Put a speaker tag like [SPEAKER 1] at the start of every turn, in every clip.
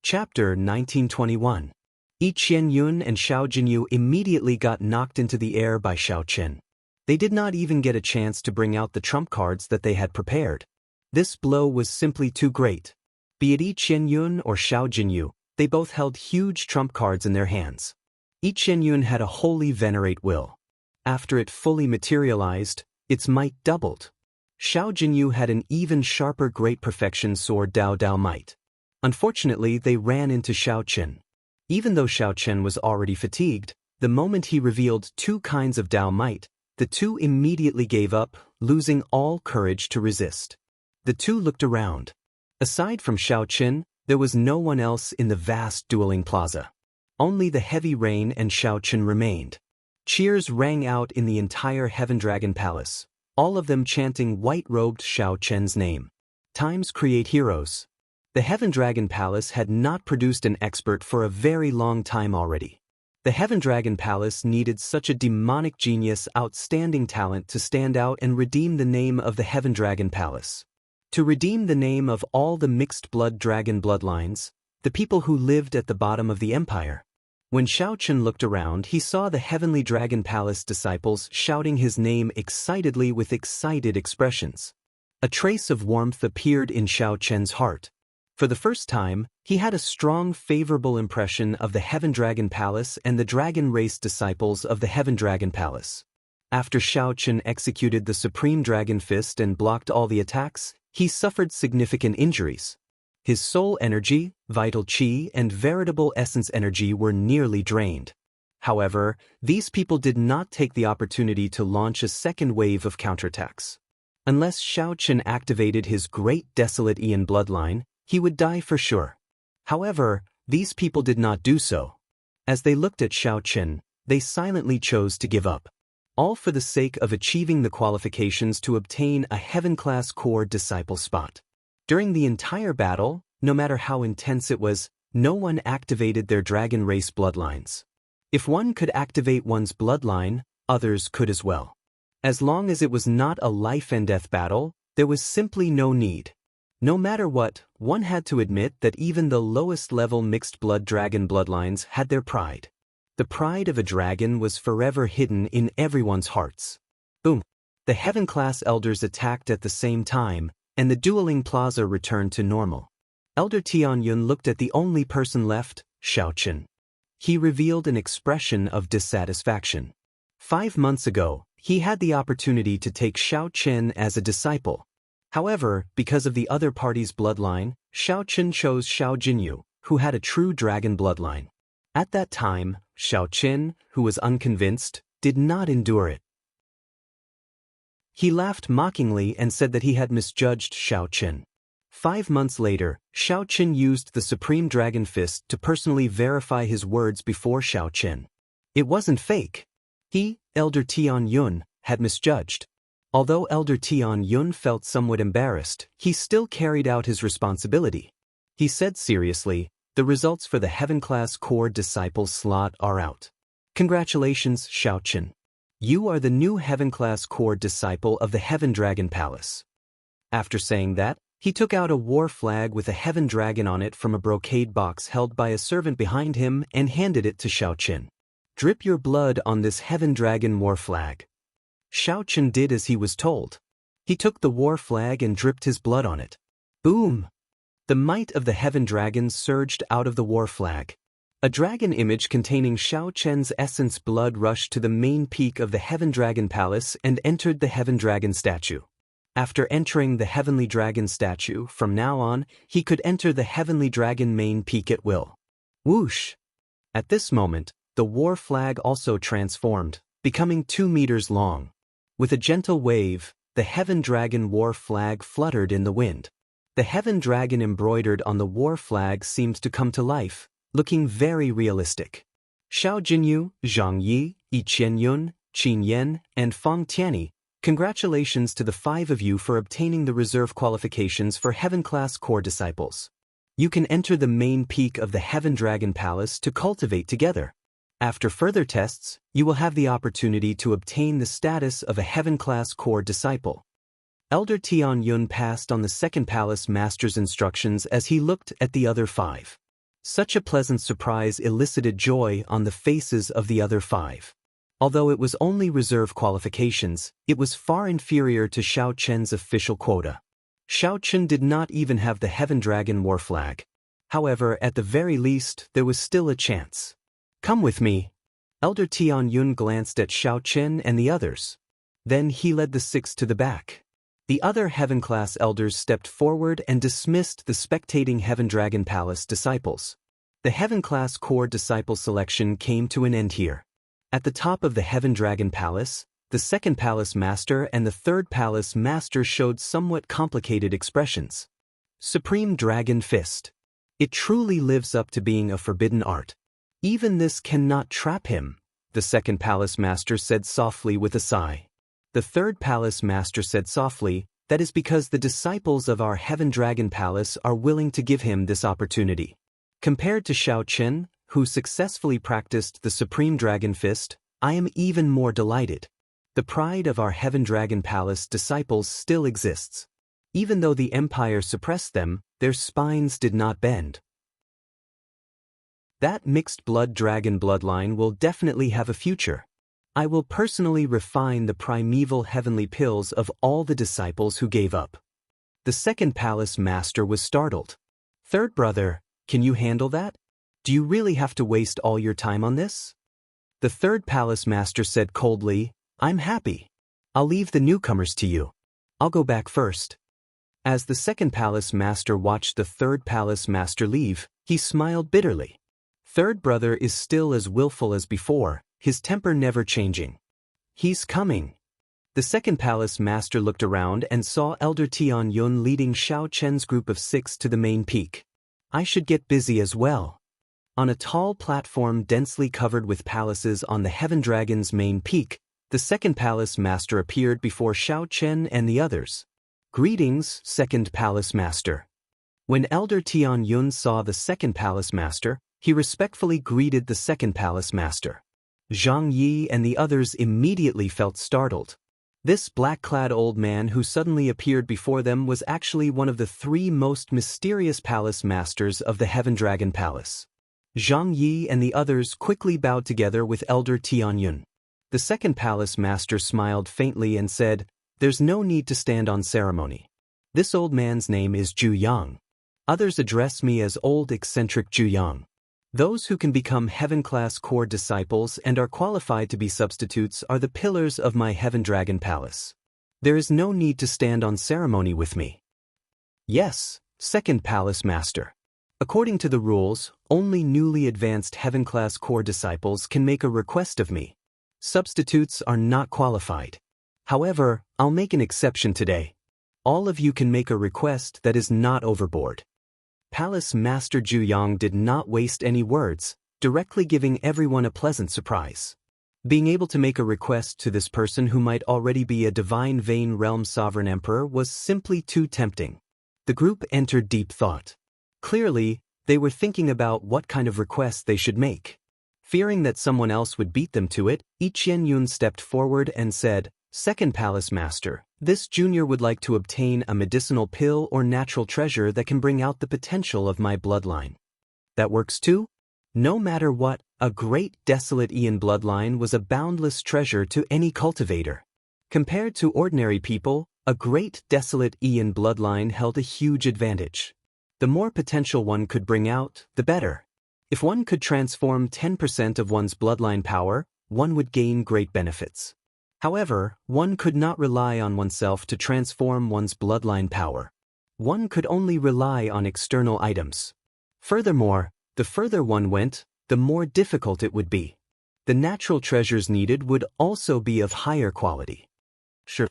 [SPEAKER 1] Chapter 1921. Yi Qianyun and Xiao Jinyu immediately got knocked into the air by Xiao Qin. They did not even get a chance to bring out the trump cards that they had prepared. This blow was simply too great. Be it Yi Qianyun or Xiao Jinyu, they both held huge trump cards in their hands. Yi Qianyun had a wholly venerate will. After it fully materialized, its might doubled. Xiao Jinyu had an even sharper great perfection sword Dao Dao might. Unfortunately, they ran into Xiao Qin. Even though Xiao Qin was already fatigued, the moment he revealed two kinds of Dao might, the two immediately gave up, losing all courage to resist. The two looked around. Aside from Xiao Qin, there was no one else in the vast dueling plaza. Only the heavy rain and Xiao Qin remained. Cheers rang out in the entire Heaven Dragon Palace, all of them chanting white-robed Xiao Qin's name. Times create heroes. The Heaven Dragon Palace had not produced an expert for a very long time already. The Heaven Dragon Palace needed such a demonic genius, outstanding talent to stand out and redeem the name of the Heaven Dragon Palace. To redeem the name of all the mixed-blood dragon bloodlines, the people who lived at the bottom of the empire. When Xiao Qin looked around, he saw the Heavenly Dragon Palace disciples shouting his name excitedly with excited expressions. A trace of warmth appeared in Xiao Qin's heart. For the first time, he had a strong, favorable impression of the Heaven Dragon Palace and the dragon race disciples of the Heaven Dragon Palace. After Xiao Qin executed the Supreme Dragon Fist and blocked all the attacks, he suffered significant injuries. His soul energy, vital qi, and veritable essence energy were nearly drained. However, these people did not take the opportunity to launch a second wave of counterattacks. Unless Xiao Qin activated his great desolate Ian bloodline, he would die for sure. However, these people did not do so. As they looked at Xiao Qin, they silently chose to give up. All for the sake of achieving the qualifications to obtain a Heaven-class core disciple spot. During the entire battle, no matter how intense it was, no one activated their dragon race bloodlines. If one could activate one's bloodline, others could as well. As long as it was not a life-and-death battle, there was simply no need. No matter what, one had to admit that even the lowest-level mixed-blood dragon bloodlines had their pride. The pride of a dragon was forever hidden in everyone's hearts. Boom! The Heaven-class elders attacked at the same time, and the dueling plaza returned to normal. Elder Tianyun looked at the only person left, Xiao Qin. He revealed an expression of dissatisfaction. 5 months ago, he had the opportunity to take Xiao Qin as a disciple. However, because of the other party's bloodline, Xiao Qin chose Xiao Jinyu, who had a true dragon bloodline. At that time, Xiao Qin, who was unconvinced, did not endure it. He laughed mockingly and said that he had misjudged Xiao Qin. 5 months later, Xiao Qin used the Supreme Dragon Fist to personally verify his words before Xiao Qin. It wasn't fake. He, Elder Tianyun, had misjudged. Although Elder Tianyun felt somewhat embarrassed, he still carried out his responsibility. He said seriously, "The results for the Heaven-class core disciple slot are out. Congratulations, Xiao Qin. You are the new Heaven-class core disciple of the Heaven Dragon Palace." After saying that, he took out a war flag with a heaven dragon on it from a brocade box held by a servant behind him and handed it to Xiao Qin. "Drip your blood on this Heaven Dragon war flag." Xiao Qin did as he was told. He took the war flag and dripped his blood on it. Boom! The might of the Heaven Dragon surged out of the war flag. A dragon image containing Xiao Qin's essence blood rushed to the main peak of the Heaven Dragon Palace and entered the Heaven Dragon statue. After entering the Heavenly Dragon statue, from now on, he could enter the Heavenly Dragon main peak at will. Whoosh! At this moment, the war flag also transformed, becoming 2 meters long. With a gentle wave, the Heaven Dragon war flag fluttered in the wind. The Heaven Dragon embroidered on the war flag seemed to come to life, looking very realistic. Xiao Jinyu, Zhang Yi, Yi Qianyun, Qin Yan, and Feng Tianyi, congratulations to the 5 of you for obtaining the reserve qualifications for Heaven-class core disciples. You can enter the main peak of the Heaven Dragon Palace to cultivate together. After further tests, you will have the opportunity to obtain the status of a Heaven-class core disciple. Elder Tianyun passed on the second palace master's instructions as he looked at the other 5. Such a pleasant surprise elicited joy on the faces of the other 5. Although it was only reserve qualifications, it was far inferior to Xiao Chen's official quota. Xiao Chen did not even have the Heaven Dragon war flag. However, at the very least, there was still a chance. Come with me. Elder Tian Yun glanced at Xiao Chen and the others. Then he led the 6 to the back. The other Heaven-class elders stepped forward and dismissed the spectating Heaven Dragon Palace disciples. The Heaven-class core disciple selection came to an end here. At the top of the Heaven Dragon Palace, the second Palace Master and the third Palace Master showed somewhat complicated expressions. Supreme Dragon Fist. It truly lives up to being a forbidden art. Even this cannot trap him, the second Palace Master said softly with a sigh. The third Palace Master said softly, that is because the disciples of our Heaven Dragon Palace are willing to give him this opportunity. Compared to Xiao Chen, who successfully practiced the Supreme Dragon Fist, I am even more delighted. The pride of our Heaven Dragon Palace disciples still exists. Even though the Empire suppressed them, their spines did not bend. That mixed blood dragon bloodline will definitely have a future. I will personally refine the primeval heavenly pills of all the disciples who gave up. The second Palace Master was startled. Third brother, can you handle that? Do you really have to waste all your time on this? The third Palace Master said coldly, I'm happy. I'll leave the newcomers to you. I'll go back first. As the second Palace Master watched the third Palace Master leave, he smiled bitterly. Third brother is still as willful as before, his temper never changing. He's coming. The second Palace Master looked around and saw Elder Tian Yun leading Xiao Chen's group of 6 to the main peak. I should get busy as well. On a tall platform densely covered with palaces on the Heaven Dragon's main peak, the second Palace Master appeared before Xiao Chen and the others. Greetings, second Palace Master. When Elder Tian Yun saw the second Palace Master, he respectfully greeted the second Palace Master. Zhang Yi and the others immediately felt startled. This black-clad old man who suddenly appeared before them was actually one of the 3 most mysterious Palace Masters of the Heaven Dragon Palace. Zhang Yi and the others quickly bowed together with Elder Tian Yun. The second Palace Master smiled faintly and said, There's no need to stand on ceremony. This old man's name is Zhu Yang. Others address me as Old Eccentric Zhu Yang. Those who can become Heaven-class core disciples and are qualified to be substitutes are the pillars of my Heaven Dragon Palace. There is no need to stand on ceremony with me. Yes, second Palace Master. According to the rules, only newly advanced Heaven-class core disciples can make a request of me. Substitutes are not qualified. However, I'll make an exception today. All of you can make a request that is not overboard. Palace Master Zhu Yang did not waste any words, directly giving everyone a pleasant surprise. Being able to make a request to this person who might already be a divine Vein Realm Sovereign Emperor was simply too tempting. The group entered deep thought. Clearly, they were thinking about what kind of request they should make. Fearing that someone else would beat them to it, Yi Qianyun stepped forward and said, Second Palace Master, this junior would like to obtain a medicinal pill or natural treasure that can bring out the potential of my bloodline. That works too? No matter what, a great desolate Ian bloodline was a boundless treasure to any cultivator. Compared to ordinary people, a great desolate Ian bloodline held a huge advantage. The more potential one could bring out, the better. If one could transform 10% of one's bloodline power, one would gain great benefits. However, one could not rely on oneself to transform one's bloodline power. One could only rely on external items. Furthermore, the further one went, the more difficult it would be. The natural treasures needed would also be of higher quality. Sure.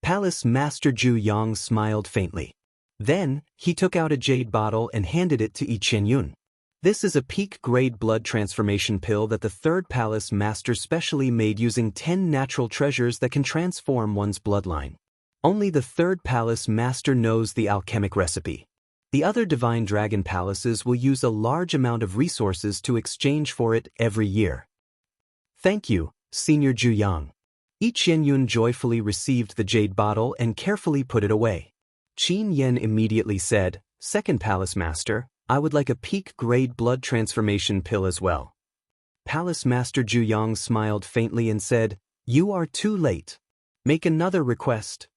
[SPEAKER 1] Palace Master Zhu Yang smiled faintly. Then, he took out a jade bottle and handed it to Yi Qianyun. This is a peak-grade blood transformation pill that the third Palace Master specially made using 10 natural treasures that can transform one's bloodline. Only the third Palace Master knows the alchemic recipe. The other Divine Dragon Palaces will use a large amount of resources to exchange for it every year. Thank you, Senior Zhu Yang. Yi Qianyun joyfully received the jade bottle and carefully put it away. Qin Yan immediately said, Second Palace Master, I would like a peak-grade blood transformation pill as well. Palace Master Juyang smiled faintly and said, "You are too late. Make another request."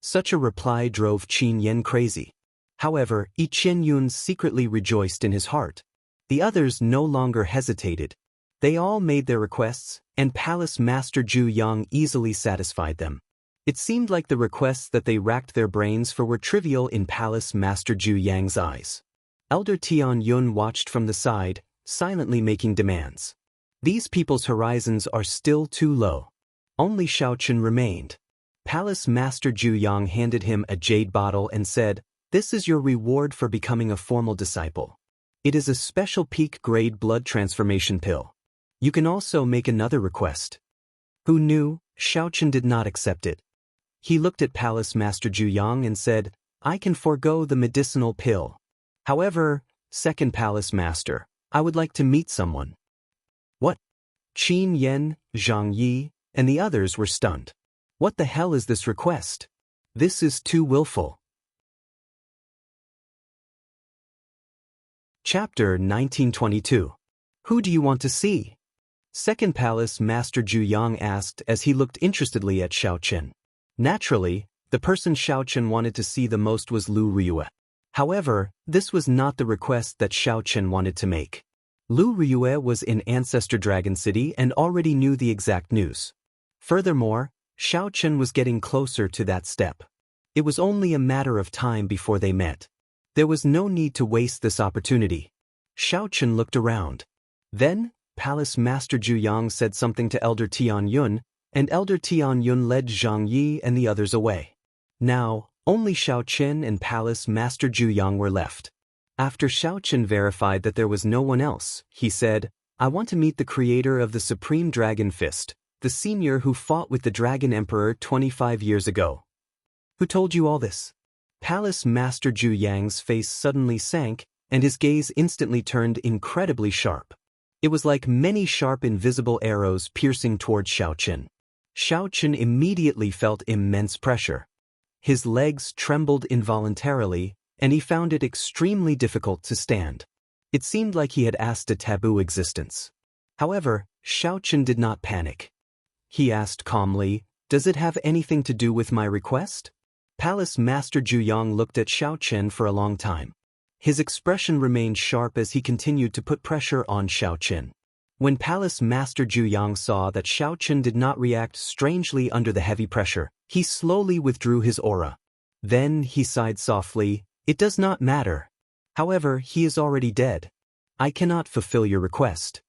[SPEAKER 1] Such a reply drove Qin Yan crazy. However, Yi Qianyun secretly rejoiced in his heart. The others no longer hesitated. They all made their requests, and Palace Master Juyang easily satisfied them. It seemed like the requests that they racked their brains for were trivial in Palace Master Juyang's eyes. Elder Tian Yun watched from the side, silently making demands. These people's horizons are still too low. Only Xiaoqun remained. Palace Master Juyang handed him a jade bottle and said, "This is your reward for becoming a formal disciple. It is a special peak-grade blood transformation pill. You can also make another request." Who knew? Xiaoqun did not accept it. He looked at Palace Master Juyang and said, "I can forego the medicinal pill. However, second Palace Master, I would like to meet someone." What? Qin Yan, Zhang Yi, and the others were stunned. What the hell is this request? This is too willful. Chapter 1922. Who do you want to see? Second Palace Master Juyang asked as he looked interestedly at Xiaoqun. Naturally, the person Xiaoqun wanted to see the most was Lu Riyue. However, this was not the request that Xiaoqun wanted to make. Lu Riyue was in Ancestor Dragon City and already knew the exact news. Furthermore, Xiaoqun was getting closer to that step. It was only a matter of time before they met. There was no need to waste this opportunity. Xiaoqun looked around. Then, Palace Master Juyang said something to Elder Tian Yun, and Elder Tian Yun led Zhang Yi and the others away. Now, only Xiaoqun and Palace Master Juyang were left. After Xiaoqun verified that there was no one else, he said, "I want to meet the creator of the Supreme Dragon Fist, the senior who fought with the Dragon Emperor 25 years ago." Who told you all this? Palace Master Juyang's face suddenly sank, and his gaze instantly turned incredibly sharp. It was like many sharp invisible arrows piercing towards Xiaoqun. Xiaoqun immediately felt immense pressure. His legs trembled involuntarily, and he found it extremely difficult to stand. It seemed like he had asked a taboo existence. However, Xiaoqun did not panic. He asked calmly, "Does it have anything to do with my request?" Palace Master Juyang looked at Xiaoqun for a long time. His expression remained sharp as he continued to put pressure on Xiaoqun. When Palace Master Juyang saw that Xiaoqun did not react strangely under the heavy pressure, he slowly withdrew his aura. Then he sighed softly, "It does not matter. However, he is already dead. I cannot fulfill your request."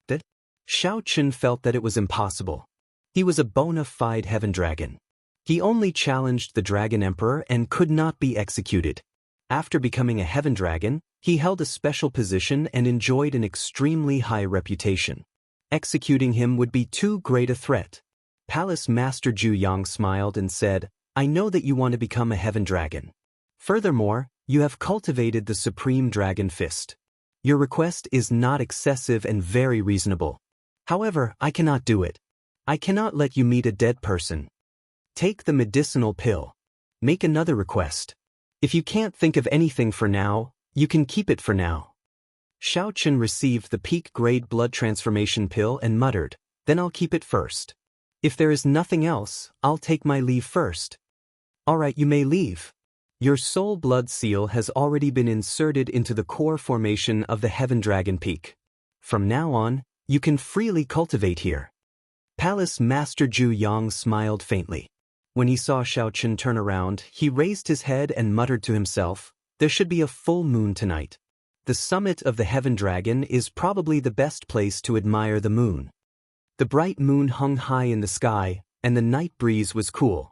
[SPEAKER 1] That? Xiaoqun felt that it was impossible. He was a bona fide heaven dragon. He only challenged the Dragon Emperor and could not be executed. After becoming a heaven dragon, he held a special position and enjoyed an extremely high reputation. Executing him would be too great a threat. Palace Master Juyang smiled and said, "I know that you want to become a heaven dragon. Furthermore, you have cultivated the Supreme Dragon Fist. Your request is not excessive and very reasonable. However, I cannot do it. I cannot let you meet a dead person. Take the medicinal pill. Make another request. If you can't think of anything for now, you can keep it for now." Xiaoqun received the peak-grade blood transformation pill and muttered, "Then I'll keep it first. If there is nothing else, I'll take my leave first." "Alright, you may leave. Your soul blood seal has already been inserted into the core formation of the Heaven Dragon Peak. From now on, you can freely cultivate here." Palace Master Juyang smiled faintly. When he saw Xiaoqun turn around, he raised his head and muttered to himself, "There should be a full moon tonight. The summit of the Heaven Dragon is probably the best place to admire the moon." The bright moon hung high in the sky, and the night breeze was cool.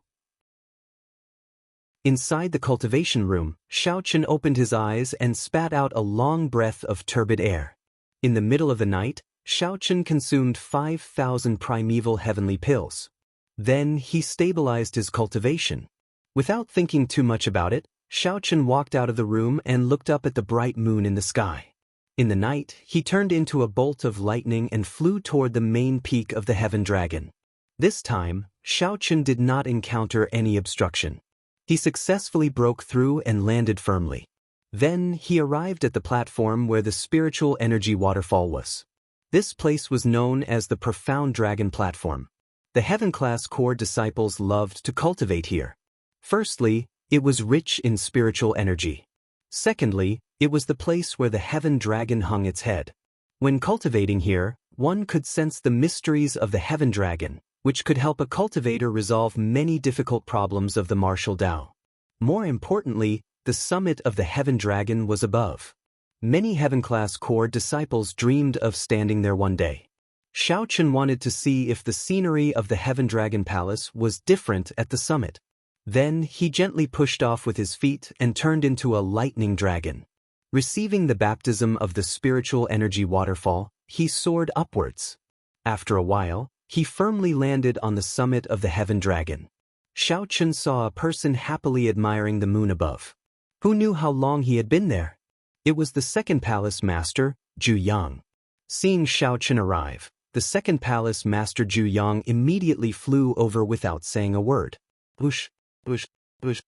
[SPEAKER 1] Inside the cultivation room, Xiaoqun opened his eyes and spat out a long breath of turbid air. In the middle of the night, Xiaoqun consumed 5,000 primeval heavenly pills. Then he stabilized his cultivation. Without thinking too much about it, Xiaoqun walked out of the room and looked up at the bright moon in the sky. In the night, he turned into a bolt of lightning and flew toward the main peak of the Heaven Dragon. This time, Xiaoqun did not encounter any obstruction. He successfully broke through and landed firmly. Then he arrived at the platform where the spiritual energy waterfall was. This place was known as the Profound Dragon Platform. The Heaven-class core disciples loved to cultivate here. Firstly, it was rich in spiritual energy. Secondly, it was the place where the Heaven Dragon hung its head. When cultivating here, one could sense the mysteries of the Heaven Dragon, which could help a cultivator resolve many difficult problems of the martial Tao. More importantly, the summit of the Heaven Dragon was above. Many Heaven-class core disciples dreamed of standing there one day. Xiaochen wanted to see if the scenery of the Heaven Dragon Palace was different at the summit. Then he gently pushed off with his feet and turned into a lightning dragon. Receiving the baptism of the spiritual energy waterfall, he soared upwards. After a while, he firmly landed on the summit of the Heaven Dragon. Xiaochen saw a person happily admiring the moon above. Who knew how long he had been there? It was the second palace master, Zhu Yang. Seeing Xiaochen arrive, the second palace master Zhu Yang immediately flew over without saying a word. Whoosh, whoosh, whoosh.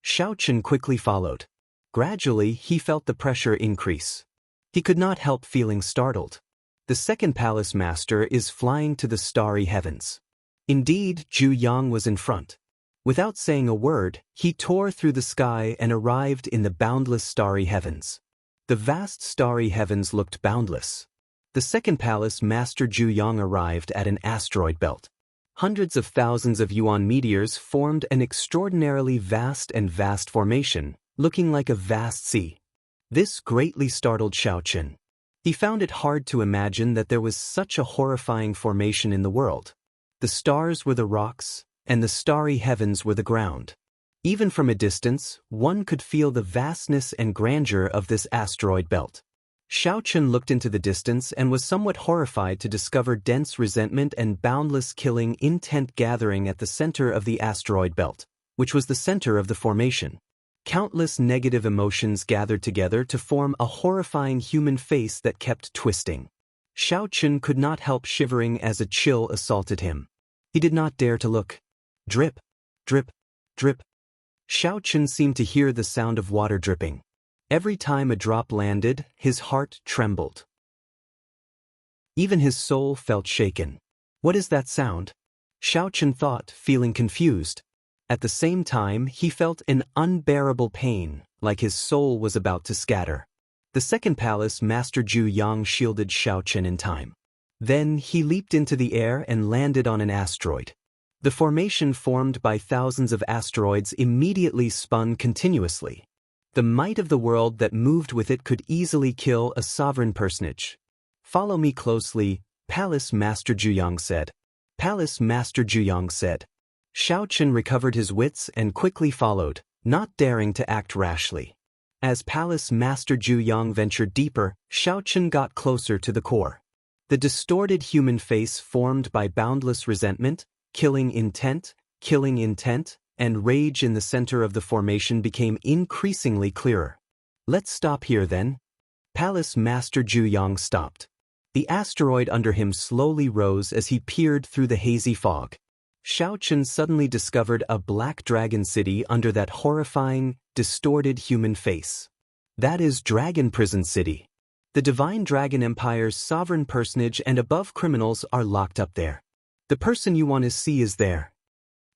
[SPEAKER 1] Xiaochen quickly followed. Gradually, he felt the pressure increase. He could not help feeling startled. The second palace master is flying to the starry heavens. Indeed, Zhu Yang was in front. Without saying a word, he tore through the sky and arrived in the boundless starry heavens. The vast starry heavens looked boundless. The second palace master Zhu Yang arrived at an asteroid belt. Hundreds of thousands of Yuan meteors formed an extraordinarily vast formation, looking like a vast sea. This greatly startled Xiaochen. He found it hard to imagine that there was such a horrifying formation in the world. The stars were the rocks, and the starry heavens were the ground. Even from a distance, one could feel the vastness and grandeur of this asteroid belt. Xiaochen looked into the distance and was somewhat horrified to discover dense resentment and boundless killing intent gathering at the center of the asteroid belt, which was the center of the formation. Countless negative emotions gathered together to form a horrifying human face that kept twisting. Xiaochen could not help shivering as a chill assaulted him. He did not dare to look. Drip, drip, drip. Xiaochen seemed to hear the sound of water dripping. Every time a drop landed, his heart trembled. Even his soul felt shaken. What is that sound? Xiaochen thought, feeling confused. At the same time, he felt an unbearable pain, like his soul was about to scatter. The second palace master Zhu Yang shielded Xiaochen in time. Then he leaped into the air and landed on an asteroid. The formation formed by thousands of asteroids immediately spun continuously. The might of the world that moved with it could easily kill a sovereign personage. Follow me closely, Palace Master Zhu Yang said. Palace Master Zhu Yang said. Xiaochen recovered his wits and quickly followed, not daring to act rashly. As Palace Master Zhu Yang ventured deeper, Xiaochen got closer to the core. The distorted human face formed by boundless resentment, killing intent, and rage in the center of the formation became increasingly clearer. Let's stop here then. Palace Master Zhu Yang stopped. The asteroid under him slowly rose as he peered through the hazy fog. Xiaochen suddenly discovered a black dragon city under that horrifying, distorted human face. That is Dragon Prison City. The Divine Dragon Empire's sovereign personage and above criminals are locked up there. The person you want to see is there.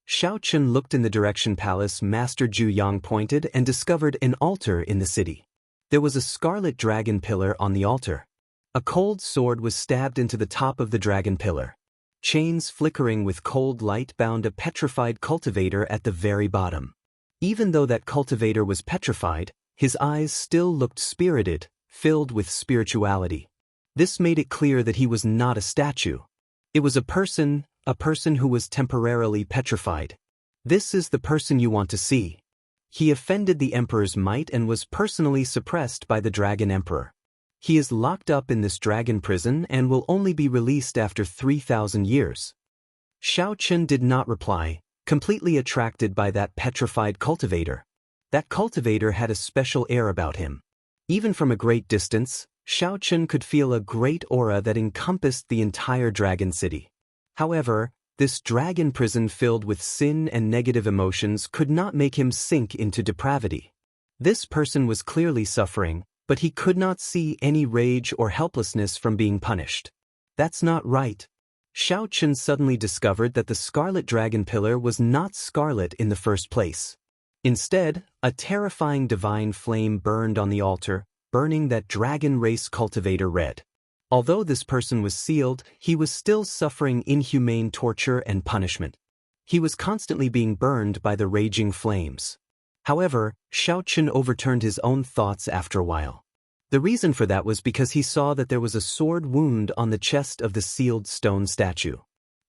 [SPEAKER 1] Xiaochen looked in the direction Palace Master Zhu Yang pointed and discovered an altar in the city. There was a scarlet dragon pillar on the altar. A cold sword was stabbed into the top of the dragon pillar. Chains flickering with cold light bound a petrified cultivator at the very bottom. Even though that cultivator was petrified, his eyes still looked spirited, filled with spirituality. This made it clear that he was not a statue. It was a person who was temporarily petrified. This is the person you want to see. He offended the Emperor's might and was personally suppressed by the Dragon Emperor. He is locked up in this dragon prison and will only be released after 3,000 years. Xiaochen did not reply, completely attracted by that petrified cultivator. That cultivator had a special air about him. Even from a great distance, Xiaochen could feel a great aura that encompassed the entire dragon city. However, this dragon prison filled with sin and negative emotions could not make him sink into depravity. This person was clearly suffering, but he could not see any rage or helplessness from being punished. That's not right. Xiao Chen suddenly discovered that the scarlet dragon pillar was not scarlet in the first place. Instead, a terrifying divine flame burned on the altar, burning that dragon race cultivator red. Although this person was sealed, he was still suffering inhumane torture and punishment. He was constantly being burned by the raging flames. However, Xiao Chen overturned his own thoughts after a while. The reason for that was because he saw that there was a sword wound on the chest of the sealed stone statue.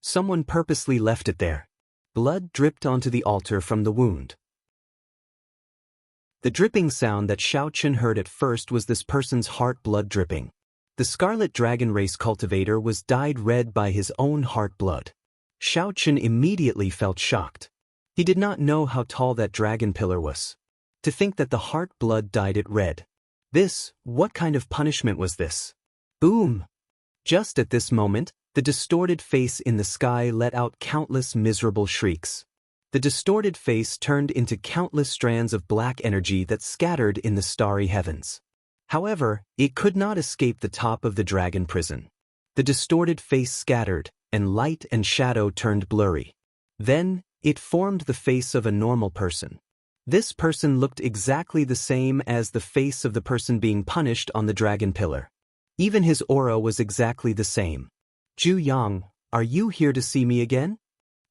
[SPEAKER 1] Someone purposely left it there. Blood dripped onto the altar from the wound. The dripping sound that Xiao Chen heard at first was this person's heart blood dripping. The scarlet dragon race cultivator was dyed red by his own heart blood. Xiao Chen immediately felt shocked. He did not know how tall that dragon pillar was. To think that the heart blood dyed it red. What kind of punishment was this? Boom! Just at this moment, the distorted face in the sky let out countless miserable shrieks. The distorted face turned into countless strands of black energy that scattered in the starry heavens. However, it could not escape the top of the dragon prison. The distorted face scattered, and light and shadow turned blurry. Then, it formed the face of a normal person. This person looked exactly the same as the face of the person being punished on the dragon pillar. Even his aura was exactly the same. "Zhu Yang, are you here to see me again?"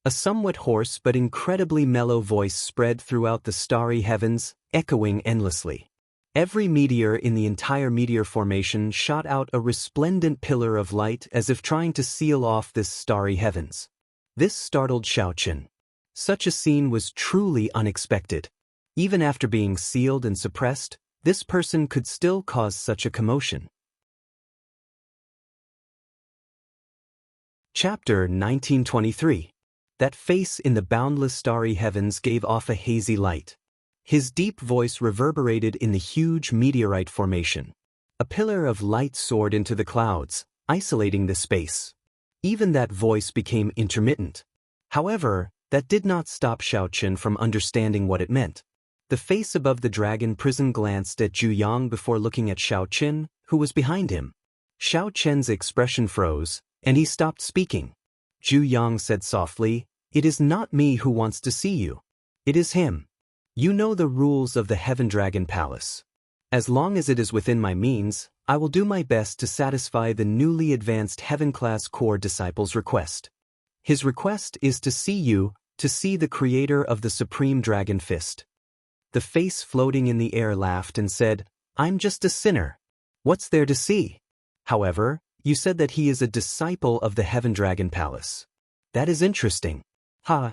[SPEAKER 1] A somewhat hoarse but incredibly mellow voice spread throughout the starry heavens, echoing endlessly. Every meteor in the entire meteor formation shot out a resplendent pillar of light as if trying to seal off this starry heavens. This startled Xiao Chen. Such a scene was truly unexpected. Even after being sealed and suppressed, this person could still cause such a commotion. Chapter 1923. That face in the boundless starry heavens gave off a hazy light. His deep voice reverberated in the huge meteorite formation. A pillar of light soared into the clouds, isolating the space. Even that voice became intermittent. However, that did not stop Xiao Chen from understanding what it meant. The face above the dragon prison glanced at Zhu Yang before looking at Xiao Chen, who was behind him. Xiao Chen's expression froze, and he stopped speaking. Zhu Yang said softly, "It is not me who wants to see you. It is him. You know the rules of the Heaven Dragon Palace. As long as it is within my means, I will do my best to satisfy the newly advanced Heaven-class core disciple's request. His request is to see you, to see the creator of the Supreme Dragon Fist." The face floating in the air laughed and said, "I'm just a sinner. What's there to see? However, you said that he is a disciple of the Heaven Dragon Palace. That is interesting." Ha!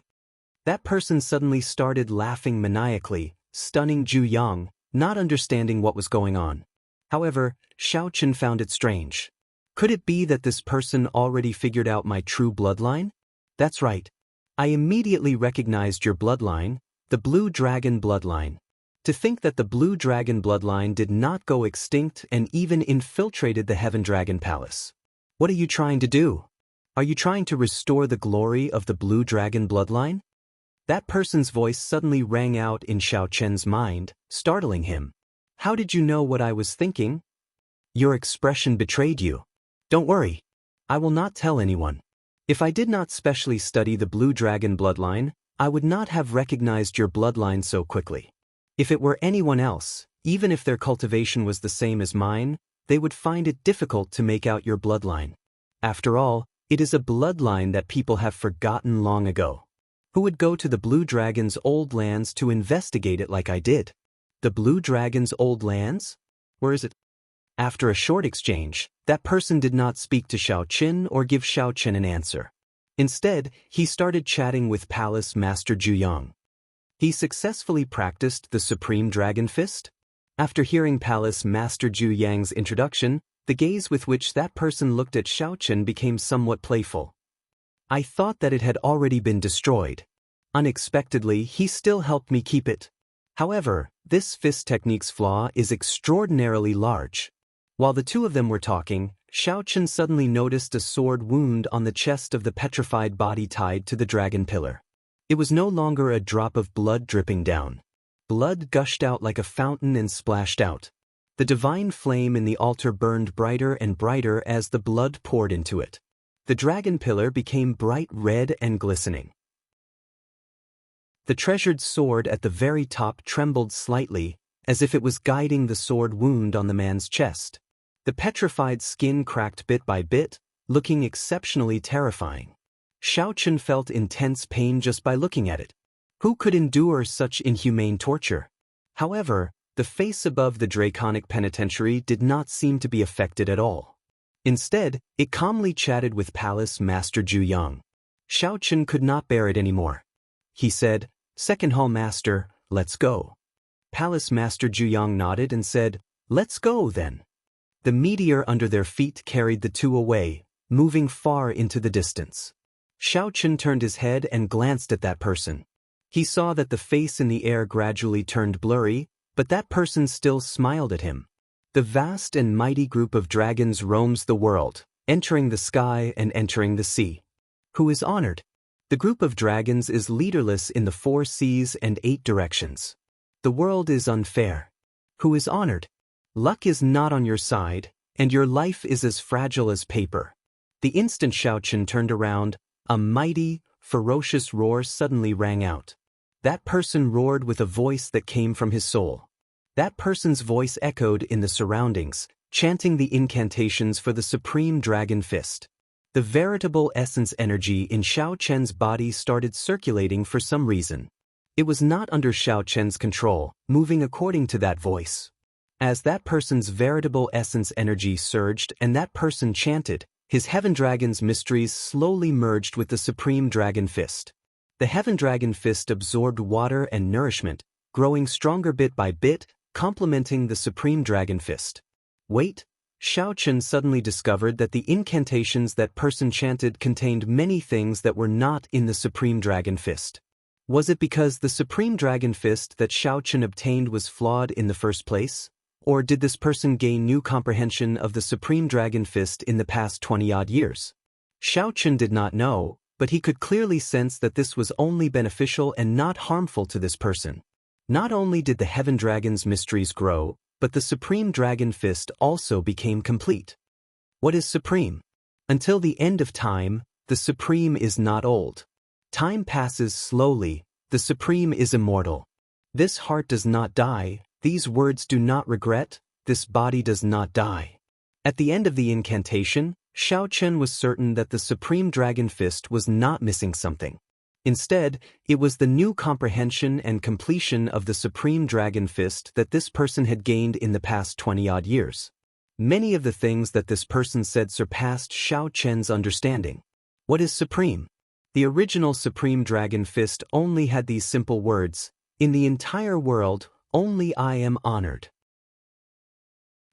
[SPEAKER 1] That person suddenly started laughing maniacally, stunning Zhu Yang, not understanding what was going on. However, Xiao Chen found it strange. Could it be that this person already figured out my true bloodline? That's right. I immediately recognized your bloodline, the Blue Dragon bloodline. To think that the Blue Dragon bloodline did not go extinct and even infiltrated the Heaven Dragon Palace. What are you trying to do? Are you trying to restore the glory of the Blue Dragon bloodline? That person's voice suddenly rang out in Xiao Chen's mind, startling him. How did you know what I was thinking? Your expression betrayed you. Don't worry. I will not tell anyone. If I did not specially study the Blue Dragon bloodline, I would not have recognized your bloodline so quickly. If it were anyone else, even if their cultivation was the same as mine, they would find it difficult to make out your bloodline. After all, it is a bloodline that people have forgotten long ago. Who would go to the Blue Dragon's old lands to investigate it like I did? The Blue Dragon's old lands? Where is it? After a short exchange, that person did not speak to Xiao Chen or give Xiao Chen an answer. Instead, he started chatting with Palace Master Zhu Yang. He successfully practiced the Supreme Dragon Fist. After hearing Palace Master Zhu Yang's introduction, the gaze with which that person looked at Xiao Chen became somewhat playful. I thought that it had already been destroyed. Unexpectedly, he still helped me keep it. However, this fist technique's flaw is extraordinarily large. While the two of them were talking, Xiao Chen suddenly noticed a sword wound on the chest of the petrified body tied to the dragon pillar. It was no longer a drop of blood dripping down. Blood gushed out like a fountain and splashed out. The divine flame in the altar burned brighter and brighter as the blood poured into it. The dragon pillar became bright red and glistening. The treasured sword at the very top trembled slightly, as if it was guiding the sword wound on the man's chest. The petrified skin cracked bit by bit, looking exceptionally terrifying. Xiaochen felt intense pain just by looking at it. Who could endure such inhumane torture? However, the face above the draconic penitentiary did not seem to be affected at all. Instead, it calmly chatted with Palace Master Zhu. Xiaochen could not bear it anymore. He said, "Second Hall Master, let's go." Palace Master Zhu nodded and said, "Let's go then." The meteor under their feet carried the two away, moving far into the distance. Xiaochen turned his head and glanced at that person. He saw that the face in the air gradually turned blurry, but that person still smiled at him. The vast and mighty group of dragons roams the world, entering the sky and entering the sea. Who is honored? The group of dragons is leaderless in the 4 seas and 8 directions. The world is unfair. Who is honored? Luck is not on your side, and your life is as fragile as paper. The instant Xiaochen turned around, a mighty, ferocious roar suddenly rang out. That person roared with a voice that came from his soul. That person's voice echoed in the surroundings, chanting the incantations for the Supreme Dragon Fist. The veritable essence energy in Xiaochen's body started circulating for some reason. It was not under Xiaochen's control, moving according to that voice. As that person's veritable essence energy surged and that person chanted, his Heaven Dragon's mysteries slowly merged with the Supreme Dragon Fist. The Heaven Dragon Fist absorbed water and nourishment, growing stronger bit by bit, complementing the Supreme Dragon Fist. Wait, Xiaochen suddenly discovered that the incantations that person chanted contained many things that were not in the Supreme Dragon Fist. Was it because the Supreme Dragon Fist that Xiaochen obtained was flawed in the first place? Or did this person gain new comprehension of the Supreme Dragon Fist in the past 20-odd years? Xiaochen did not know, but he could clearly sense that this was only beneficial and not harmful to this person. Not only did the Heaven Dragon's mysteries grow, but the Supreme Dragon Fist also became complete. What is supreme? Until the end of time, the Supreme is not old. Time passes slowly, the Supreme is immortal. This heart does not die, these words do not regret, this body does not die. At the end of the incantation, Xiaochen was certain that the Supreme Dragon Fist was not missing something. Instead, it was the new comprehension and completion of the Supreme Dragon Fist that this person had gained in the past 20-odd years. Many of the things that this person said surpassed Xiaochen's understanding. What is supreme? The original Supreme Dragon Fist only had these simple words, "In the entire world, only I am honored."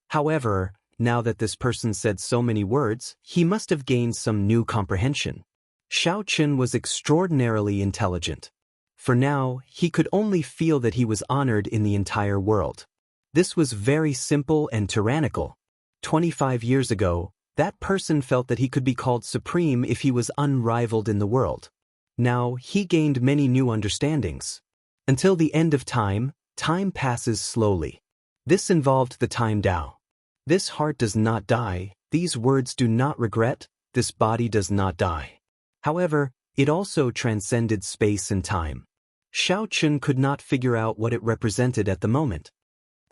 [SPEAKER 1] However, now that this person said so many words, he must have gained some new comprehension. Xiaochen was extraordinarily intelligent. For now, he could only feel that he was honored in the entire world. This was very simple and tyrannical. 25 years ago, that person felt that he could be called supreme if he was unrivaled in the world. Now, he gained many new understandings. Until the end of time, time passes slowly. This involved the time Tao. This heart does not die, these words do not regret, this body does not die. However, it also transcended space and time. Xiaochen could not figure out what it represented at the moment.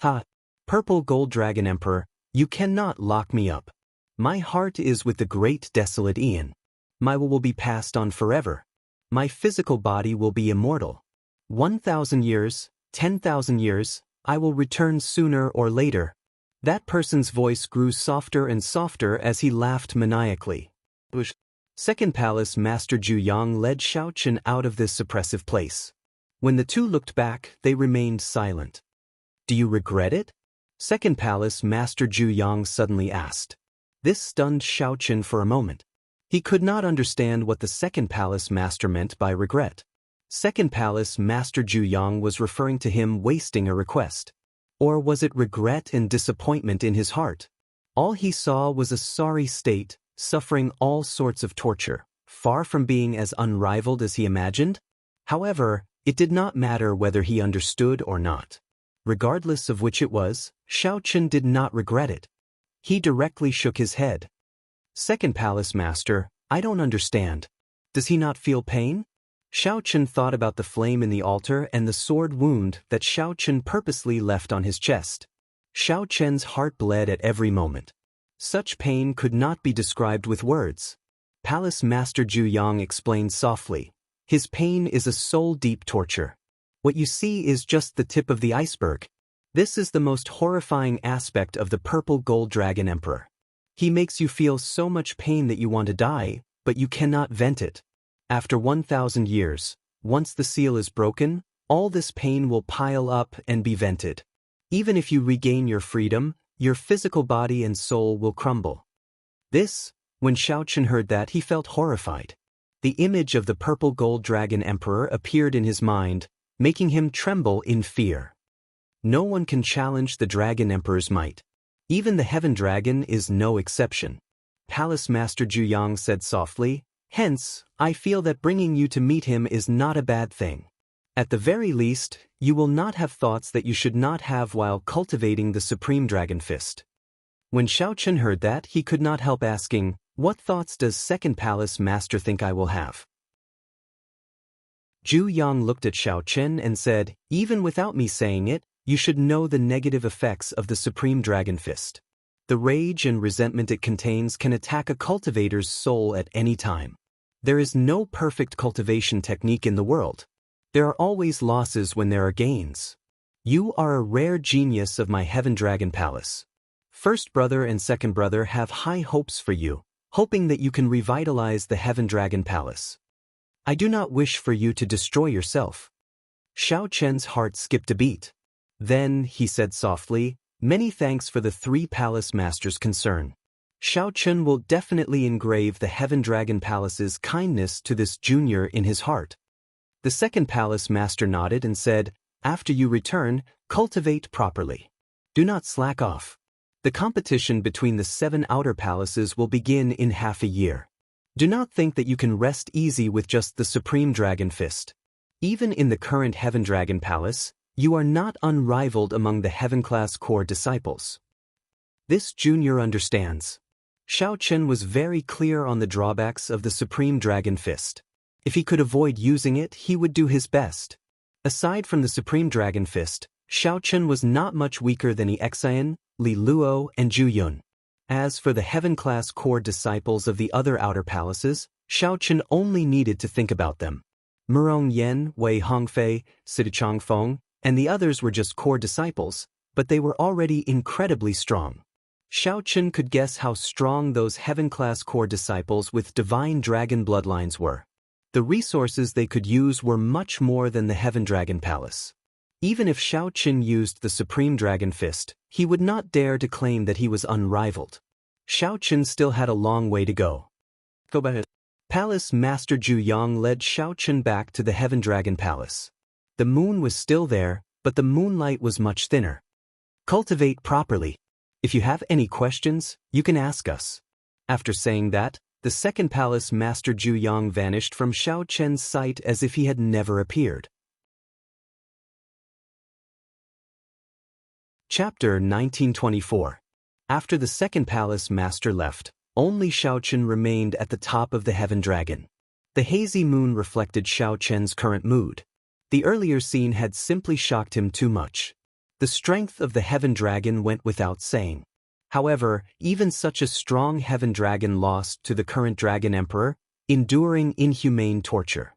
[SPEAKER 1] Ha! Purple Gold Dragon Emperor, you cannot lock me up. My heart is with the great desolate Aeon. My will be passed on forever. My physical body will be immortal. 1,000 years, 10,000 years, I will return sooner or later. That person's voice grew softer and softer as he laughed maniacally. Second Palace Master Zhu led Xiaochen out of this suppressive place. When the two looked back, they remained silent. Do you regret it? Second Palace Master Zhu suddenly asked. This stunned Xiaochen for a moment. He could not understand what the Second Palace Master meant by regret. Second Palace Master Zhu was referring to him wasting a request. Or was it regret and disappointment in his heart? All he saw was a sorry state, suffering all sorts of torture, far from being as unrivaled as he imagined. However, It did not matter whether he understood or not. Regardless of which it was, Shao Chen did not regret it. He directly shook his head. Second Palace Master, I don't understand. Does he not feel pain? Shao Chen thought about the flame in the altar and the sword wound that Shao Chen purposely left on his chest. Shao Chen's heart bled at every moment. Such pain could not be described with words. Palace Master Zhu Yang explained softly. His pain is a soul-deep torture. What you see is just the tip of the iceberg. This is the most horrifying aspect of the Purple Gold Dragon Emperor. He makes you feel so much pain that you want to die, but you cannot vent it. After 1,000 years, once the seal is broken, all this pain will pile up and be vented. Even if you regain your freedom, your physical body and soul will crumble. When Shao Chen heard that, he felt horrified. The image of the Purple Gold Dragon Emperor appeared in his mind, making him tremble in fear. No one can challenge the Dragon Emperor's might. Even the Heaven Dragon is no exception. Palace Master Zhu Yang said softly, hence, I feel that bringing you to meet him is not a bad thing. At the very least, you will not have thoughts that you should not have while cultivating the Supreme Dragon Fist. When Shao Chen heard that, he could not help asking, what thoughts does Second Palace Master think I will have? Zhu Yang looked at Shao Chen and said, even without me saying it, you should know the negative effects of the Supreme Dragon Fist. The rage and resentment it contains can attack a cultivator's soul at any time. There is no perfect cultivation technique in the world. There are always losses when there are gains. You are a rare genius of my Heaven Dragon Palace. First brother and second brother have high hopes for you, hoping that you can revitalize the Heaven Dragon Palace. I do not wish for you to destroy yourself. Shao Chen's heart skipped a beat. Then, he said softly, many thanks for the 3 Palace Masters' concern. Shao Chen will definitely engrave the Heaven Dragon Palace's kindness to this junior in his heart. The second Palace Master nodded and said, after you return, cultivate properly. Do not slack off. The competition between the 7 outer palaces will begin in half a year. Do not think that you can rest easy with just the Supreme Dragon Fist. Even in the current Heaven Dragon Palace, you are not unrivaled among the Heaven-class core disciples. This junior understands. Shao Chen was very clear on the drawbacks of the Supreme Dragon Fist. If he could avoid using it, he would do his best. Aside from the Supreme Dragon Fist, Shao Chen was not much weaker than Yi Xian, Li Luo, and Zhu Yun. As for the Heaven-class core disciples of the other outer palaces, Shao Chen only needed to think about them. Murong Yan, Wei Hongfei, Sidichang Feng, and the others were just core disciples, but they were already incredibly strong. Shao Chen could guess how strong those Heaven-class core disciples with divine dragon bloodlines were. The resources they could use were much more than the Heaven Dragon Palace. Even if Shao Chen used the Supreme Dragon Fist, he would not dare to claim that he was unrivaled. Shao Chen still had a long way to go. Palace Master Zhu Yang led Shao Chen back to the Heaven Dragon Palace. The moon was still there, but the moonlight was much thinner. Cultivate properly. If you have any questions, you can ask us. After saying that, the second Palace Master Zhu Yang vanished from Shao Chen's sight as if he had never appeared. Chapter 1924. After the second Palace Master left, only Shao Chen remained at the top of the Heaven Dragon. The hazy moon reflected Shao Chen's current mood. The earlier scene had simply shocked him too much. The strength of the Heaven Dragon went without saying. However, even such a strong Heaven Dragon lost to the current Dragon Emperor, enduring inhumane torture.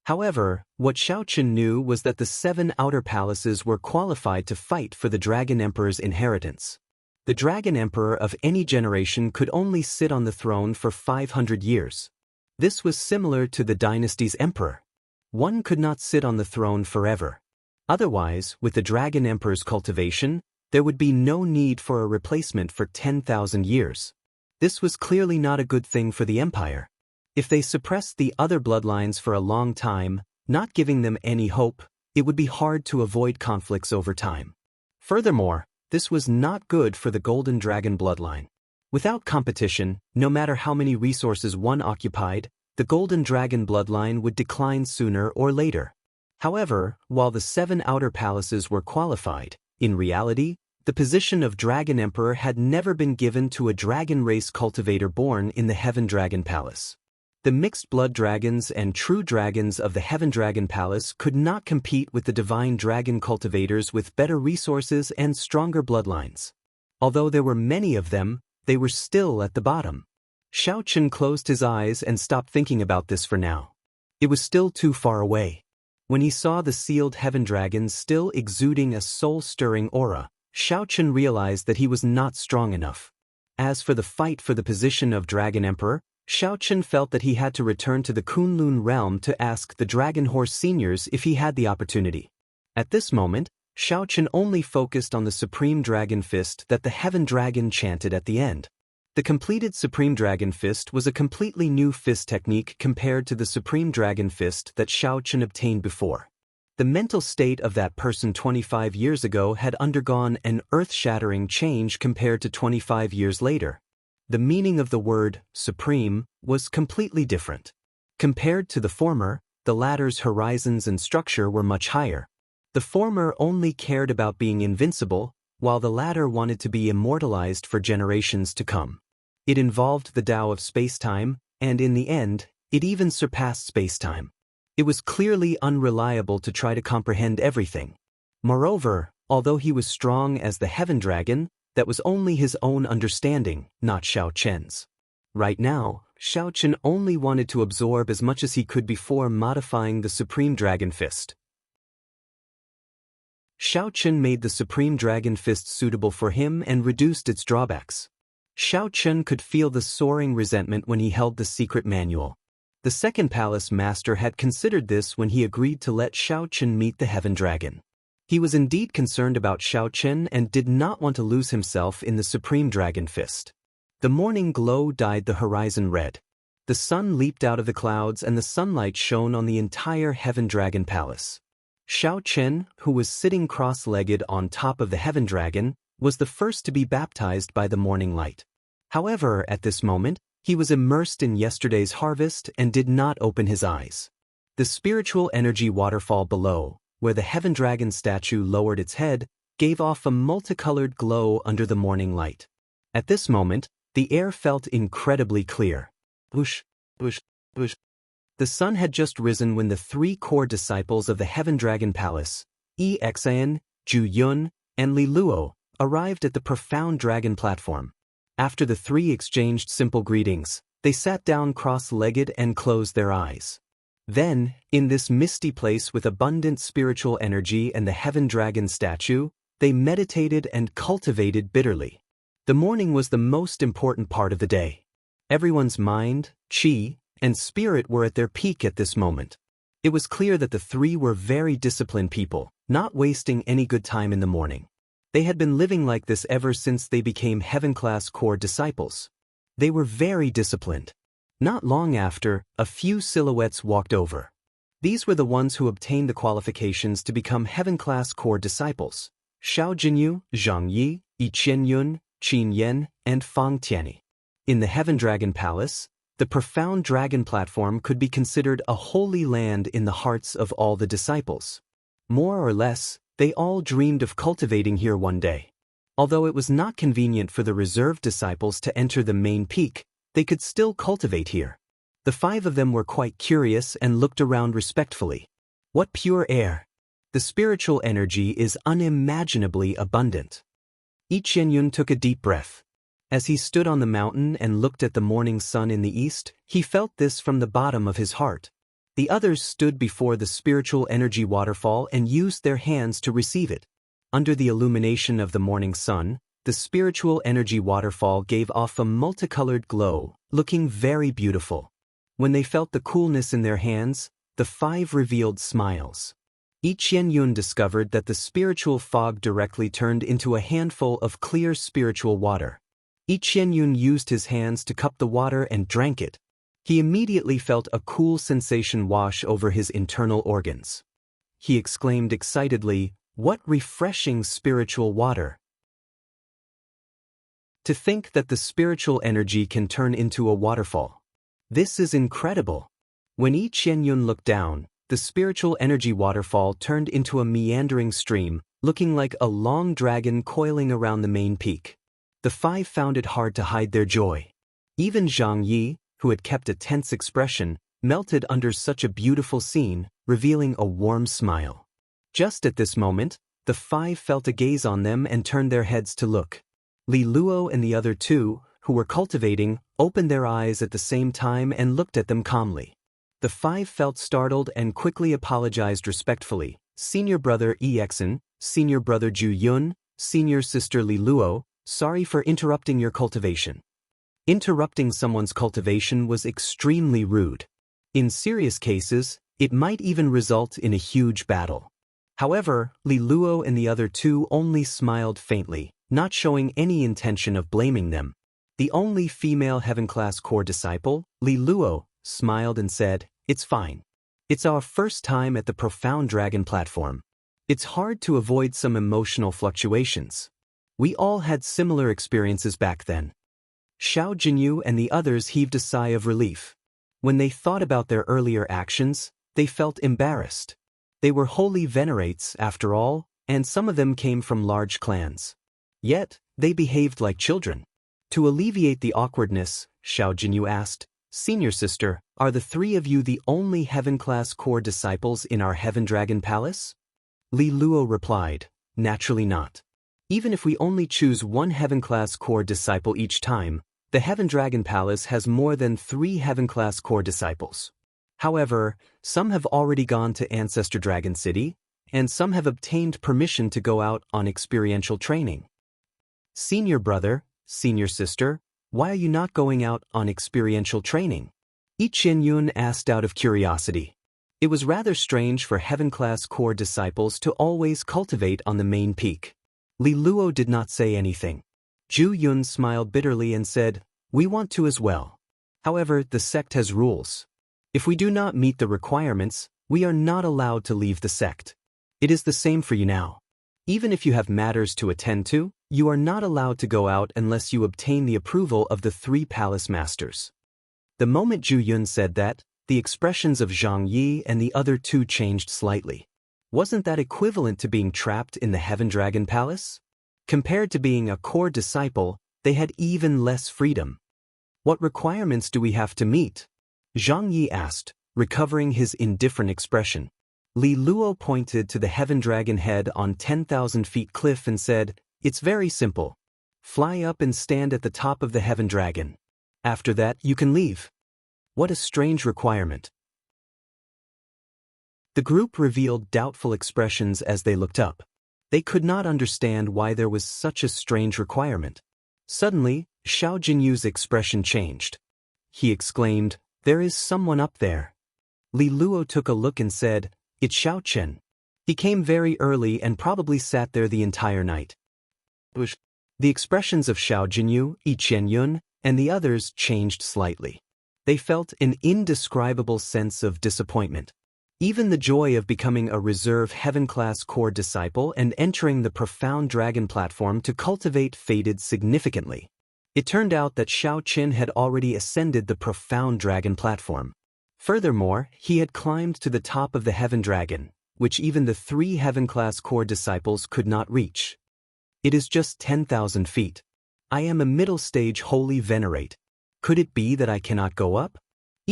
[SPEAKER 1] However, what Shao Chen knew was that the 7 outer palaces were qualified to fight for the Dragon Emperor's inheritance. The Dragon Emperor of any generation could only sit on the throne for 500 years. This was similar to the dynasty's emperor. One could not sit on the throne forever. Otherwise, with the Dragon Emperor's cultivation, there would be no need for a replacement for 10,000 years. This was clearly not a good thing for the empire. If they suppressed the other bloodlines for a long time, not giving them any hope, it would be hard to avoid conflicts over time. Furthermore, this was not good for the Golden Dragon bloodline. Without competition, no matter how many resources one occupied, the Golden Dragon bloodline would decline sooner or later. However, while the 7 outer palaces were qualified, in reality, the position of Dragon Emperor had never been given to a dragon race cultivator born in the Heaven Dragon Palace. The mixed blood dragons and true dragons of the Heaven Dragon Palace could not compete with the divine dragon cultivators with better resources and stronger bloodlines. Although there were many of them, they were still at the bottom. Xiao Chen closed his eyes and stopped thinking about this for now. It was still too far away. When he saw the sealed heaven dragons still exuding a soul-stirring aura, Xiao Chen realized that he was not strong enough. As for the fight for the position of Dragon Emperor, Xiao Chen felt that he had to return to the Kunlun realm to ask the Dragon Horse Seniors if he had the opportunity. At this moment, Xiao Chen only focused on the Supreme Dragon Fist that the Heaven Dragon chanted at the end. The completed Supreme Dragon Fist was a completely new fist technique compared to the Supreme Dragon Fist that Xiao Chen obtained before. The mental state of that person 25 years ago had undergone an earth-shattering change compared to 25 years later. The meaning of the word supreme was completely different. Compared to the former, the latter's horizons and structure were much higher. The former only cared about being invincible, while the latter wanted to be immortalized for generations to come. It involved the Tao of space-time, and in the end, it even surpassed space-time. It was clearly unreliable to try to comprehend everything. Moreover, although he was strong as the Heaven Dragon, that was only his own understanding, not Xiao Chen's. Right now, Xiao Chen only wanted to absorb as much as he could before modifying the Supreme Dragon Fist. Xiao Chen made the Supreme Dragon Fist suitable for him and reduced its drawbacks. Xiao Chen could feel the soaring resentment when he held the secret manual. The second palace master had considered this when he agreed to let Xiao Chen meet the Heaven Dragon. He was indeed concerned about Xiao Chen and did not want to lose himself in the Supreme Dragon Fist. The morning glow dyed the horizon red. The sun leaped out of the clouds and the sunlight shone on the entire Heaven Dragon Palace. Xiao Chen, who was sitting cross-legged on top of the Heaven Dragon, was the first to be baptized by the morning light. However, at this moment, he was immersed in yesterday's harvest and did not open his eyes. The spiritual energy waterfall below, where the Heaven Dragon statue lowered its head, gave off a multicolored glow under the morning light. At this moment, the air felt incredibly clear. Whoosh, whoosh, whoosh. The sun had just risen when the 3 core disciples of the Heaven Dragon Palace, Exan, Ju Yun, and Li Luo, arrived at the profound dragon platform. After the 3 exchanged simple greetings, they sat down cross-legged and closed their eyes. Then, in this misty place with abundant spiritual energy and the Heaven Dragon statue, they meditated and cultivated bitterly. The morning was the most important part of the day. Everyone's mind, qi, and spirit were at their peak at this moment. It was clear that the 3 were very disciplined people, not wasting any good time in the morning. They had been living like this ever since they became Heaven-class core disciples. They were very disciplined. Not long after, a few silhouettes walked over. These were the ones who obtained the qualifications to become Heaven-class core disciples: Xiao Jinyu, Zhang Yi, Yi Qianyun, Qin Yan, and Fang Tianyi. In the Heaven Dragon Palace, the profound dragon platform could be considered a holy land in the hearts of all the disciples. More or less, they all dreamed of cultivating here one day. Although it was not convenient for the reserved disciples to enter the main peak, they could still cultivate here. The 5 of them were quite curious and looked around respectfully. What pure air! The spiritual energy is unimaginably abundant. Yi Qianyun took a deep breath. As he stood on the mountain and looked at the morning sun in the east, he felt this from the bottom of his heart. The others stood before the spiritual energy waterfall and used their hands to receive it. Under the illumination of the morning sun, the spiritual energy waterfall gave off a multicolored glow, looking very beautiful. When they felt the coolness in their hands, the 5 revealed smiles. Yi Qianyun discovered that the spiritual fog directly turned into a handful of clear spiritual water. Yi Qianyun used his hands to cup the water and drank it. He immediately felt a cool sensation wash over his internal organs. He exclaimed excitedly, "What refreshing spiritual water!" To think that the spiritual energy can turn into a waterfall. This is incredible. When Yi Qianyun looked down, the spiritual energy waterfall turned into a meandering stream, looking like a long dragon coiling around the main peak. The five found it hard to hide their joy. Even Zhang Yi, who had kept a tense expression, melted under such a beautiful scene, revealing a warm smile. Just at this moment, the five felt a gaze on them and turned their heads to look. Li Luo and the other two, who were cultivating, opened their eyes at the same time and looked at them calmly. The five felt startled and quickly apologized respectfully. Senior brother Exen, senior brother Ju Yun, senior sister Li Luo, sorry for interrupting your cultivation. Interrupting someone's cultivation was extremely rude. In serious cases, it might even result in a huge battle. However, Li Luo and the other two only smiled faintly, not showing any intention of blaming them. The only female heaven-class core disciple, Li Luo, smiled and said, "It's fine. It's our first time at the Profound Dragon platform. It's hard to avoid some emotional fluctuations. We all had similar experiences back then." Xiao Jinyu and the others heaved a sigh of relief. When they thought about their earlier actions, they felt embarrassed. They were holy venerates, after all, and some of them came from large clans. Yet, they behaved like children. To alleviate the awkwardness, Xiao Jinyu asked, "Senior sister, are the three of you the only heaven-class core disciples in our Heaven Dragon Palace?" Li Luo replied, "Naturally not. Even if we only choose one heaven-class core disciple each time, the Heaven Dragon Palace has more than 3 heaven-class core disciples. However, some have already gone to Ancestor Dragon City, and some have obtained permission to go out on experiential training." "Senior brother, senior sister, why are you not going out on experiential training?" Chen Yun asked out of curiosity. It was rather strange for heaven-class core disciples to always cultivate on the main peak. Li Luo did not say anything. Ju Yun smiled bitterly and said, "We want to as well. However, the sect has rules. If we do not meet the requirements, we are not allowed to leave the sect. It is the same for you now. Even if you have matters to attend to, you are not allowed to go out unless you obtain the approval of the 3 palace masters." The moment Ju Yun said that, the expressions of Zhang Yi and the other two changed slightly. Wasn't that equivalent to being trapped in the Heaven Dragon Palace? Compared to being a core disciple, they had even less freedom. "What requirements do we have to meet?" Zhang Yi asked, recovering his indifferent expression. Li Luo pointed to the Heaven Dragon head on 10,000 feet cliff and said, "It's very simple. Fly up and stand at the top of the Heaven Dragon. After that, you can leave." What a strange requirement. The group revealed doubtful expressions as they looked up. They could not understand why there was such a strange requirement. Suddenly, Xiao Jinyu's expression changed. He exclaimed, "There is someone up there." Li Luo took a look and said, "It's Xiao Chen. He came very early and probably sat there the entire night." The expressions of Xiao Jinyu, Chen Yun, and the others changed slightly. They felt an indescribable sense of disappointment. Even the joy of becoming a reserve heaven-class core disciple and entering the Profound Dragon platform to cultivate faded significantly. It turned out that Xiao Qin had already ascended the Profound Dragon platform. Furthermore, he had climbed to the top of the Heaven Dragon, which even the 3 heaven-class core disciples could not reach. "It is just 10,000 feet. I am a middle-stage holy venerate. Could it be that I cannot go up?"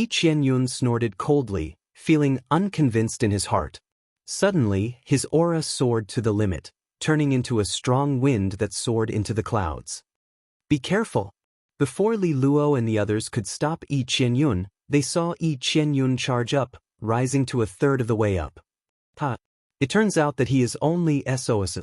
[SPEAKER 1] Chen Yun snorted coldly, feeling unconvinced in his heart. Suddenly, his aura soared to the limit, turning into a strong wind that soared into the clouds. "Be careful!" Before Li Luo and the others could stop Chen Yun, they saw Chen Yun charge up, rising to a third of the way up. It turns out that he is only SOS.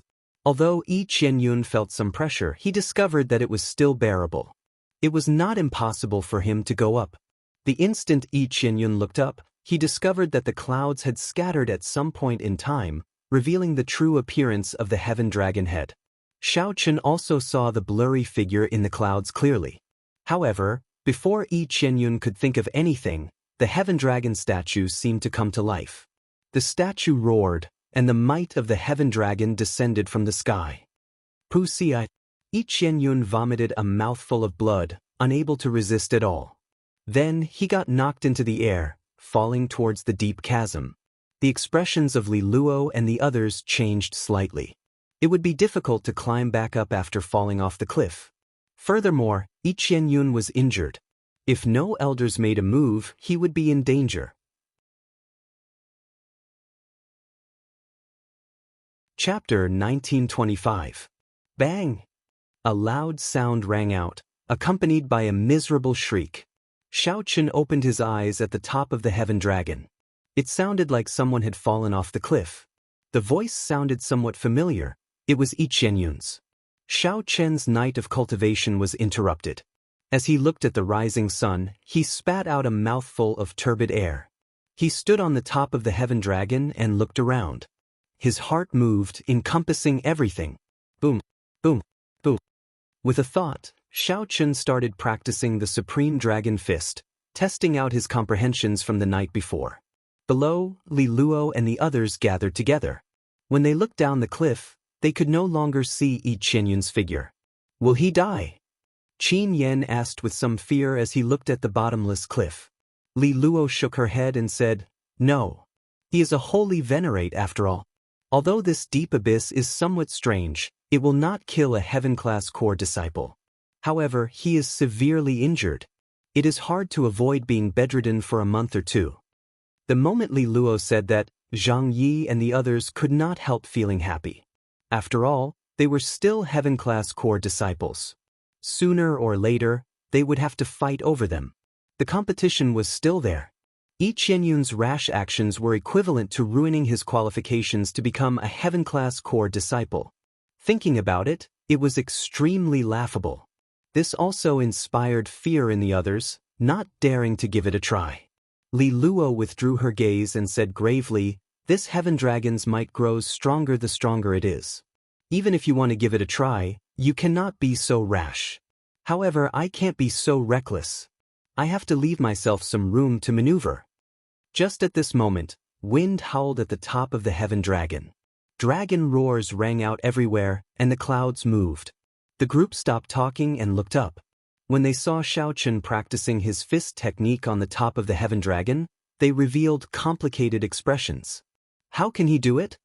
[SPEAKER 1] Although Chen Yun felt some pressure, he discovered that it was still bearable. It was not impossible for him to go up. The instant Chen Yun looked up, he discovered that the clouds had scattered at some point in time, revealing the true appearance of the Heaven Dragon head. Xiao Chen also saw the blurry figure in the clouds clearly. However, before Chen Yun could think of anything, the Heaven Dragon statue seemed to come to life. The statue roared, and the might of the Heaven Dragon descended from the sky. Pusi, Chen Yun vomited a mouthful of blood, unable to resist at all. Then he got knocked into the air, falling towards the deep chasm. The expressions of Li Luo and the others changed slightly. It would be difficult to climb back up after falling off the cliff. Furthermore, Yi Qianyun was injured. If no elders made a move, he would be in danger. Chapter 1925. Bang! A loud sound rang out, accompanied by a miserable shriek. Xiaoqun opened his eyes at the top of the heaven dragon. It sounded like someone had fallen off the cliff. The voice sounded somewhat familiar. It was Yi Qianyun's. Xiaoqun's night of cultivation was interrupted. As he looked at the rising sun, he spat out a mouthful of turbid air. He stood on the top of the heaven dragon and looked around. His heart moved, encompassing everything. Boom, boom, boom. With a thought, Xiaoqun started practicing the Supreme Dragon Fist, testing out his comprehensions from the night before. Below, Li Luo and the others gathered together. When they looked down the cliff, they could no longer see Yi Qianyun's figure. Will he die? Qin Yan asked with some fear as he looked at the bottomless cliff. Li Luo shook her head and said, No. He is a holy venerate after all. Although this deep abyss is somewhat strange, it will not kill a heaven-class core disciple. However, he is severely injured. It is hard to avoid being bedridden for a month or two. The moment Li Luo said that, Zhang Yi and the others could not help feeling happy. After all, they were still heaven-class core disciples. Sooner or later, they would have to fight over them. The competition was still there. Yi Qianyun's rash actions were equivalent to ruining his qualifications to become a heaven-class core disciple. Thinking about it, it was extremely laughable. This also inspired fear in the others, not daring to give it a try. Li Luo withdrew her gaze and said gravely, This heaven dragon's might grows stronger the stronger it is. Even if you want to give it a try, you cannot be so rash. However, I can't be so reckless. I have to leave myself some room to maneuver. Just at this moment, wind howled at the top of the heaven dragon. Dragon roars rang out everywhere, and the clouds moved. The group stopped talking and looked up. When they saw Xiaoqun practicing his fist technique on the top of the heaven dragon, they revealed complicated expressions. How can he do it?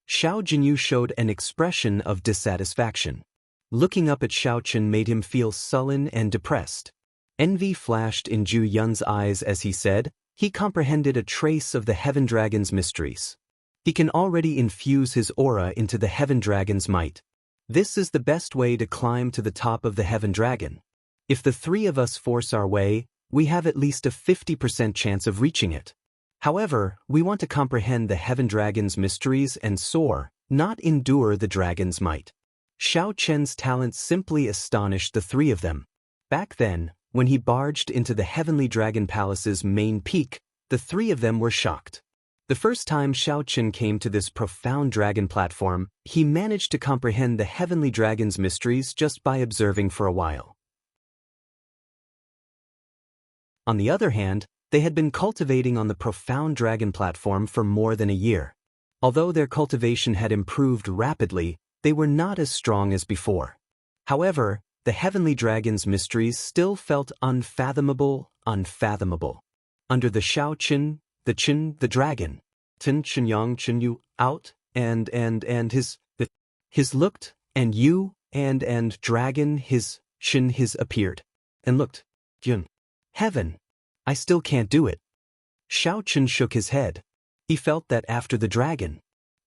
[SPEAKER 1] Xiao Jinyu showed an expression of dissatisfaction. Looking up at Xiaoqun made him feel sullen and depressed. Envy flashed in Zhu Yun's eyes as he said, he comprehended a trace of the heaven dragon's mysteries. He can already infuse his aura into the heaven dragon's might. This is the best way to climb to the top of the heaven dragon. If the three of us force our way, we have at least a 50% chance of reaching it. However, we want to comprehend the heaven dragon's mysteries and soar, not endure the dragon's might. Xiaoqun's talent simply astonished the three of them. Back then, when he barged into the Heavenly Dragon Palace's main peak, the three of them were shocked. The first time Xiaoqun came to this profound dragon platform, he managed to comprehend the Heavenly Dragon's mysteries just by observing for a while. On the other hand, they had been cultivating on the profound dragon platform for more than a year. Although their cultivation had improved rapidly, they were not as strong as before. However, the heavenly dragon's mysteries still felt unfathomable. Under the Xiaoqun, the Qin, the dragon, Tin Qinyang Qinyu out, and his looked, and you, and dragon, his, Shin his appeared, and looked, Yun. Heaven. I still can't do it. Xiaoqun shook his head. He felt that after the dragon,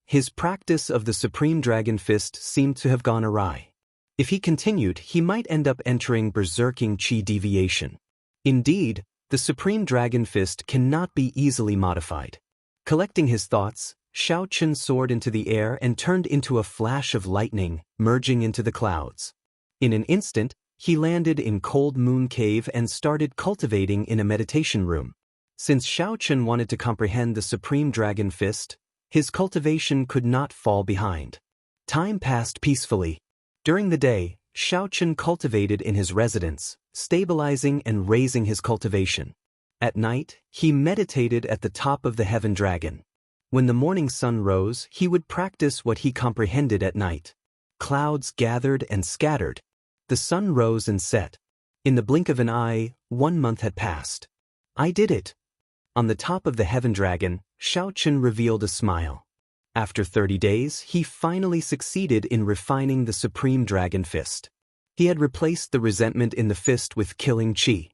[SPEAKER 1] his practice of the Supreme Dragon Fist seemed to have gone awry. If he continued, he might end up entering berserking chi deviation. Indeed, the Supreme Dragon Fist cannot be easily modified. Collecting his thoughts, Xiaoqun soared into the air and turned into a flash of lightning, merging into the clouds. In an instant, he landed in Cold Moon Cave and started cultivating in a meditation room. Since Xiaoqun wanted to comprehend the Supreme Dragon Fist, his cultivation could not fall behind. Time passed peacefully. During the day, Xiaoqun cultivated in his residence, stabilizing and raising his cultivation. At night, he meditated at the top of the heaven dragon. When the morning sun rose, he would practice what he comprehended at night. Clouds gathered and scattered. The sun rose and set. In the blink of an eye, 1 month had passed. I did it. On the top of the heaven dragon, Xiaochen revealed a smile. After 30 days, he finally succeeded in refining the supreme dragon fist. He had replaced the resentment in the fist with killing qi.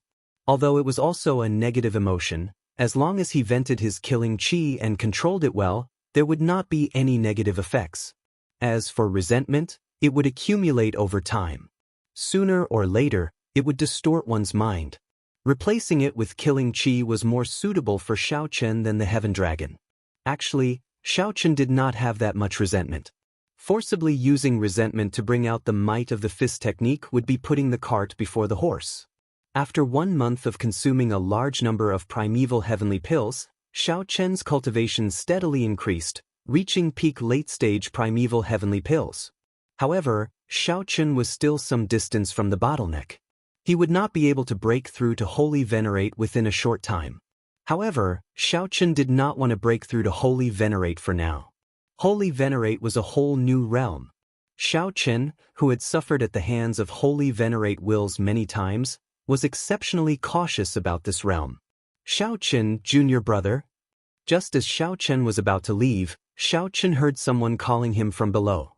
[SPEAKER 1] Although it was also a negative emotion, as long as he vented his killing qi and controlled it well, there would not be any negative effects. As for resentment, it would accumulate over time. Sooner or later, it would distort one's mind. Replacing it with killing qi was more suitable for Xiaochen than the heaven dragon. Actually, Xiaochen did not have that much resentment. Forcibly using resentment to bring out the might of the fist technique would be putting the cart before the horse. After 1 month of consuming a large number of primeval heavenly pills, Xiaochen's cultivation steadily increased, reaching peak late-stage primeval heavenly pills. However, Xiaochen was still some distance from the bottleneck. He would not be able to break through to Holy Venerate within a short time. However, Xiaochen did not want to break through to Holy Venerate for now. Holy Venerate was a whole new realm. Xiaochen, who had suffered at the hands of Holy Venerate wills many times, was exceptionally cautious about this realm. Xiaochen, junior brother. Just as Xiaochen was about to leave, Xiaochen heard someone calling him from below.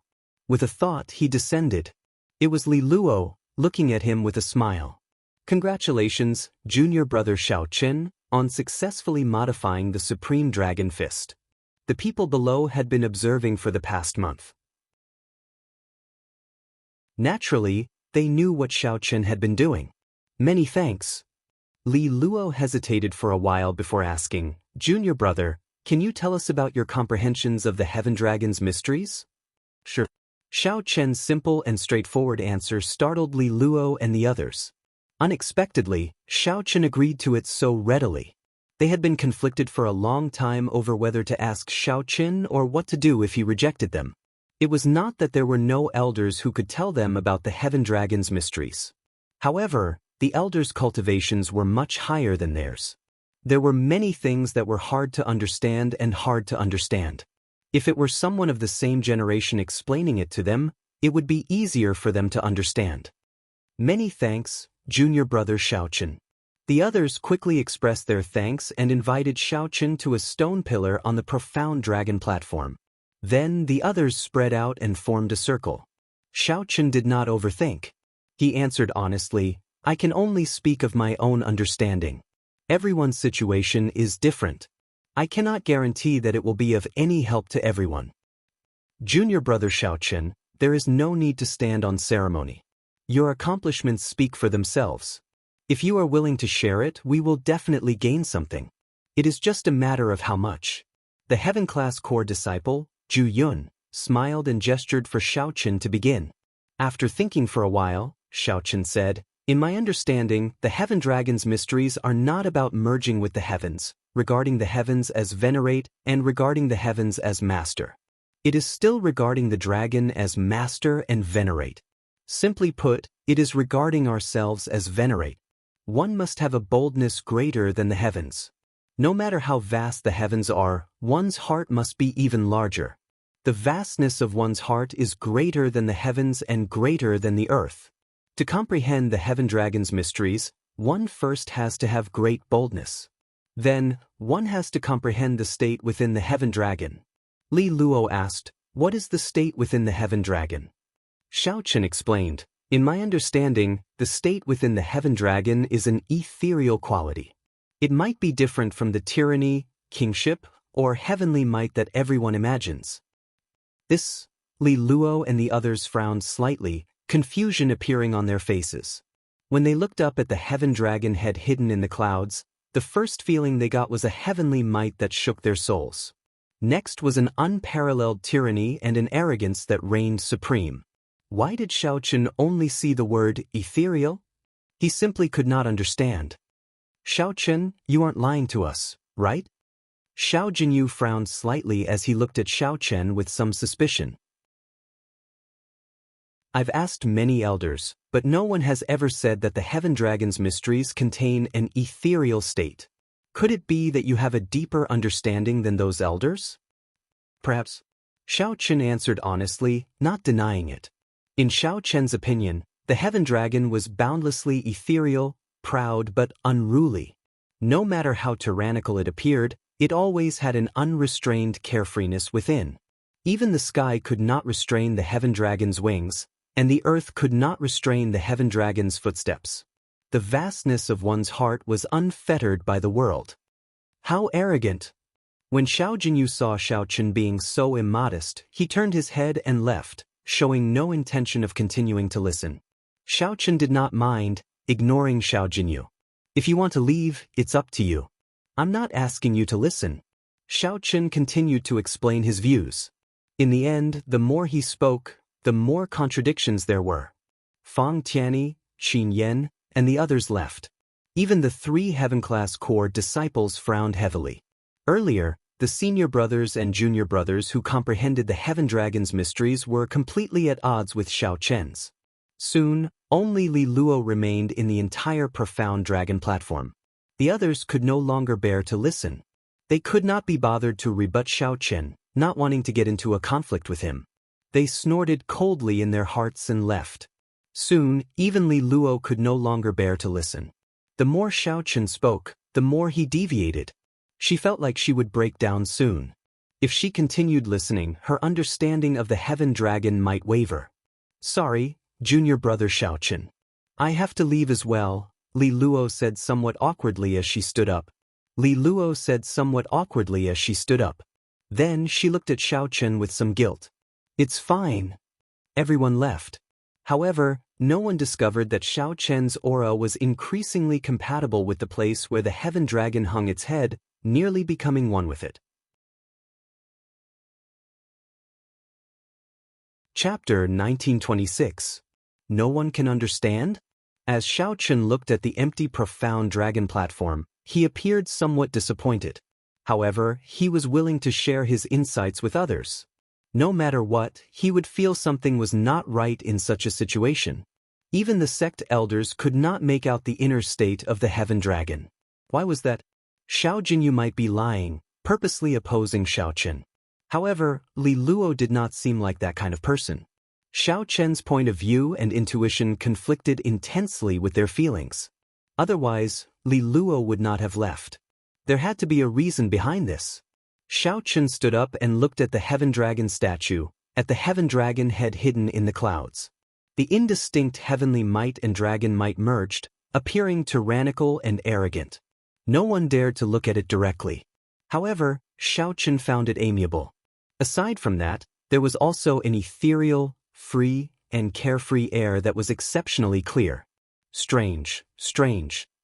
[SPEAKER 1] With a thought, he descended. It was Li Luo, looking at him with a smile. Congratulations, junior brother Xiaochen, on successfully modifying the Supreme Dragon Fist. The people below had been observing for the past month. Naturally, they knew what Xiaochen had been doing. Many thanks. Li Luo hesitated for a while before asking, Junior brother, can you tell us about your comprehensions of the Heaven Dragon's mysteries? Sure. Xiaochen's simple and straightforward answer startled Li Luo and the others. Unexpectedly, Xiaochen agreed to it so readily. They had been conflicted for a long time over whether to ask Xiaochen or what to do if he rejected them. It was not that there were no elders who could tell them about the Heaven Dragon's mysteries. However, the elders' cultivations were much higher than theirs. There were many things that were hard to understand and hard to understand. If it were someone of the same generation explaining it to them, it would be easier for them to understand. Many thanks, junior brother Xiaochen. The others quickly expressed their thanks and invited Xiaochen to a stone pillar on the profound dragon platform. Then the others spread out and formed a circle. Xiaochen did not overthink. He answered honestly, I can only speak of my own understanding. Everyone's situation is different. I cannot guarantee that it will be of any help to everyone. Junior brother Xiaochen, there is no need to stand on ceremony. Your accomplishments speak for themselves. If you are willing to share it, we will definitely gain something. It is just a matter of how much. The Heaven Class Core disciple, Ju Yun, smiled and gestured for Xiaochen to begin. After thinking for a while, Xiaochen said, In my understanding, the Heaven Dragon's mysteries are not about merging with the heavens, regarding the heavens as venerate and regarding the heavens as master. It is still regarding the dragon as master and venerate. Simply put, it is regarding ourselves as venerate. One must have a boldness greater than the heavens. No matter how vast the heavens are, one's heart must be even larger. The vastness of one's heart is greater than the heavens and greater than the earth. To comprehend the Heaven Dragon's mysteries, one first has to have great boldness. Then, one has to comprehend the state within the Heaven Dragon. Li Luo asked, What is the state within the Heaven Dragon? Xiaochen explained, In my understanding, the state within the Heaven Dragon is an ethereal quality. It might be different from the tyranny, kingship, or heavenly might that everyone imagines. This, Li Luo and the others frowned slightly, confusion appearing on their faces. When they looked up at the Heaven Dragon head hidden in the clouds, the first feeling they got was a heavenly might that shook their souls. Next was an unparalleled tyranny and an arrogance that reigned supreme. Why did Xiaochen only see the word ethereal? He simply could not understand. Xiaochen, you aren't lying to us, right? Xiao Jinyu frowned slightly as he looked at Xiaochen with some suspicion. I've asked many elders, but no one has ever said that the Heaven Dragon's mysteries contain an ethereal state. Could it be that you have a deeper understanding than those elders? Perhaps. Xiaochen answered honestly, not denying it. In Xiaochen's opinion, the Heaven Dragon was boundlessly ethereal, proud but unruly. No matter how tyrannical it appeared, it always had an unrestrained carefreeness within. Even the sky could not restrain the heaven dragon's wings, and the earth could not restrain the heaven dragon's footsteps. The vastness of one's heart was unfettered by the world. How arrogant! When Xiao Jinyu saw Xiao Chen being so immodest, he turned his head and left, showing no intention of continuing to listen. Xiao Chen did not mind, ignoring Xiao Jinyu. If you want to leave, it's up to you. I'm not asking you to listen. Xiao Chen continued to explain his views. In the end, the more he spoke, the more contradictions there were. Fang Tianyi, Qin Yan, and the others left. Even the 3 heaven-class core disciples frowned heavily. Earlier, the senior brothers and junior brothers who comprehended the heaven dragon's mysteries were completely at odds with Xiao Chen's. Soon, only Li Luo remained in the entire profound dragon platform. The others could no longer bear to listen. They could not be bothered to rebut Xiao Chen, not wanting to get into a conflict with him. They snorted coldly in their hearts and left. Soon, even Li Luo could no longer bear to listen. The more Xiao Chen spoke, the more he deviated. She felt like she would break down soon. If she continued listening, her understanding of the heaven dragon might waver. Sorry, junior brother Xiao Chen. I have to leave as well, Li Luo said somewhat awkwardly as she stood up. Then she looked at Xiao Chen with some guilt. It's fine. Everyone left. However, no one discovered that Xiao Chen's aura was increasingly compatible with the place where the heaven dragon hung its head, nearly becoming one with it. Chapter 1926. No one can understand? As Xiao Chen looked at the empty profound dragon platform, he appeared somewhat disappointed. However, he was willing to share his insights with others. No matter what, he would feel something was not right in such a situation. Even the sect elders could not make out the inner state of the heaven dragon. Why was that? Xiao Jinyu might be lying, purposely opposing Xiao Chen. However, Li Luo did not seem like that kind of person. Xiao Chen's point of view and intuition conflicted intensely with their feelings. Otherwise, Li Luo would not have left. There had to be a reason behind this. Xiao Chen stood up and looked at the heaven dragon statue, at the heaven dragon head hidden in the clouds. The indistinct heavenly might and dragon might merged, appearing tyrannical and arrogant. No one dared to look at it directly. However, Xiao Chen found it amiable. Aside from that, there was also an ethereal, free, and carefree air that was exceptionally clear. Strange.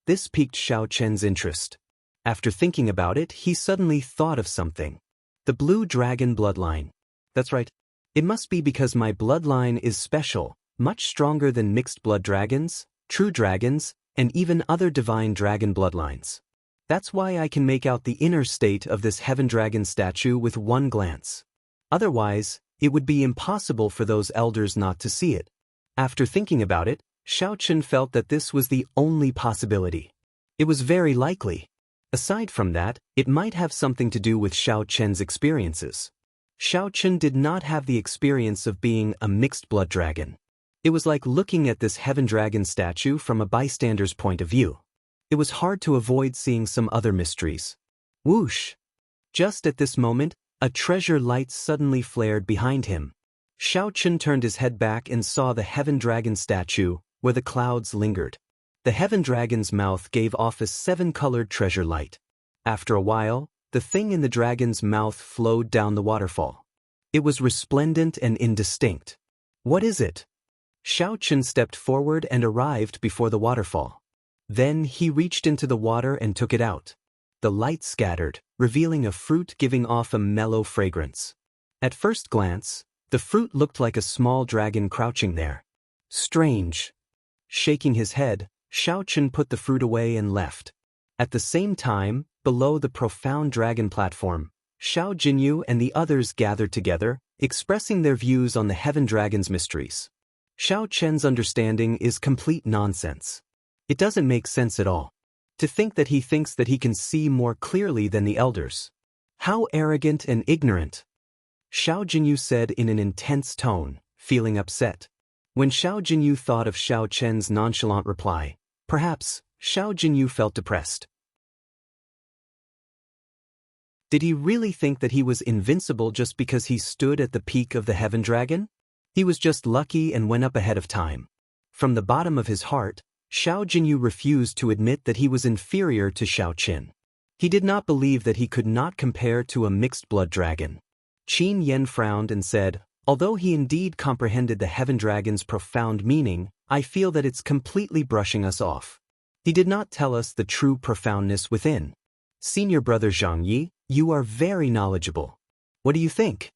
[SPEAKER 1] This piqued Xiao Chen's interest. After thinking about it, he suddenly thought of something. The blue dragon bloodline. That's right. It must be because my bloodline is special, much stronger than mixed blood dragons, true dragons, and even other divine dragon bloodlines. That's why I can make out the inner state of this heaven dragon statue with one glance. Otherwise, it would be impossible for those elders not to see it. After thinking about it, Xiao Chen felt that this was the only possibility. It was very likely. Aside from that, it might have something to do with Xiao Chen's experiences. Xiao Chen did not have the experience of being a mixed blood dragon. It was like looking at this heaven dragon statue from a bystander's point of view. It was hard to avoid seeing some other mysteries. Whoosh! Just at this moment, a treasure light suddenly flared behind him. Xiao Chen turned his head back and saw the heaven dragon statue, where the clouds lingered. The heaven dragon's mouth gave off a 7-colored treasure light. After a while, the thing in the dragon's mouth flowed down the waterfall. It was resplendent and indistinct. What is it? Xiao Chen stepped forward and arrived before the waterfall. Then he reached into the water and took it out. The light scattered, revealing a fruit giving off a mellow fragrance. At first glance, the fruit looked like a small dragon crouching there. Strange. Shaking his head, Xiao Chen put the fruit away and left. At the same time, below the profound dragon platform, Xiao Jinyu and the others gathered together, expressing their views on the heaven dragon's mysteries. Xiao Chen's understanding is complete nonsense. It doesn't make sense at all. To think that he thinks that he can see more clearly than the elders. How arrogant and ignorant. Xiao Jinyu said in an intense tone, feeling upset. When Xiao Jinyu thought of Xiao Chen's nonchalant reply, perhaps, Xiao Jinyu felt depressed. Did he really think that he was invincible just because he stood at the peak of the Heaven Dragon? He was just lucky and went up ahead of time. From the bottom of his heart, Xiao Jinyu refused to admit that he was inferior to Xiao Qin. He did not believe that he could not compare to a mixed-blood dragon. Qin Yan frowned and said, "Although he indeed comprehended the Heaven Dragon's profound meaning, I feel that it's completely brushing us off. He did not tell us the true profoundness within. Senior brother Zhang Yi, you are very knowledgeable. What do you think?"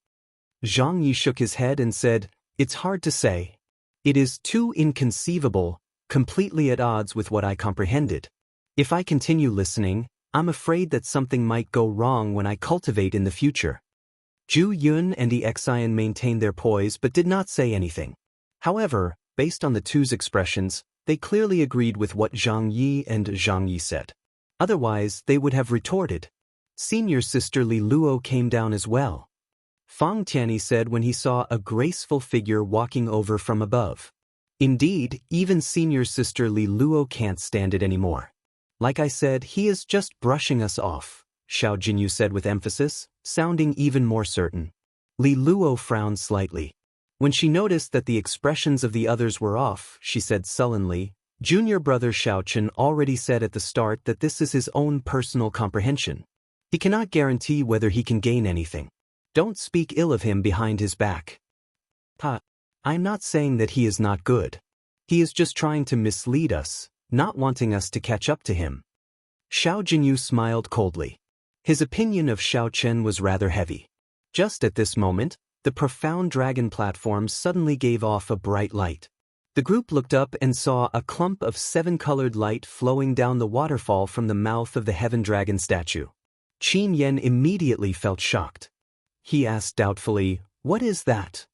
[SPEAKER 1] Zhang Yi shook his head and said, "It's hard to say. It is too inconceivable, completely at odds with what I comprehended. If I continue listening, I'm afraid that something might go wrong when I cultivate in the future." Zhu Yun and Exian maintained their poise but did not say anything. However, based on the two's expressions, they clearly agreed with what Zhang Yi and Zhang Yi said. Otherwise, they would have retorted. Senior sister Li Luo came down as well. Fang Tianyi said when he saw a graceful figure walking over from above. Indeed, even senior sister Li Luo can't stand it anymore. "Like I said, he is just brushing us off," Xiao Jinyu said with emphasis, sounding even more certain. Li Luo frowned slightly. When she noticed that the expressions of the others were off, she said sullenly, "Junior brother Xiao Qin already said at the start that this is his own personal comprehension. He cannot guarantee whether he can gain anything. Don't speak ill of him behind his back." I'm not saying that he is not good. He is just trying to mislead us, not wanting us to catch up to him." Xiao Jinyu smiled coldly. His opinion of Xiao Chen was rather heavy. Just at this moment, the profound dragon platform suddenly gave off a bright light. The group looked up and saw a clump of 7-colored light flowing down the waterfall from the mouth of the Heaven Dragon statue. Qin Yan immediately felt shocked. He asked doubtfully, "What is that?"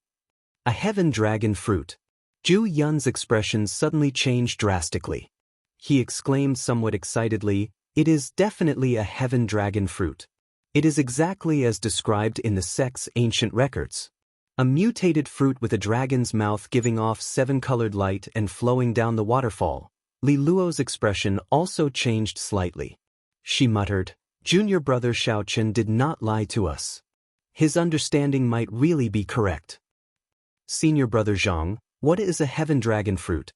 [SPEAKER 1] "A Heaven Dragon fruit." Zhu Yun's expression suddenly changed drastically. He exclaimed somewhat excitedly, "It is definitely a Heaven Dragon fruit. It is exactly as described in the sect's ancient records. A mutated fruit with a dragon's mouth giving off 7-colored light and flowing down the waterfall." Li Luo's expression also changed slightly. She muttered, "Junior brother Xiao Qin did not lie to us. His understanding might really be correct." "Senior brother Zhang, what is a Heaven Dragon fruit?"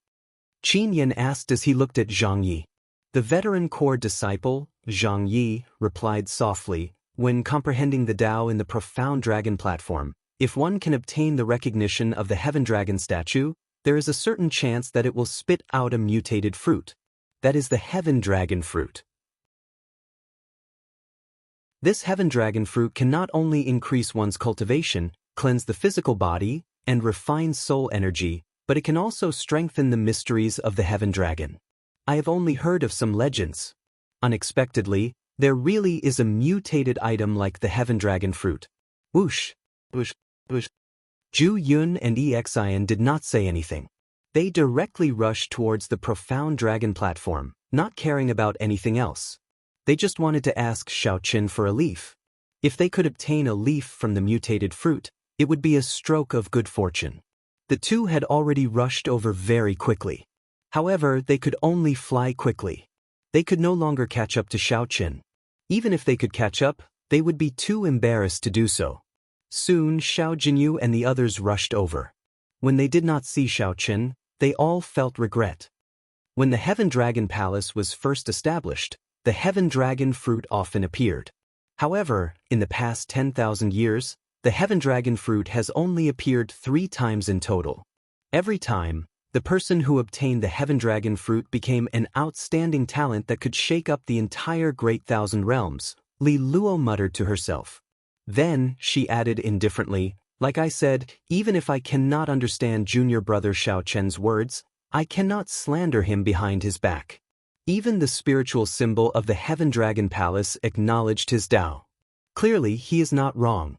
[SPEAKER 1] Qin Yan asked as he looked at Zhang Yi. The veteran core disciple, Zhang Yi, replied softly, "When comprehending the Tao in the profound dragon platform, if one can obtain the recognition of the Heaven Dragon statue, there is a certain chance that it will spit out a mutated fruit. That is the Heaven Dragon fruit. This Heaven Dragon fruit can not only increase one's cultivation, cleanse the physical body, and refine soul energy, but it can also strengthen the mysteries of the Heaven Dragon. I have only heard of some legends. Unexpectedly, there really is a mutated item like the Heaven Dragon fruit." Whoosh, whoosh, whoosh. Zhu Yun and Exian did not say anything. They directly rushed towards the profound dragon platform, not caring about anything else. They just wanted to ask Xiao Qin for a leaf. If they could obtain a leaf from the mutated fruit, it would be a stroke of good fortune. The two had already rushed over very quickly. However, they could only fly quickly. They could no longer catch up to Xiao Qin. Even if they could catch up, they would be too embarrassed to do so. Soon Xiao Jinyu and the others rushed over. When they did not see Xiao Qin, they all felt regret. When the Heaven Dragon Palace was first established, the Heaven Dragon fruit often appeared. However, in the past 10,000 years, the Heaven Dragon fruit has only appeared 3 times in total. Every time, the person who obtained the Heaven Dragon fruit became an outstanding talent that could shake up the entire Great Thousand Realms, Li Luo muttered to herself. Then, she added indifferently, "Like I said, even if I cannot understand junior brother Xiao Chen's words, I cannot slander him behind his back." Even the spiritual symbol of the Heaven Dragon Palace acknowledged his Tao. Clearly, he is not wrong.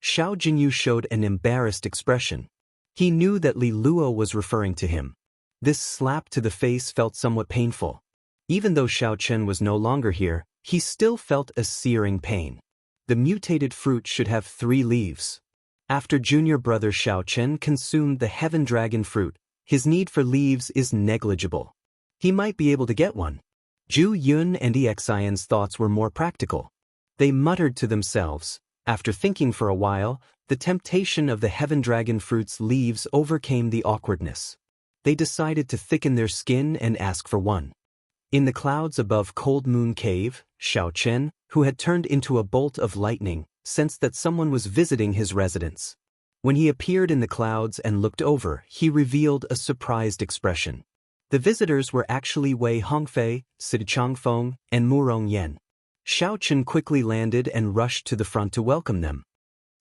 [SPEAKER 1] Xiao Jinyu showed an embarrassed expression. He knew that Li Luo was referring to him. This slap to the face felt somewhat painful. Even though Xiao Chen was no longer here, he still felt a searing pain. The mutated fruit should have 3 leaves. After junior brother Xiao Chen consumed the Heaven Dragon fruit, his need for leaves is negligible. He might be able to get one. Zhu Yun and Exian's thoughts were more practical. They muttered to themselves. After thinking for a while, the temptation of the heaven dragon fruit's leaves overcame the awkwardness. They decided to thicken their skin and ask for one. In the clouds above Cold Moon Cave, Xiao Chen, who had turned into a bolt of lightning, sensed that someone was visiting his residence. When he appeared in the clouds and looked over, he revealed a surprised expression. The visitors were actually Wei Hongfei, Sidu Changfeng, and Murong Yan. Xiao Chen quickly landed and rushed to the front to welcome them.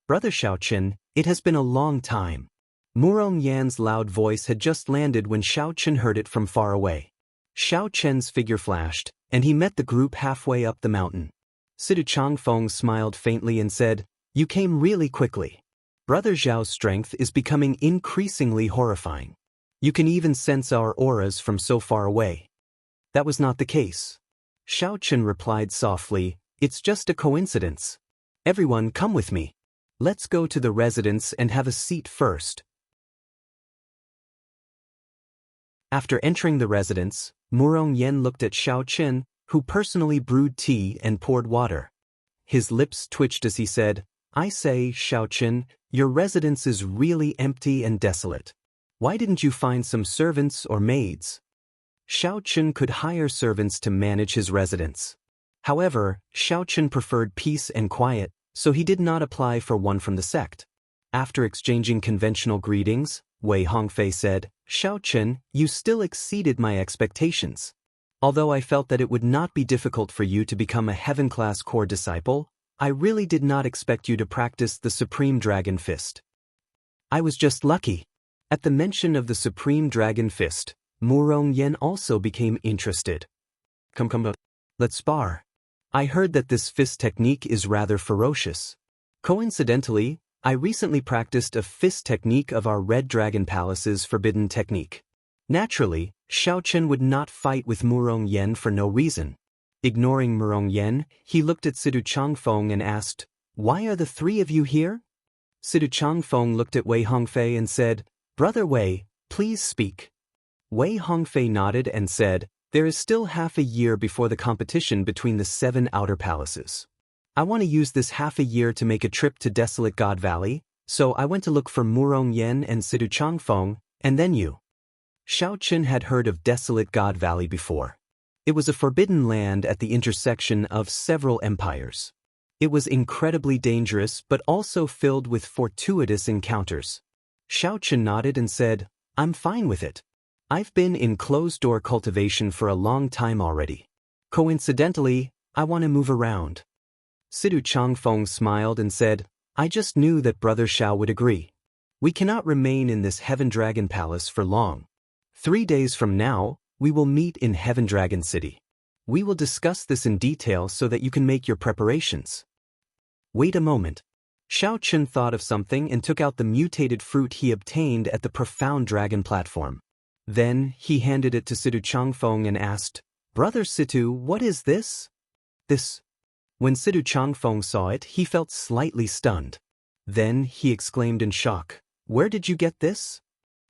[SPEAKER 1] "Brother Xiao Chen, it has been a long time." Murong Yan's loud voice had just landed when Xiao Chen heard it from far away. Xiao Chen's figure flashed, and he met the group halfway up the mountain. Sidu Changfeng smiled faintly and said, "You came really quickly. Brother Zhao's strength is becoming increasingly horrifying. You can even sense our auras from so far away." "That was not the case." Xiao Chen replied softly, "It's just a coincidence. Everyone, come with me. Let's go to the residence and have a seat first." After entering the residence, Murong Yan looked at Xiao Chen, who personally brewed tea and poured water. His lips twitched as he said, "I say, Xiao Chen, your residence is really empty and desolate. Why didn't you find some servants or maids?" Xiao Chen could hire servants to manage his residence. However, Xiao Chen preferred peace and quiet, so he did not apply for one from the sect. After exchanging conventional greetings, Wei Hongfei said, "Xiao Chen, you still exceeded my expectations. Although I felt that it would not be difficult for you to become a heaven-class core disciple, I really did not expect you to practice the Supreme Dragon Fist." "I was just lucky." At the mention of the Supreme Dragon Fist, Murong Yan also became interested. Come, let's spar. I heard that this fist technique is rather ferocious. Coincidentally, I recently practiced a fist technique of our Red Dragon Palace's forbidden technique. Naturally, Xiao Chen would not fight with Murong Yan for no reason. Ignoring Murong Yan, he looked at Sidu Changfeng and asked, "Why are the three of you here?" Sidu Changfeng looked at Wei Hongfei and said, "Brother Wei, please speak." Wei Hongfei nodded and said, "There is still half a year before the competition between the 7 outer palaces. I want to use this half a year to make a trip to Desolate God Valley, so I went to look for Murong Yan and Sidu Changfeng, and then you." Xiao Chen had heard of Desolate God Valley before. It was a forbidden land at the intersection of several empires. It was incredibly dangerous but also filled with fortuitous encounters. Xiao Chen nodded and said, "I'm fine with it. I've been in closed-door cultivation for a long time already. Coincidentally, I want to move around." Sidu Changfeng smiled and said, "I just knew that Brother Xiao would agree. We cannot remain in this Heaven Dragon Palace for long. 3 days from now, we will meet in Heaven Dragon City. We will discuss this in detail so that you can make your preparations." "Wait a moment." Xiao Chen thought of something and took out the mutated fruit he obtained at the Profound Dragon platform. Then, he handed it to Sidu Changfeng and asked, "Brother Situ, what is this?" "This." When Sidu Changfeng saw it, he felt slightly stunned. Then, he exclaimed in shock, "Where did you get this?"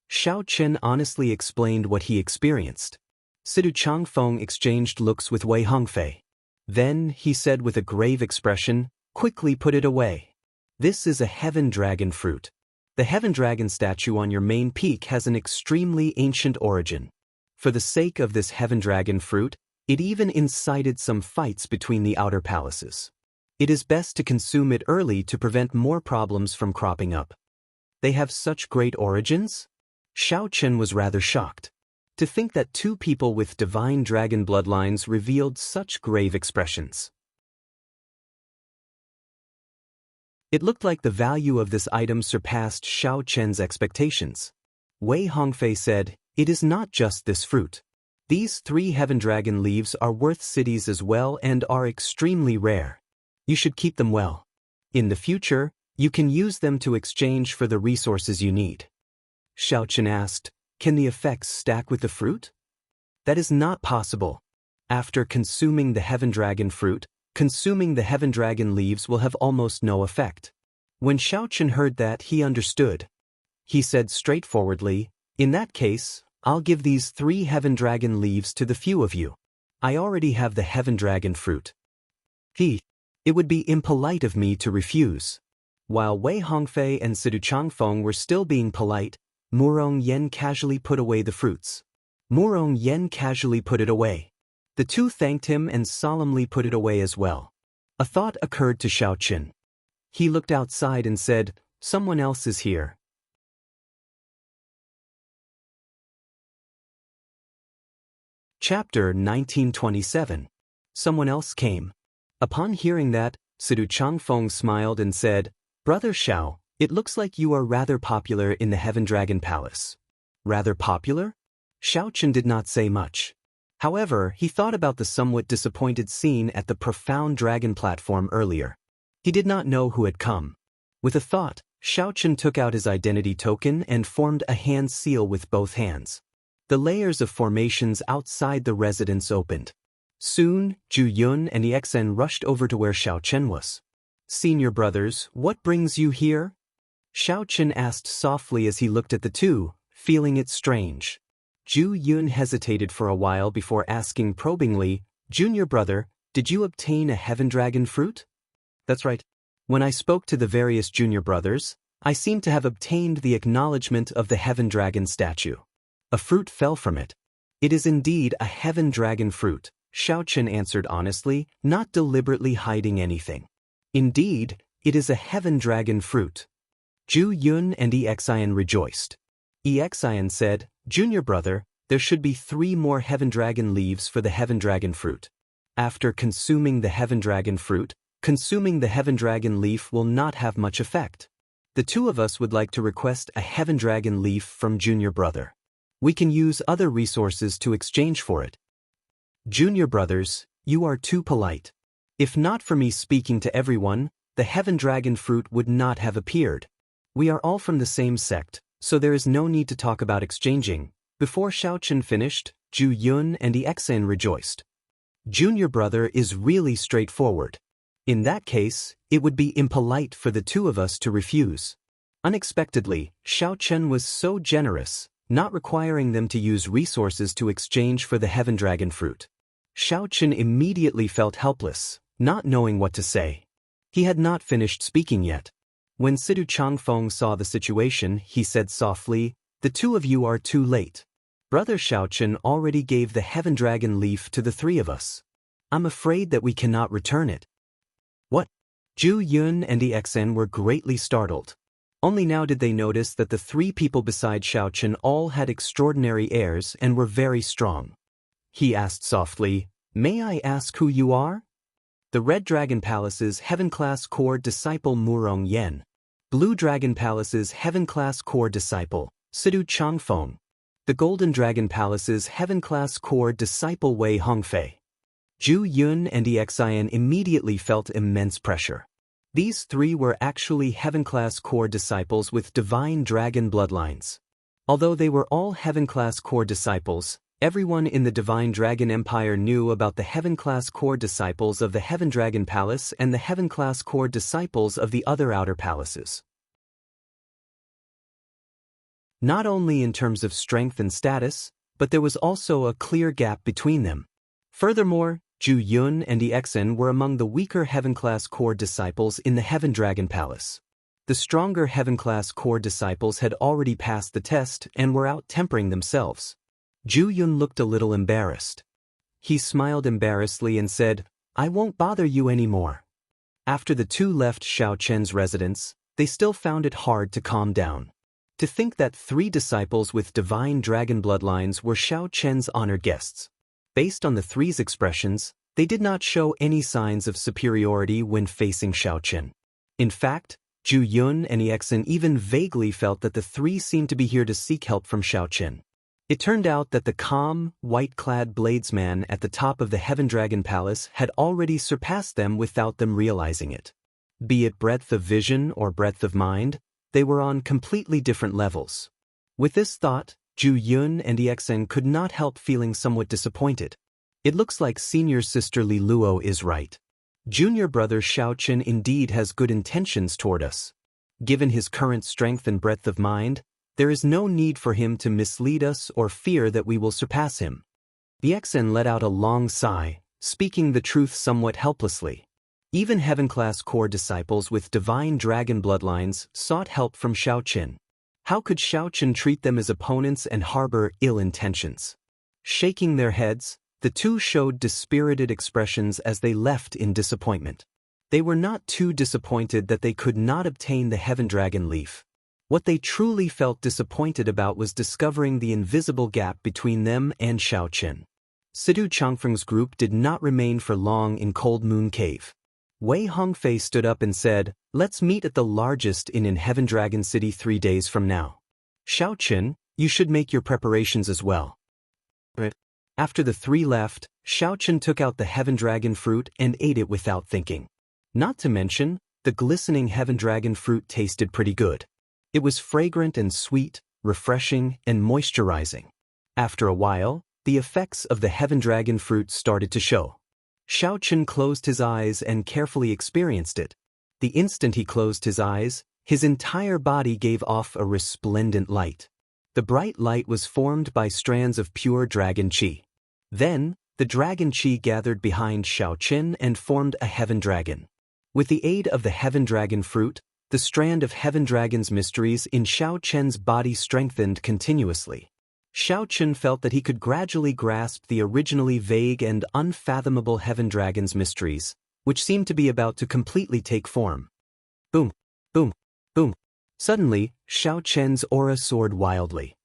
[SPEAKER 1] Xiao Chen honestly explained what he experienced. Sidu Changfeng exchanged looks with Wei Hongfei. Then, he said with a grave expression, "Quickly put it away. This is a heaven dragon fruit. The heaven dragon statue on your main peak has an extremely ancient origin. For the sake of this heaven dragon fruit, it even incited some fights between the outer palaces. It is best to consume it early to prevent more problems from cropping up." "They have such great origins?" Xiao Chen was rather shocked. To think that 2 people with divine dragon bloodlines revealed such grave expressions. It looked like the value of this item surpassed Xiao Chen's expectations. Wei Hongfei said, "It is not just this fruit. These 3 heaven dragon leaves are worth cities as well and are extremely rare. You should keep them well. In the future, you can use them to exchange for the resources you need." Xiao Chen asked, "Can the effects stack with the fruit?" "That is not possible. After consuming the heaven dragon fruit, consuming the heaven dragon leaves will have almost no effect." When Xiao Chen heard that, he understood. He said straightforwardly, "In that case, I'll give these 3 heaven dragon leaves to the few of you. I already have the heaven dragon fruit." It would be impolite of me to refuse. While Wei Hongfei and Sidu Changfeng were still being polite, Murong Yen casually put away the fruits. Murong Yen casually put it away. The two thanked him and solemnly put it away as well. A thought occurred to Xiao Qin. He looked outside and said, "Someone else is here." Chapter 1927. Someone else came. Upon hearing that, Sidu Changfeng smiled and said, "Brother Xiao, it looks like you are rather popular in the Heaven Dragon Palace." Rather popular? Xiao Qin did not say much. However, he thought about the somewhat disappointed scene at the profound dragon platform earlier. He did not know who had come. With a thought, Xiao Qin took out his identity token and formed a hand seal with both hands. The layers of formations outside the residence opened. Soon, Zhu Yun and Exen rushed over to where Xiao Chen was. "Senior brothers, what brings you here?" Xiao Chen asked softly as he looked at the two, feeling it strange. Zhu Yun hesitated for a while before asking probingly, "Junior brother, did you obtain a heaven dragon fruit?" "That's right. When I spoke to the various junior brothers, I seem to have obtained the acknowledgement of the heaven dragon statue. A fruit fell from it." "It is indeed a heaven dragon fruit," Xiao Chen answered honestly, not deliberately hiding anything. "Indeed, it is a heaven dragon fruit." Zhu Yun and Exian rejoiced. Exian said, "Junior brother, there should be 3 more heaven dragon leaves for the heaven dragon fruit. After consuming the heaven dragon fruit, consuming the heaven dragon leaf will not have much effect. The two of us would like to request a heaven dragon leaf from junior brother. We can use other resources to exchange for it." "Junior brothers, you are too polite. If not for me speaking to everyone, the heaven dragon fruit would not have appeared. We are all from the same sect, so there is no need to talk about exchanging." Before Xiao Chen finished, Zhu Yun and Exen rejoiced. "Junior brother is really straightforward. In that case, it would be impolite for the two of us to refuse." Unexpectedly, Xiao Chen was so generous, not requiring them to use resources to exchange for the heaven dragon fruit. Xiao Chen immediately felt helpless, not knowing what to say. He had not finished speaking yet. When Sidu Changfeng saw the situation, he said softly, "The two of you are too late. Brother Xiao Chen already gave the heaven dragon leaf to the 3 of us. I'm afraid that we cannot return it." "What?" Zhu Yun and Exen were greatly startled. Only now did they notice that the 3 people beside Xiao Chen all had extraordinary airs and were very strong. He asked softly, "May I ask who you are?" "The Red Dragon Palace's Heaven-class core disciple Murong Yen. Blue Dragon Palace's Heaven-class core disciple, Sidu Changfeng. The Golden Dragon Palace's Heaven-class core disciple Wei Hongfei." Zhu Yun and Exian immediately felt immense pressure. These 3 were actually Heaven-class core disciples with divine dragon bloodlines. Although they were all Heaven-class core disciples, everyone in the Divine Dragon Empire knew about the Heaven-class core disciples of the Heaven Dragon Palace and the Heaven-class core disciples of the other outer palaces. Not only in terms of strength and status, but there was also a clear gap between them. Furthermore, Zhu Yun and Exen were among the weaker Heaven-class core disciples in the Heaven Dragon Palace. The stronger Heaven-class core disciples had already passed the test and were out tempering themselves. Zhu Yun looked a little embarrassed. He smiled embarrassedly and said, "I won't bother you anymore." After the two left Xiao Chen's residence, they still found it hard to calm down. To think that 3 disciples with divine dragon bloodlines were Xiao Chen's honored guests. Based on the 3's expressions, they did not show any signs of superiority when facing Xiao Chen. In fact, Zhu Yun and Exen even vaguely felt that the 3 seemed to be here to seek help from Xiao Chen. It turned out that the calm, white-clad bladesman at the top of the Heaven Dragon Palace had already surpassed them without them realizing it. Be it breadth of vision or breadth of mind, they were on completely different levels. With this thought, Zhu Yun and Exen could not help feeling somewhat disappointed. It looks like senior sister Li Luo is right. Junior brother Xiao Chen indeed has good intentions toward us. Given his current strength and breadth of mind, there is no need for him to mislead us or fear that we will surpass him. Exen let out a long sigh, speaking the truth somewhat helplessly. Even heaven-class core disciples with divine dragon bloodlines sought help from Shaoqin. How could Shaoqin treat them as opponents and harbor ill intentions? Shaking their heads, the two showed dispirited expressions as they left in disappointment. They were not too disappointed that they could not obtain the Heaven Dragon leaf. What they truly felt disappointed about was discovering the invisible gap between them and Shaoqin. Sidu Changfeng's group did not remain for long in Cold Moon Cave. Wei Hongfei stood up and said, "Let's meet at the largest inn in Heaven Dragon City 3 days from now. Shaoqin, you should make your preparations as well." After the three left, Shaoqin took out the Heaven Dragon fruit and ate it without thinking. Not to mention, the glistening Heaven Dragon fruit tasted pretty good. It was fragrant and sweet, refreshing and moisturizing. After a while, the effects of the Heaven Dragon fruit started to show. Shaoqin closed his eyes and carefully experienced it. The instant he closed his eyes, his entire body gave off a resplendent light. The bright light was formed by strands of pure dragon qi. Then, the dragon qi gathered behind Shaoqin and formed a heaven dragon. With the aid of the Heaven Dragon fruit, the strand of Heaven Dragon's mysteries in Shaoqin's body strengthened continuously. Shaoqin felt that he could gradually grasp the originally vague and unfathomable Heaven Dragon's mysteries, which seemed to be about to completely take form. Boom, boom, boom. Suddenly, Shaoqin's aura soared wildly.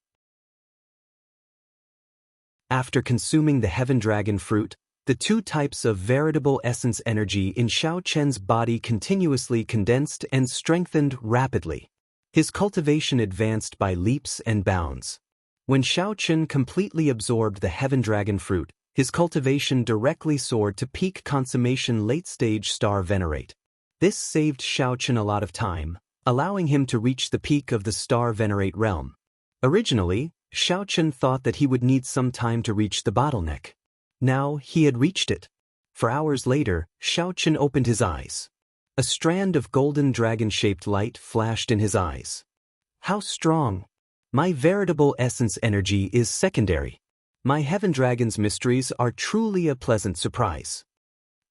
[SPEAKER 1] After consuming the Heaven Dragon fruit, the two types of veritable essence energy in Shaoqin's body continuously condensed and strengthened rapidly. His cultivation advanced by leaps and bounds. When Shaoqin completely absorbed the Heaven Dragon fruit, his cultivation directly soared to peak consummation late-stage star venerate. This saved Shaoqin a lot of time, allowing him to reach the peak of the star venerate realm. Originally, Shaoqin thought that he would need some time to reach the bottleneck. Now he had reached it. For hours later, Shaoqin opened his eyes. A strand of golden dragon-shaped light flashed in his eyes. How strong! My veritable essence energy is secondary. My Heaven Dragon's mysteries are truly a pleasant surprise.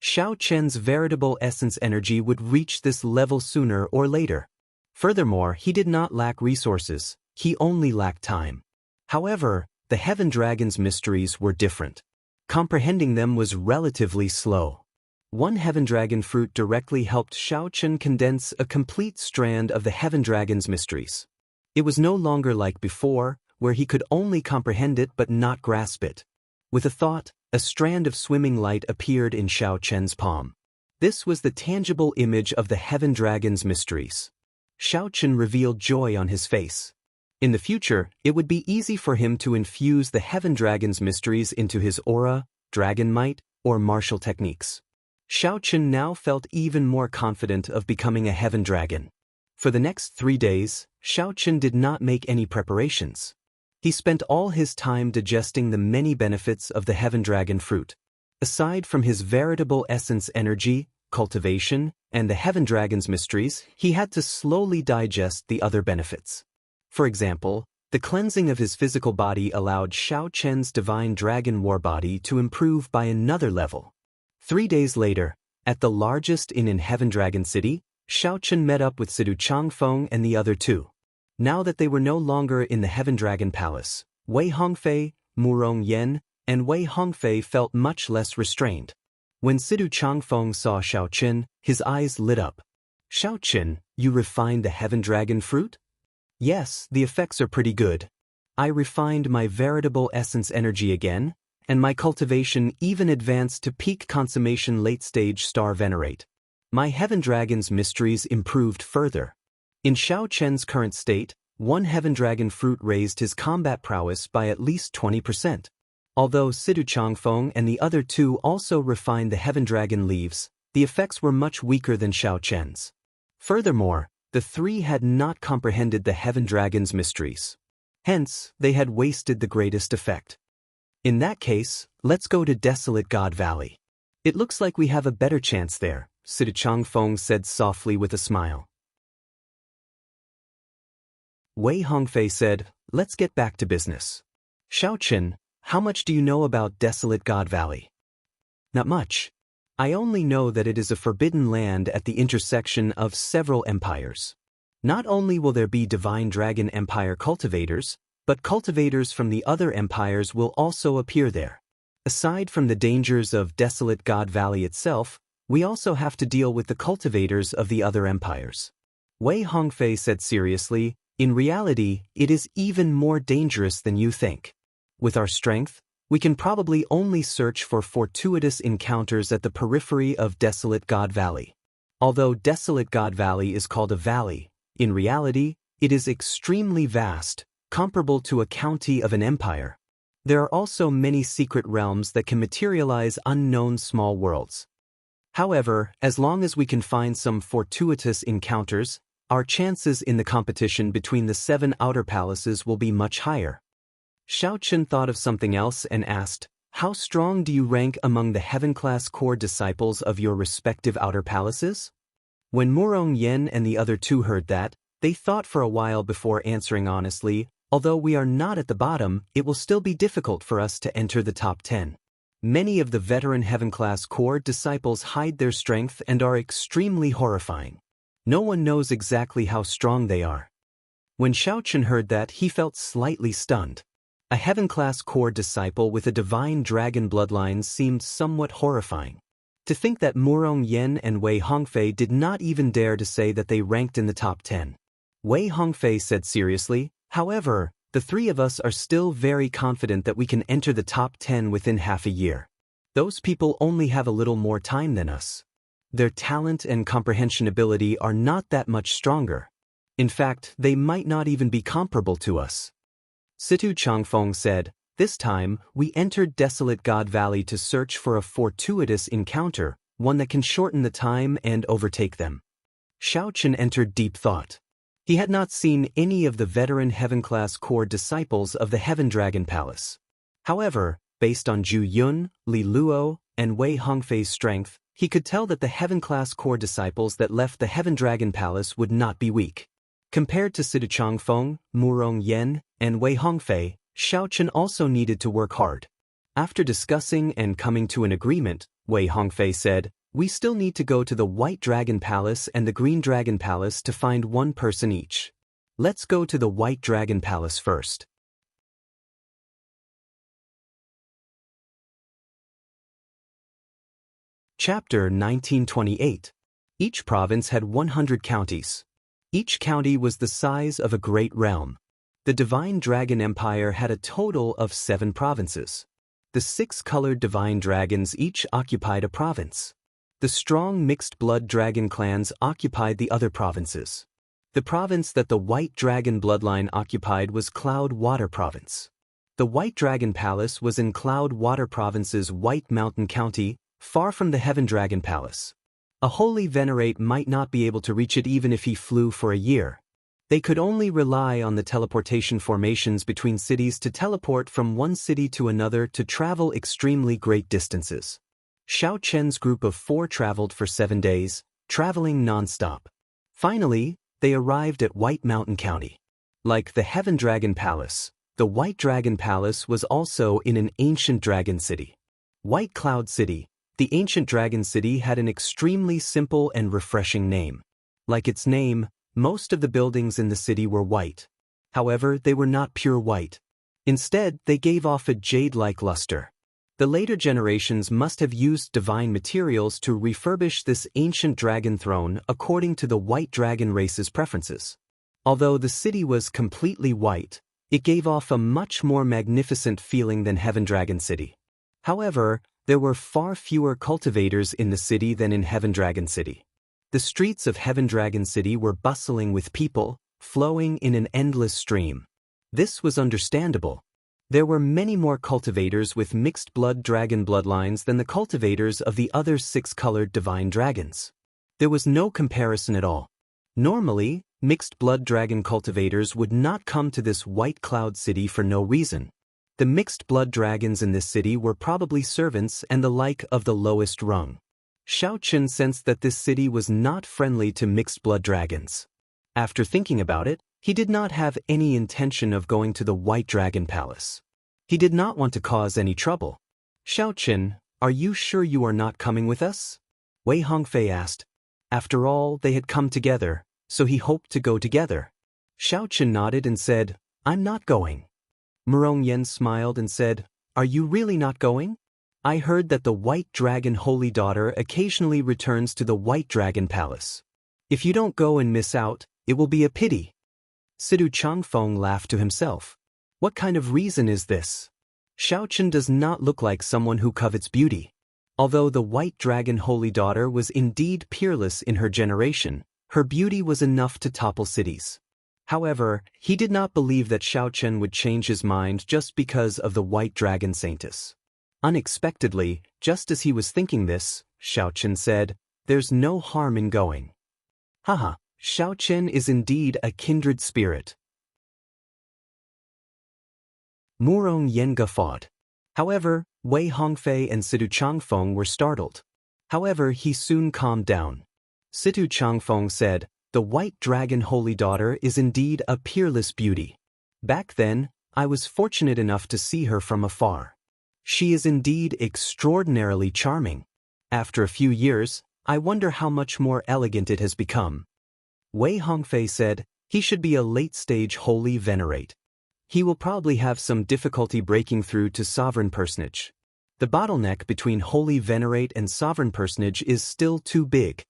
[SPEAKER 1] Shaoqin's veritable essence energy would reach this level sooner or later. Furthermore, he did not lack resources, he only lacked time. However, the Heaven Dragon's mysteries were different. Comprehending them was relatively slow. One Heaven Dragon fruit directly helped Shaoqin condense a complete strand of the Heaven Dragon's mysteries. It was no longer like before, where he could only comprehend it but not grasp it. With a thought, a strand of swimming light appeared in Shaoqin's palm. This was the tangible image of the Heaven Dragon's mysteries. Shaoqin revealed joy on his face. In the future, it would be easy for him to infuse the Heaven Dragon's mysteries into his aura, dragon might, or martial techniques. Shaoqin now felt even more confident of becoming a Heaven Dragon. For the next 3 days, Shaoqin did not make any preparations. He spent all his time digesting the many benefits of the Heaven Dragon fruit. Aside from his veritable essence energy, cultivation, and the Heaven Dragon's mysteries, he had to slowly digest the other benefits. For example, the cleansing of his physical body allowed Shaoqin's divine dragon war body to improve by another level. 3 days later, at the largest inn in Heaven Dragon City, Shaoqin met up with Sidu Changfeng and the other two. Now that they were no longer in the Heaven Dragon Palace, Wei Hongfei, Murong Yen, and Wei Hongfei felt much less restrained. When Sidu Changfeng saw Shaoqin, his eyes lit up. "Shaoqin, you refined the Heaven Dragon fruit?" "Yes, the effects are pretty good. I refined my veritable essence energy again, and my cultivation even advanced to peak consummation late-stage star venerate. My Heaven Dragon's mysteries improved further." In Shaoqin's current state, one Heaven Dragon fruit raised his combat prowess by at least 20%. Although Sidu Changfeng and the other two also refined the Heaven Dragon leaves, the effects were much weaker than Shaoqin's. Furthermore, the three had not comprehended the Heaven Dragon's mysteries. Hence, they had wasted the greatest effect. In that case, let's go to Desolate God Valley. It looks like we have a better chance there, Sidu Changfeng said softly with a smile. Wei Hongfei said, "Let's get back to business. Shaoqin, how much do you know about Desolate God Valley?" "Not much. I only know that it is a forbidden land at the intersection of several empires. Not only will there be Divine Dragon Empire cultivators, but cultivators from the other empires will also appear there. Aside from the dangers of Desolate God Valley itself, we also have to deal with the cultivators of the other empires. Wei Hongfei said seriously, in reality, it is even more dangerous than you think. With our strength, we can probably only search for fortuitous encounters at the periphery of Desolate God Valley. Although Desolate God Valley is called a valley, in reality, it is extremely vast, comparable to a county of an empire. There are also many secret realms that can materialize unknown small worlds. However, as long as we can find some fortuitous encounters, our chances in the competition between the 7 outer palaces will be much higher. Xiao Chen thought of something else and asked, how strong do you rank among the heaven-class core disciples of your respective outer palaces? When Murong Yen and the other 2 heard that, they thought for a while before answering honestly, although we are not at the bottom, it will still be difficult for us to enter the top 10. Many of the veteran heaven-class core disciples hide their strength and are extremely horrifying. No one knows exactly how strong they are. When Xiao Chen heard that, he felt slightly stunned. A heaven-class core disciple with a divine dragon bloodline seemed somewhat horrifying. To think that Murong Yen and Wei Hongfei did not even dare to say that they ranked in the top 10. Wei Hongfei said seriously, however, the 3 of us are still very confident that we can enter the top 10 within half a year. Those people only have a little more time than us. Their talent and comprehension ability are not that much stronger. In fact, they might not even be comparable to us. Situ Changfeng said, this time, we entered Desolate God Valley to search for a fortuitous encounter, one that can shorten the time and overtake them. Xiao Chen entered deep thought. He had not seen any of the veteran heaven-class core disciples of the Heaven Dragon Palace. However, based on Zhu Yun, Li Luo, and Wei Hongfei's strength, he could tell that the heaven-class core disciples that left the Heaven Dragon Palace would not be weak. Compared to Situ Changfeng, Murong Yen, and Wei Hongfei, Xiao Chen also needed to work hard. After discussing and coming to an agreement, Wei Hongfei said, we still need to go to the White Dragon Palace and the Green Dragon Palace to find one person each. Let's go to the White Dragon Palace first. Chapter 1928. Each province had 100 counties. Each county was the size of a great realm. The Divine Dragon Empire had a total of 7 provinces. The 6 colored divine dragons each occupied a province. The strong mixed-blood dragon clans occupied the other provinces. The province that the White Dragon bloodline occupied was Cloud Water Province. The White Dragon Palace was in Cloud Water Province's White Mountain County, far from the Heaven Dragon Palace. A Holy Venerate might not be able to reach it even if he flew for a year. They could only rely on the teleportation formations between cities to teleport from one city to another to travel extremely great distances. Xiao Chen's group of 4 traveled for 7 days, traveling non-stop. Finally, they arrived at White Mountain County. Like the Heaven Dragon Palace, the White Dragon Palace was also in an ancient dragon city. White Cloud City, the ancient dragon city, had an extremely simple and refreshing name. Like its name, most of the buildings in the city were white. However, they were not pure white. Instead, they gave off a jade-like luster. The later generations must have used divine materials to refurbish this ancient dragon throne according to the white dragon race's preferences. Although the city was completely white, it gave off a much more magnificent feeling than Heaven Dragon City. However, there were far fewer cultivators in the city than in Heaven Dragon City. The streets of Heaven Dragon City were bustling with people, flowing in an endless stream. This was understandable. There were many more cultivators with mixed-blood dragon bloodlines than the cultivators of the other 6-colored divine dragons. There was no comparison at all. Normally, mixed-blood dragon cultivators would not come to this White Cloud City for no reason. The mixed-blood dragons in this city were probably servants and the like of the lowest rung. Xiao Chen sensed that this city was not friendly to mixed-blood dragons. After thinking about it, he did not have any intention of going to the White Dragon Palace. He did not want to cause any trouble. Xiao Chen, "Are you sure you are not coming with us?" Wei Hongfei asked. After all, they had come together, so he hoped to go together. Xiao Chen nodded and said, "I'm not going." Murong Yen smiled and said, "Are you really not going? I heard that the White Dragon Holy Daughter occasionally returns to the White Dragon Palace. If you don't go and miss out, it will be a pity." Sidu Changfeng laughed to himself. What kind of reason is this? Xiao Chen does not look like someone who covets beauty. Although the White Dragon Holy Daughter was indeed peerless in her generation, her beauty was enough to topple cities. However, he did not believe that Xiao Chen would change his mind just because of the White Dragon Saintess. Unexpectedly, just as he was thinking this, Xiao Chen said, "There's no harm in going." Haha, Xiao Chen is indeed a kindred spirit. Murong Yen guffawed. However, Wei Hongfei and Sidu Changfeng were startled. However, he soon calmed down. Sidu Changfeng said, "The White Dragon Holy Daughter is indeed a peerless beauty. Back then, I was fortunate enough to see her from afar. She is indeed extraordinarily charming. After a few years, I wonder how much more elegant it has become." Wei Hongfei said, "He should be a late-stage holy venerate. He will probably have some difficulty breaking through to sovereign personage. The bottleneck between holy venerate and sovereign personage is still too big."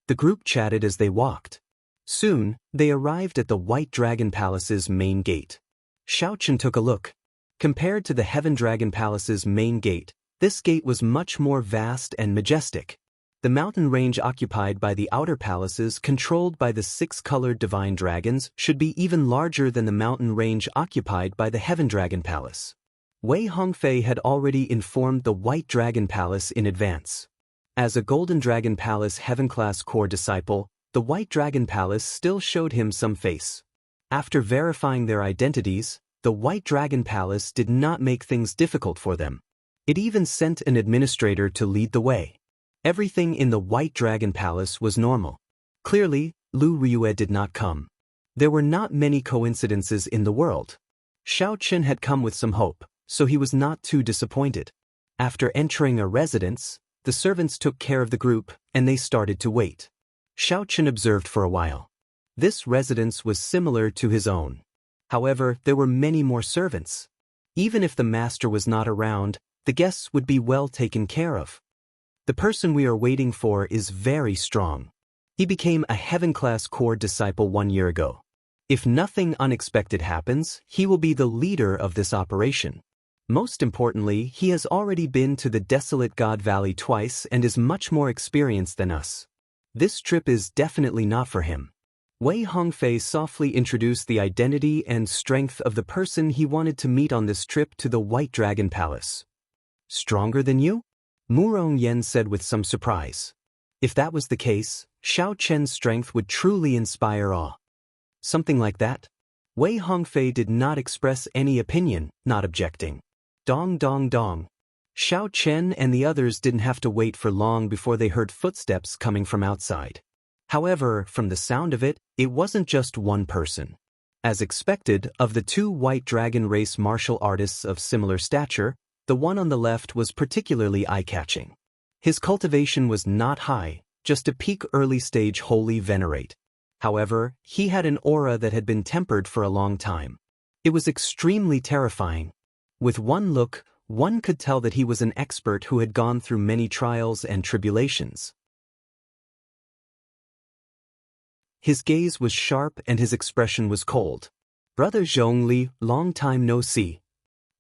[SPEAKER 1] The group chatted as they walked. Soon, they arrived at the White Dragon Palace's main gate. Xiao Chen took a look. Compared to the Heaven Dragon Palace's main gate, this gate was much more vast and majestic. The mountain range occupied by the outer palaces controlled by the six-colored divine dragons should be even larger than the mountain range occupied by the Heaven Dragon Palace. Wei Hongfei had already informed the White Dragon Palace in advance. As a Golden Dragon Palace Heaven-class core disciple, the White Dragon Palace still showed him some face. After verifying their identities, the White Dragon Palace did not make things difficult for them. It even sent an administrator to lead the way. Everything in the White Dragon Palace was normal. Clearly, Lu Ryue did not come. There were not many coincidences in the world. Xiao Chen had come with some hope, so he was not too disappointed. After entering a residence, the servants took care of the group, and they started to wait. Xiao Chen observed for a while. This residence was similar to his own. However, there were many more servants. Even if the master was not around, the guests would be well taken care of. "The person we are waiting for is very strong. He became a Heaven-class core disciple 1 year ago. If nothing unexpected happens, he will be the leader of this operation. Most importantly, he has already been to the Desolate God Valley twice and is much more experienced than us. This trip is definitely not for him." Wei Hongfei softly introduced the identity and strength of the person he wanted to meet on this trip to the White Dragon Palace. "Stronger than you?" Murong Yen said with some surprise. If that was the case, Xiao Chen's strength would truly inspire awe. Something like that? Wei Hongfei did not express any opinion, not objecting. Dong dong dong. Xiao Chen and the others didn't have to wait for long before they heard footsteps coming from outside. However, from the sound of it, it wasn't just one person. As expected, of the two White Dragon race martial artists of similar stature, the one on the left was particularly eye-catching. His cultivation was not high, just a peak early-stage holy venerate. However, he had an aura that had been tempered for a long time. It was extremely terrifying. With one look, one could tell that he was an expert who had gone through many trials and tribulations. His gaze was sharp and his expression was cold. "Brother Zhongli, long time no see."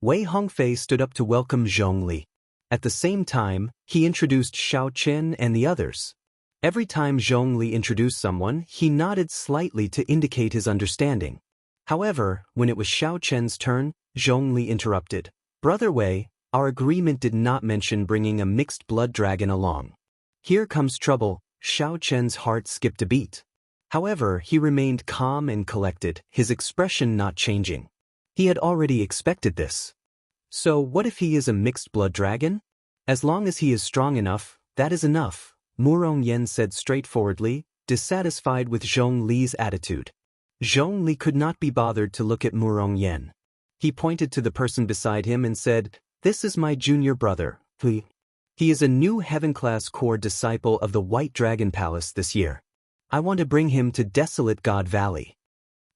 [SPEAKER 1] Wei Hongfei stood up to welcome Zhongli. At the same time, he introduced Xiao Chen and the others. Every time Zhongli introduced someone, he nodded slightly to indicate his understanding. However, when it was Xiao Chen's turn, Zhongli interrupted. "Brother Wei, our agreement did not mention bringing a mixed blood dragon along. Here comes trouble." Xiao Chen's heart skipped a beat. However, he remained calm and collected, his expression not changing. He had already expected this. So what if he is a mixed blood dragon? As long as he is strong enough, that is enough, Murong Yen said straightforwardly, dissatisfied with Zhong Li's attitude. Zhong Li could not be bothered to look at Murong Yen. He pointed to the person beside him and said, "This is my junior brother, Hui." He is a new Heaven-class core disciple of the White Dragon Palace this year. I want to bring him to Desolate God Valley.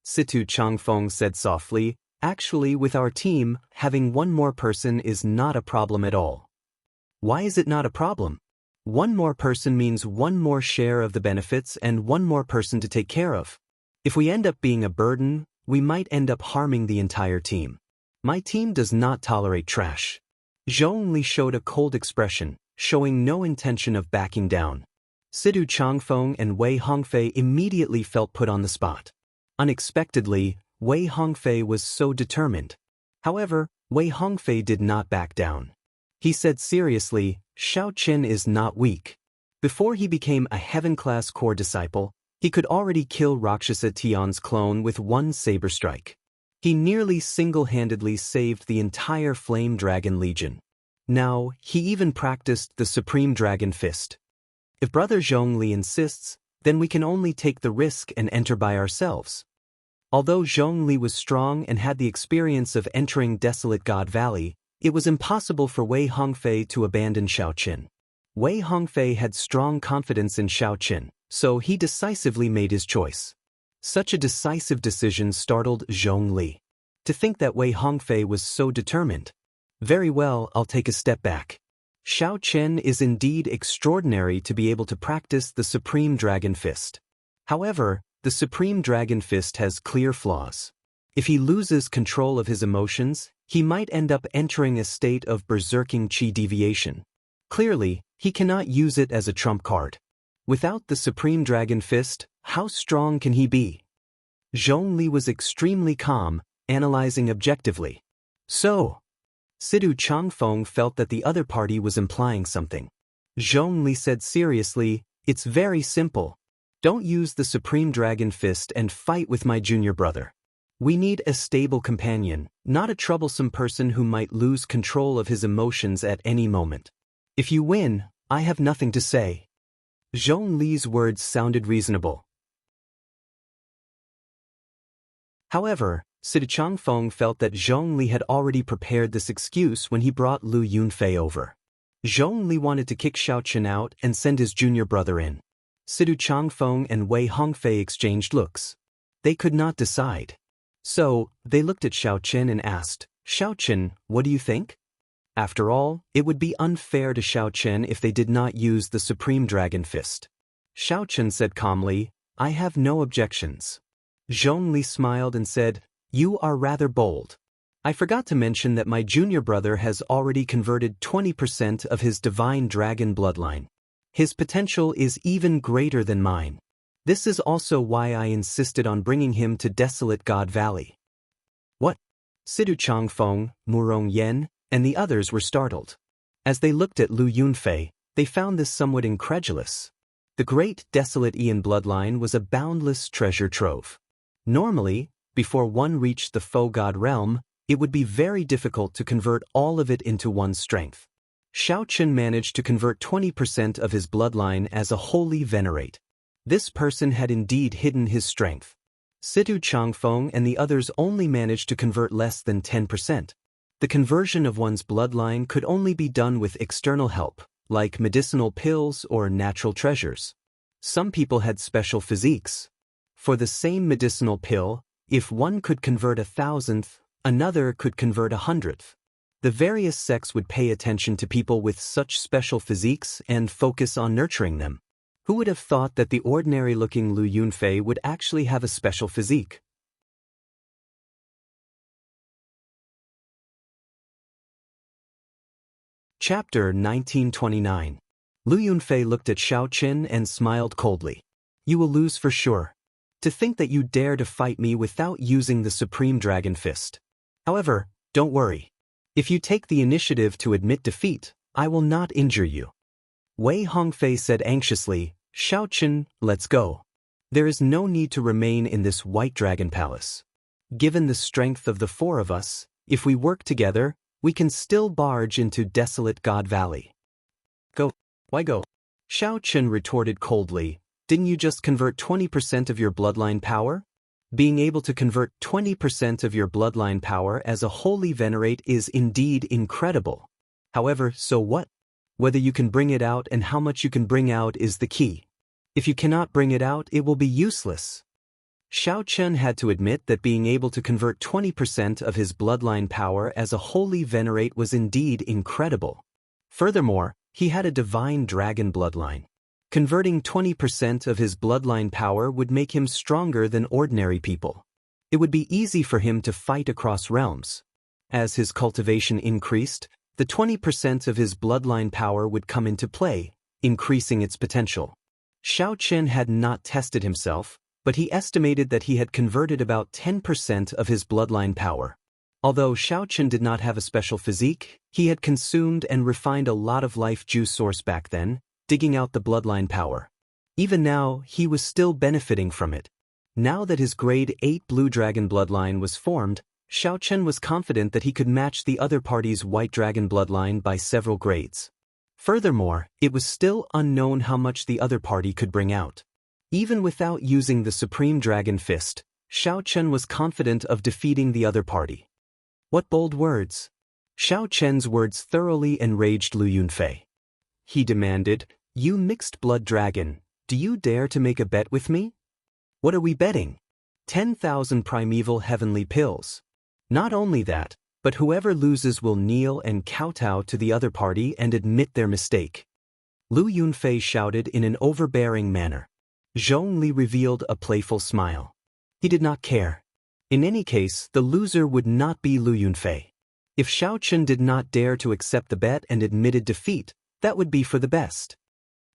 [SPEAKER 1] Situ Changfeng said softly, actually with our team, having one more person is not a problem at all. Why is it not a problem? One more person means one more share of the benefits and one more person to take care of. If we end up being a burden, we might end up harming the entire team. My team does not tolerate trash. Zhong Li showed a cold expression, showing no intention of backing down. Situ Changfeng and Wei Hongfei immediately felt put on the spot. Unexpectedly, Wei Hongfei was so determined. However, Wei Hongfei did not back down. He said seriously, Xiao Qin is not weak. Before he became a Heaven-class core disciple, he could already kill Rakshasa Tian's clone with one saber strike. He nearly single-handedly saved the entire Flame Dragon Legion. Now, he even practiced the Supreme Dragon Fist. If Brother Zhong Li insists, then we can only take the risk and enter by ourselves. Although Zhong Li was strong and had the experience of entering Desolate God Valley, it was impossible for Wei Hongfei to abandon Xiao Qin. Wei Hongfei had strong confidence in Xiao Qin, so he decisively made his choice. Such a decisive decision startled Zhong Li. To think that Wei Hongfei was so determined. Very well, I'll take a step back. Xiao Qin is indeed extraordinary to be able to practice the Supreme Dragon Fist. However, the Supreme Dragon Fist has clear flaws. If he loses control of his emotions, he might end up entering a state of berserking qi deviation. Clearly, he cannot use it as a trump card. Without the Supreme Dragon Fist, how strong can he be? Zhong Li was extremely calm, analyzing objectively. So, Situ Changfeng felt that the other party was implying something. Zhong Li said seriously, it's very simple. Don't use the Supreme Dragon Fist and fight with my junior brother. We need a stable companion, not a troublesome person who might lose control of his emotions at any moment. If you win, I have nothing to say. Zhong Li's words sounded reasonable. However, Situ Changfeng felt that Zhong Li had already prepared this excuse when he brought Lu Yunfei over. Zhong Li wanted to kick Xiao Qin out and send his junior brother in. Situ Changfeng and Wei Hongfei exchanged looks. They could not decide. So, they looked at Xiao Qin and asked, Xiao Qin, what do you think? After all, it would be unfair to Xiao Qin if they did not use the Supreme Dragon Fist. Xiao Qin said calmly, I have no objections. Zhong Li smiled and said, you are rather bold. I forgot to mention that my junior brother has already converted 20% of his divine dragon bloodline. His potential is even greater than mine. This is also why I insisted on bringing him to Desolate God Valley. What? Situ Changfeng, Murong Yen, and the others were startled. As they looked at Lu Yunfei, they found this somewhat incredulous. The great Desolate Ian bloodline was a boundless treasure trove. Normally, before one reached the Faux God realm, it would be very difficult to convert all of it into one's strength. Xiao Qin managed to convert 20% of his bloodline as a holy venerate. This person had indeed hidden his strength. Situ Changfeng and the others only managed to convert less than 10%. The conversion of one's bloodline could only be done with external help, like medicinal pills or natural treasures. Some people had special physiques. For the same medicinal pill, if one could convert 1,000th, another could convert 100th. The various sects would pay attention to people with such special physiques and focus on nurturing them. Who would have thought that the ordinary-looking Lu Yunfei would actually have a special physique? Chapter 1929. Lu Yunfei looked at Xiao Qin and smiled coldly. You will lose for sure. To think that you dare to fight me without using the Supreme Dragon Fist. However, don't worry. If you take the initiative to admit defeat, I will not injure you. Wei Hongfei said anxiously, Xiao Qin, let's go. There is no need to remain in this White Dragon Palace. Given the strength of the four of us, if we work together, we can still barge into Desolate God Valley. Go. Why go? Xiao Qin retorted coldly, didn't you just convert 20% of your bloodline power? Being able to convert 20% of your bloodline power as a holy venerate is indeed incredible. However, so what? Whether you can bring it out and how much you can bring out is the key. If you cannot bring it out, it will be useless. Xiao Chen had to admit that being able to convert 20% of his bloodline power as a holy venerate was indeed incredible. Furthermore, he had a divine dragon bloodline. Converting 20% of his bloodline power would make him stronger than ordinary people. It would be easy for him to fight across realms. As his cultivation increased, the 20% of his bloodline power would come into play, increasing its potential. Xiao Chen had not tested himself, but he estimated that he had converted about 10% of his bloodline power. Although Xiao Chen did not have a special physique, he had consumed and refined a lot of life juice source back then, digging out the bloodline power. Even now, he was still benefiting from it. Now that his grade 8 blue dragon bloodline was formed, Xiao Chen was confident that he could match the other party's white dragon bloodline by several grades. Furthermore, it was still unknown how much the other party could bring out. Even without using the Supreme Dragon Fist, Xiao Chen was confident of defeating the other party. What bold words! Xiao Chen's words thoroughly enraged Lu Yunfei. He demanded, "You mixed blood dragon, do you dare to make a bet with me? What are we betting? 10,000 primeval heavenly pills. Not only that, but whoever loses will kneel and kowtow to the other party and admit their mistake." Lu Yunfei shouted in an overbearing manner. Zhongli revealed a playful smile. He did not care. In any case, the loser would not be Lu Yunfei. If Xiao Chen did not dare to accept the bet and admitted defeat, that would be for the best.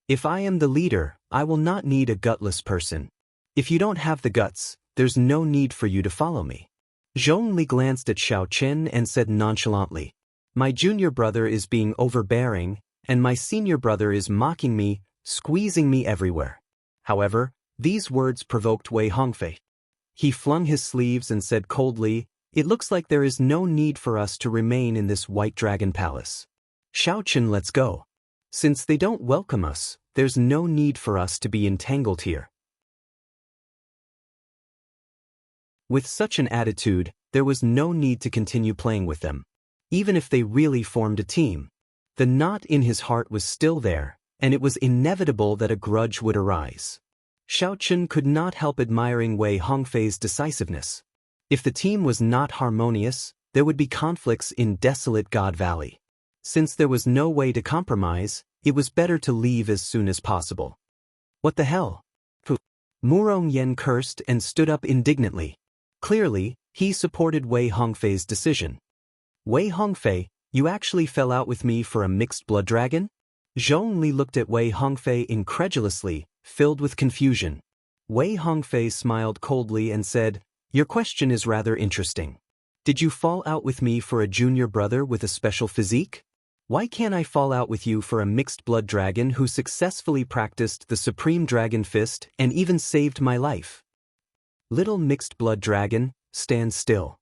[SPEAKER 1] If I am the leader, I will not need a gutless person. If you don't have the guts, there's no need for you to follow me. Zhongli glanced at Xiao Chen and said nonchalantly, "My junior brother is being overbearing, and my senior brother is mocking me, squeezing me everywhere." However, these words provoked Wei Hongfei. He flung his sleeves and said coldly, "It looks like there is no need for us to remain in this White Dragon Palace. Xiao Chen, let's go. Since they don't welcome us, there's no need for us to be entangled here." With such an attitude, there was no need to continue playing with them. Even if they really formed a team, the knot in his heart was still there, and it was inevitable that a grudge would arise. Xiao Chen could not help admiring Wei Hongfei's decisiveness. If the team was not harmonious, there would be conflicts in desolate God Valley. Since there was no way to compromise, it was better to leave as soon as possible. What the hell? Murong Yen cursed and stood up indignantly. Clearly, he supported Wei Hongfei's decision. "Wei Hongfei, you actually fell out with me for a mixed blood dragon?" Zhongli looked at Wei Hongfei incredulously, filled with confusion. Wei Hongfei smiled coldly and said, "Your question is rather interesting. Did you fall out with me for a junior brother with a special physique? Why can't I fall out with you for a mixed blood dragon who successfully practiced the Supreme Dragon Fist and even saved my life? Little mixed blood dragon, stand still.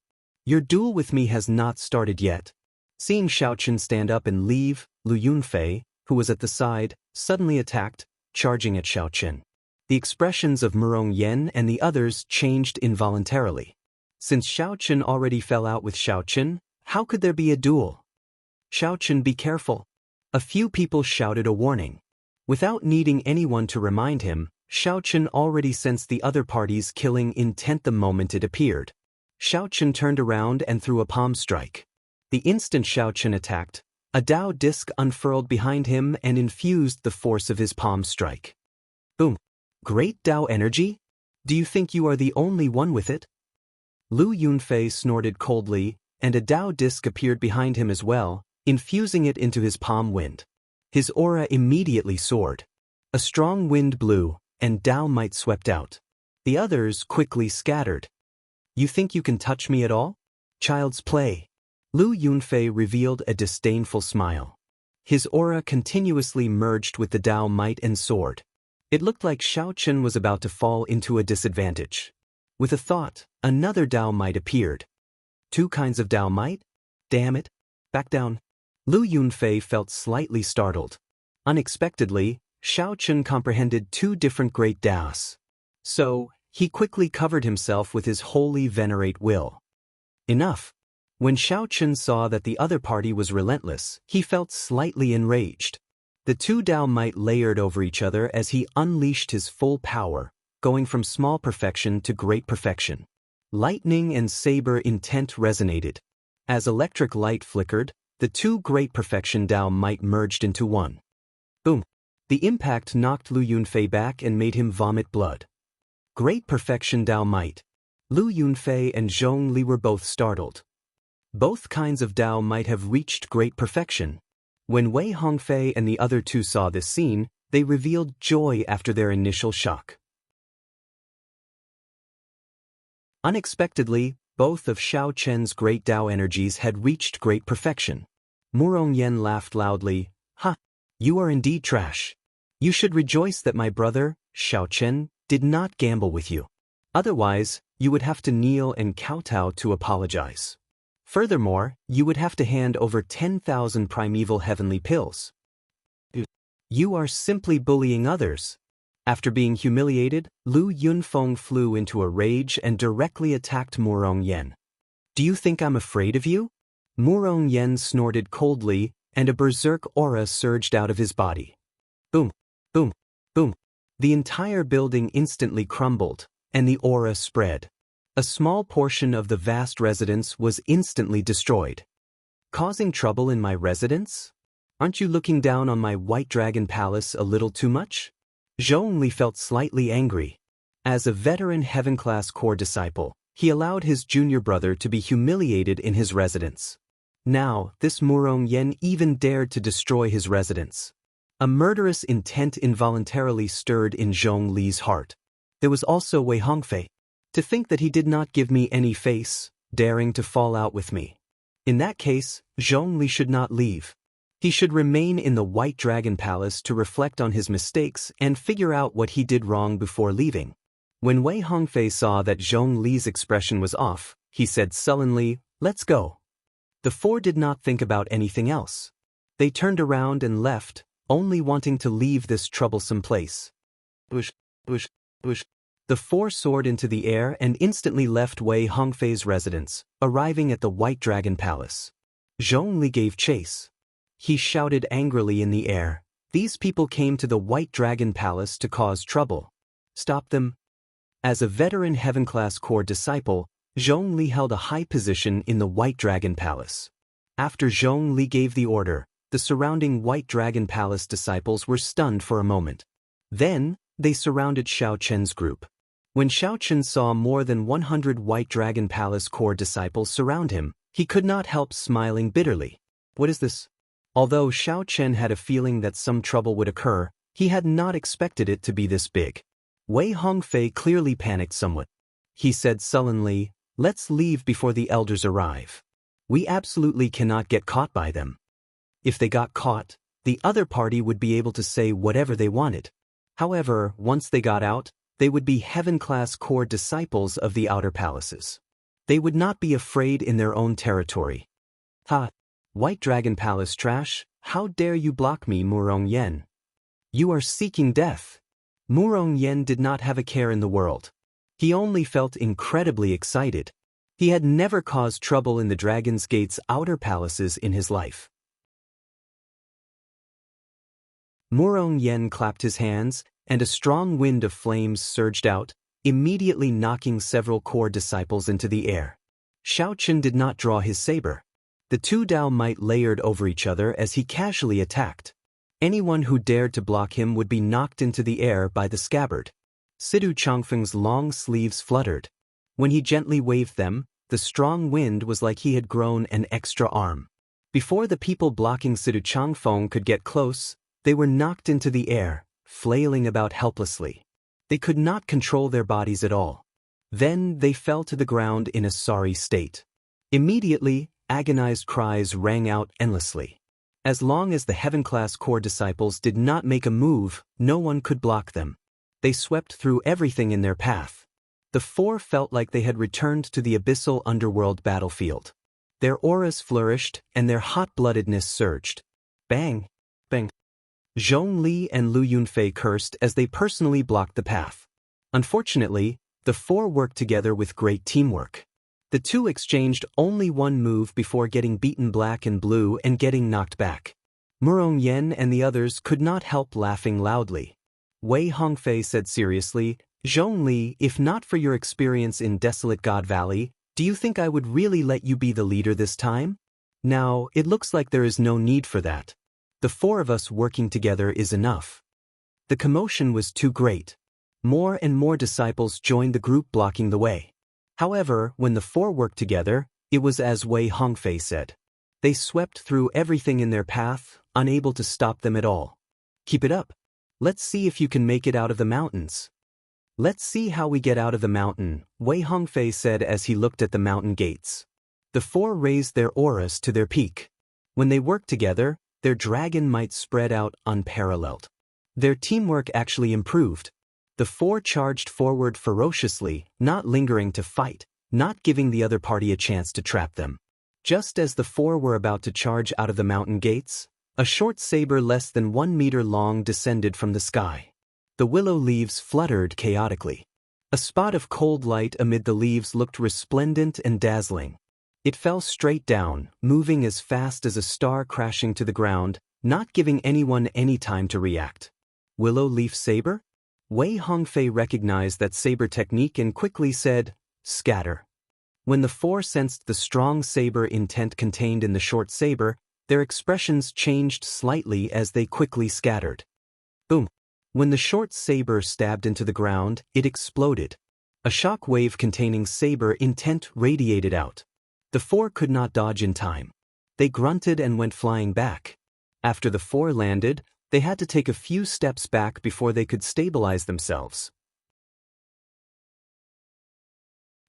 [SPEAKER 1] Your duel with me has not started yet." Seeing Xiao Chen stand up and leave, Lu Yunfei, who was at the side, suddenly attacked, charging at Xiao Chen. The expressions of Murong Yen and the others changed involuntarily. Since Xiao Chen already fell out with Xiao Chen, how could there be a duel? "Xiao Chen, be careful." A few people shouted a warning. Without needing anyone to remind him, Xiao Chen already sensed the other party's killing intent the moment it appeared. Xiao Chen turned around and threw a palm strike. The instant Xiao Chen attacked, a Dao disc unfurled behind him and infused the force of his palm strike. Boom! Great Dao energy? Do you think you are the only one with it? Lu Yunfei snorted coldly, and a Dao disc appeared behind him as well, infusing it into his palm wind. His aura immediately soared. A strong wind blew, and Dao might swept out. The others quickly scattered. "You think you can touch me at all? Child's play." Lu Yunfei revealed a disdainful smile. His aura continuously merged with the Dao might and soared. It looked like Xiao Chen was about to fall into a disadvantage. With a thought, another Dao might appeared. Two kinds of Dao might? Damn it. Back down. Lu Yunfei felt slightly startled. Unexpectedly, Xiao Chen comprehended two different great Daos. So, he quickly covered himself with his holy venerate will. Enough. When Xiao Chen saw that the other party was relentless, he felt slightly enraged. The two Dao might layered over each other as he unleashed his full power, going from small perfection to great perfection. Lightning and saber intent resonated. As electric light flickered, the two great perfection Dao might merged into one. Boom! The impact knocked Lu Yunfei back and made him vomit blood. Great perfection Dao might. Lu Yunfei and Zhong Li were both startled. Both kinds of Dao might have reached great perfection. When Wei Hongfei and the other two saw this scene, they revealed joy after their initial shock. Unexpectedly, both of Xiao Chen's great Dao energies had reached great perfection. Murong Yen laughed loudly. Ha! You are indeed trash. You should rejoice that my brother, Xiao Chen, did not gamble with you. Otherwise, you would have to kneel and kowtow to apologize. Furthermore, you would have to hand over 10,000 primeval heavenly pills. You are simply bullying others. After being humiliated, Lu Yunfeng flew into a rage and directly attacked Murong Yen. Do you think I'm afraid of you? Murong Yen snorted coldly, and a berserk aura surged out of his body. Boom, boom, boom. The entire building instantly crumbled, and the aura spread. A small portion of the vast residence was instantly destroyed. Causing trouble in my residence? Aren't you looking down on my White Dragon Palace a little too much? Zhong Li felt slightly angry. As a veteran Heaven-class core disciple, he allowed his junior brother to be humiliated in his residence. Now, this Murong Yen even dared to destroy his residence. A murderous intent involuntarily stirred in Zhong Li's heart. There was also Wei Hongfei. To think that he did not give me any face, daring to fall out with me. In that case, Zhong Li should not leave. He should remain in the White Dragon Palace to reflect on his mistakes and figure out what he did wrong before leaving. When Wei Hongfei saw that Zhong Li's expression was off, he said sullenly, "Let's go." The four did not think about anything else. They turned around and left, only wanting to leave this troublesome place. Bush, bush, bush. The four soared into the air and instantly left Wei Hongfei's residence, arriving at the White Dragon Palace. Zhong Li gave chase. He shouted angrily in the air, "These people came to the White Dragon Palace to cause trouble. Stop them." As a veteran Heaven-class core disciple, Zhong Li held a high position in the White Dragon Palace. After Zhong Li gave the order, the surrounding White Dragon Palace disciples were stunned for a moment. Then, they surrounded Xiao Chen's group. When Xiao Chen saw more than 100 White Dragon Palace core disciples surround him, he could not help smiling bitterly. What is this? Although Xiao Chen had a feeling that some trouble would occur, he had not expected it to be this big. Wei Hongfei clearly panicked somewhat. He said sullenly, "Let's leave before the elders arrive. We absolutely cannot get caught by them. If they got caught, the other party would be able to say whatever they wanted. However, once they got out, they would be Heaven-class core disciples of the outer palaces. They would not be afraid in their own territory." Ha! White Dragon Palace trash, how dare you block me, Murong Yen? You are seeking death. Murong Yen did not have a care in the world. He only felt incredibly excited. He had never caused trouble in the Dragon's Gate's outer palaces in his life. Murong Yen clapped his hands, and a strong wind of flames surged out, immediately knocking several core disciples into the air. Xiao Chen did not draw his saber. The two Dao might layered over each other as he casually attacked. Anyone who dared to block him would be knocked into the air by the scabbard. Sidu Changfeng's long sleeves fluttered. When he gently waved them, the strong wind was like he had grown an extra arm. Before the people blocking Sidu Changfeng could get close, they were knocked into the air, flailing about helplessly. They could not control their bodies at all. Then they fell to the ground in a sorry state. Immediately, agonized cries rang out endlessly. As long as the Heaven-class core disciples did not make a move, no one could block them. They swept through everything in their path. The four felt like they had returned to the abyssal underworld battlefield. Their auras flourished, and their hot-bloodedness surged. Bang! Bang! Zhong Li and Lu Yunfei cursed as they personally blocked the path. Unfortunately, the four worked together with great teamwork. The two exchanged only one move before getting beaten black and blue and getting knocked back. Murong Yen and the others could not help laughing loudly. Wei Hongfei said seriously, Zhongli, if not for your experience in Desolate God Valley, do you think I would really let you be the leader this time? Now, it looks like there is no need for that. The four of us working together is enough. The commotion was too great. More and more disciples joined the group blocking the way. However, when the four worked together, it was as Wei Hongfei said. They swept through everything in their path, unable to stop them at all. Keep it up. Let's see if you can make it out of the mountains. Let's see how we get out of the mountain, Wei Hongfei said as he looked at the mountain gates. The four raised their auras to their peak. When they worked together, their dragon might spread out unparalleled. Their teamwork actually improved. The four charged forward ferociously, not lingering to fight, not giving the other party a chance to trap them. Just as the four were about to charge out of the mountain gates, a short saber less than 1 meter long descended from the sky. The willow leaves fluttered chaotically. A spot of cold light amid the leaves looked resplendent and dazzling. It fell straight down, moving as fast as a star crashing to the ground, not giving anyone any time to react. Willow leaf saber? Wei Hongfei recognized that saber technique and quickly said, scatter. When the four sensed the strong saber intent contained in the short saber, their expressions changed slightly as they quickly scattered. Boom! When the short saber stabbed into the ground, it exploded. A shock wave containing saber intent radiated out. The four could not dodge in time. They grunted and went flying back. After the four landed, they had to take a few steps back before they could stabilize themselves.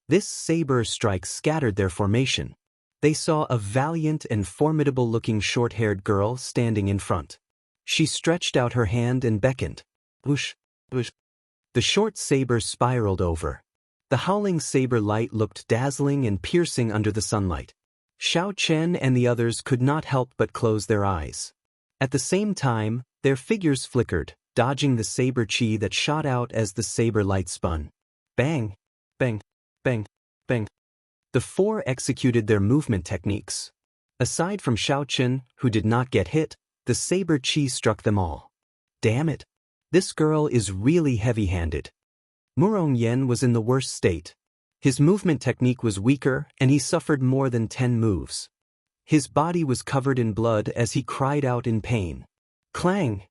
[SPEAKER 1] This saber strike scattered their formation. They saw a valiant and formidable-looking short-haired girl standing in front. She stretched out her hand and beckoned. Whoosh, whoosh. The short saber spiraled over. The howling saber light looked dazzling and piercing under the sunlight. Xiao Chen and the others could not help but close their eyes. At the same time, their figures flickered, dodging the saber chi that shot out as the saber light spun. Bang! Bang! Bang! Bang! The four executed their movement techniques. Aside from Xiao Chen, who did not get hit, the saber chi struck them all. Damn it! This girl is really heavy-handed. Murong Yen was in the worst state. His movement technique was weaker, and he suffered more than 10 moves. His body was covered in blood as he cried out in pain. Clang!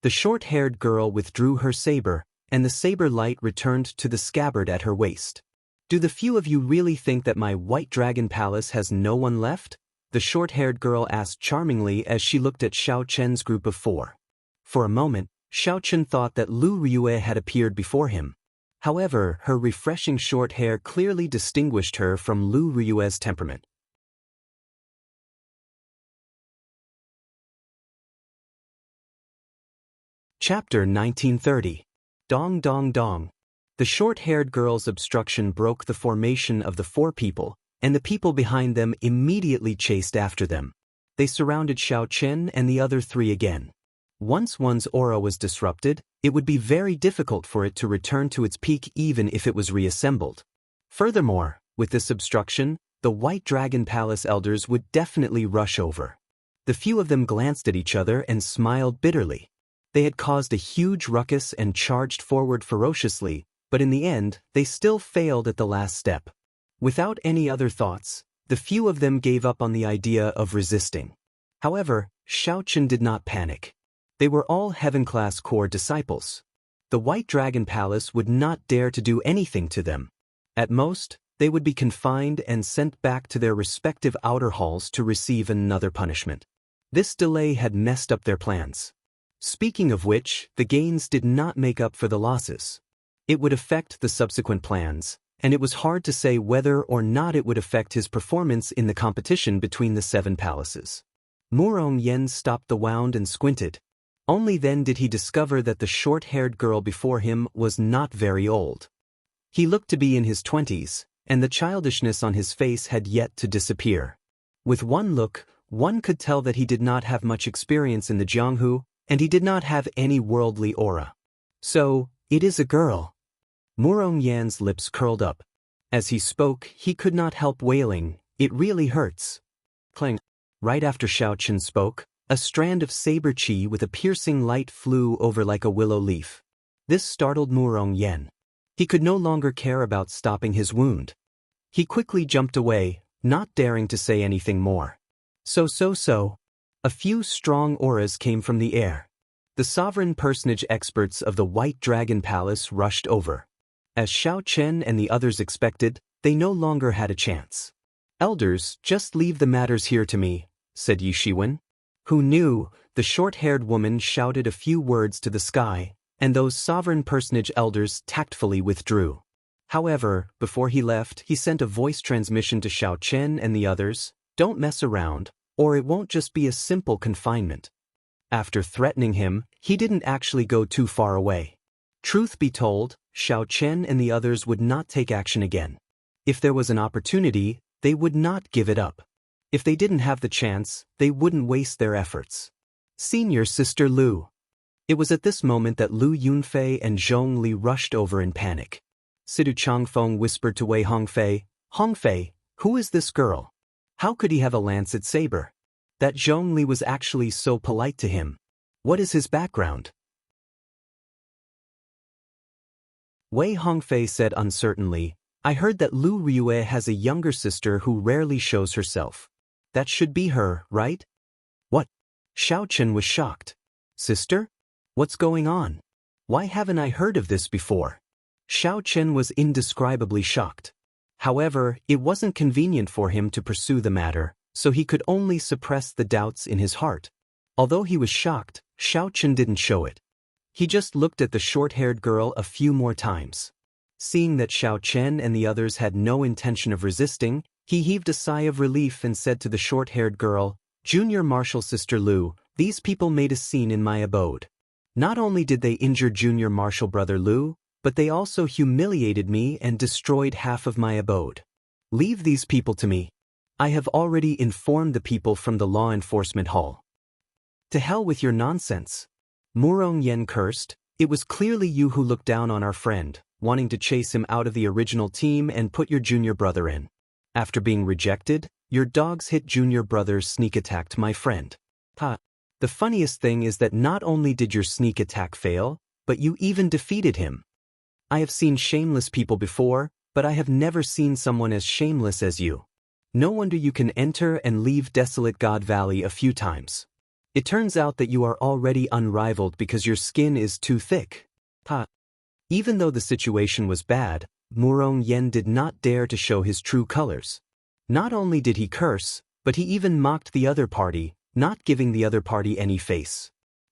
[SPEAKER 1] The short-haired girl withdrew her saber, and the saber light returned to the scabbard at her waist. Do the few of you really think that my White Dragon Palace has no one left? The short-haired girl asked charmingly as she looked at Xiao Chen's group of four. For a moment, Xiao Chen thought that Lu Ryue had appeared before him. However, her refreshing short hair clearly distinguished her from Lu Ryue's temperament. Chapter 1930. Dong Dong Dong. The short-haired girl's obstruction broke the formation of the four people, and the people behind them immediately chased after them. They surrounded Xiao Chen and the other three again. Once one's aura was disrupted, it would be very difficult for it to return to its peak even if it was reassembled. Furthermore, with this obstruction, the White Dragon Palace elders would definitely rush over. The few of them glanced at each other and smiled bitterly. They had caused a huge ruckus and charged forward ferociously, but in the end, they still failed at the last step. Without any other thoughts, the few of them gave up on the idea of resisting. However, Xiao Chen did not panic. They were all heaven-class core disciples. The White Dragon Palace would not dare to do anything to them. At most, they would be confined and sent back to their respective outer halls to receive another punishment. This delay had messed up their plans. Speaking of which, the gains did not make up for the losses. It would affect the subsequent plans, and it was hard to say whether or not it would affect his performance in the competition between the 7 palaces. Murong Yen stopped the wound and squinted. Only then did he discover that the short-haired girl before him was not very old. He looked to be in his 20s, and the childishness on his face had yet to disappear. With one look, one could tell that he did not have much experience in the Jianghu, and he did not have any worldly aura. So, it is a girl. Murong Yan's lips curled up. As he spoke, he could not help wailing, "It really hurts." Clang. Right after Xiao Chen spoke, A strand of saber chi with a piercing light flew over like a willow leaf. This startled Murong Yen. He could no longer care about stopping his wound. He quickly jumped away, not daring to say anything more. So. A few strong auras came from the air. The sovereign personage experts of the White Dragon Palace rushed over. As Xiao Chen and the others expected, they no longer had a chance. Elders, just leave the matters here to me, said Yi Shiwen. Who knew? The short-haired woman shouted a few words to the sky, and those sovereign personage elders tactfully withdrew. However, before he left, he sent a voice transmission to Xiao Chen and the others, "Don't mess around, or it won't just be a simple confinement." After threatening him, he didn't actually go too far away. Truth be told, Xiao Chen and the others would not take action again. If there was an opportunity, they would not give it up. If they didn't have the chance, they wouldn't waste their efforts. Senior Sister Lu. It was at this moment that Lu Yunfei and Zhong Li rushed over in panic. Sidu Changfeng whispered to Wei Hongfei, "Hongfei, who is this girl? How could he have a lancet saber? That Zhong Li was actually so polite to him. What is his background?" Wei Hongfei said uncertainly, "I heard that Lu Ryue has a younger sister who rarely shows herself. That should be her, right?" "What?" Xiao Chen was shocked. "Sister? What's going on? Why haven't I heard of this before?" Xiao Chen was indescribably shocked. However, it wasn't convenient for him to pursue the matter, so he could only suppress the doubts in his heart. Although he was shocked, Xiao Chen didn't show it. He just looked at the short-haired girl a few more times. Seeing that Xiao Chen and the others had no intention of resisting, he heaved a sigh of relief and said to the short-haired girl, "Junior Marshal Sister Lu, these people made a scene in my abode. Not only did they injure Junior Marshal Brother Lu, but they also humiliated me and destroyed half of my abode. Leave these people to me. I have already informed the people from the law enforcement hall." "To hell with your nonsense." Murong Yen cursed. "It was clearly you who looked down on our friend, wanting to chase him out of the original team and put your junior brother in. After being rejected, your dogs hit junior brother's sneak attacked my friend. Ha! The funniest thing is that not only did your sneak attack fail, but you even defeated him. I have seen shameless people before, but I have never seen someone as shameless as you. No wonder you can enter and leave desolate God Valley a few times. It turns out that you are already unrivaled because your skin is too thick." Ha! Even though the situation was bad, Murong Yen did not dare to show his true colors. Not only did he curse, but he even mocked the other party, not giving the other party any face.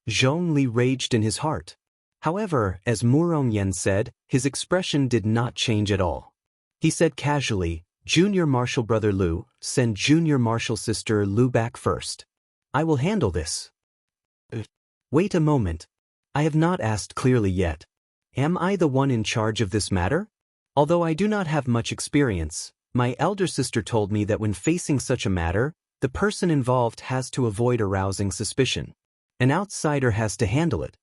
[SPEAKER 1] Zhong Li raged in his heart. However, as Murong Yen said, his expression did not change at all. He said casually, "Junior Marshal Brother Lu, send Junior Marshal Sister Lu back first. I will handle this." Wait a moment. I have not asked clearly yet. Am I the one in charge of this matter? Although I do not have much experience, my elder sister told me that when facing such a matter, the person involved has to avoid arousing suspicion. An outsider has to handle it.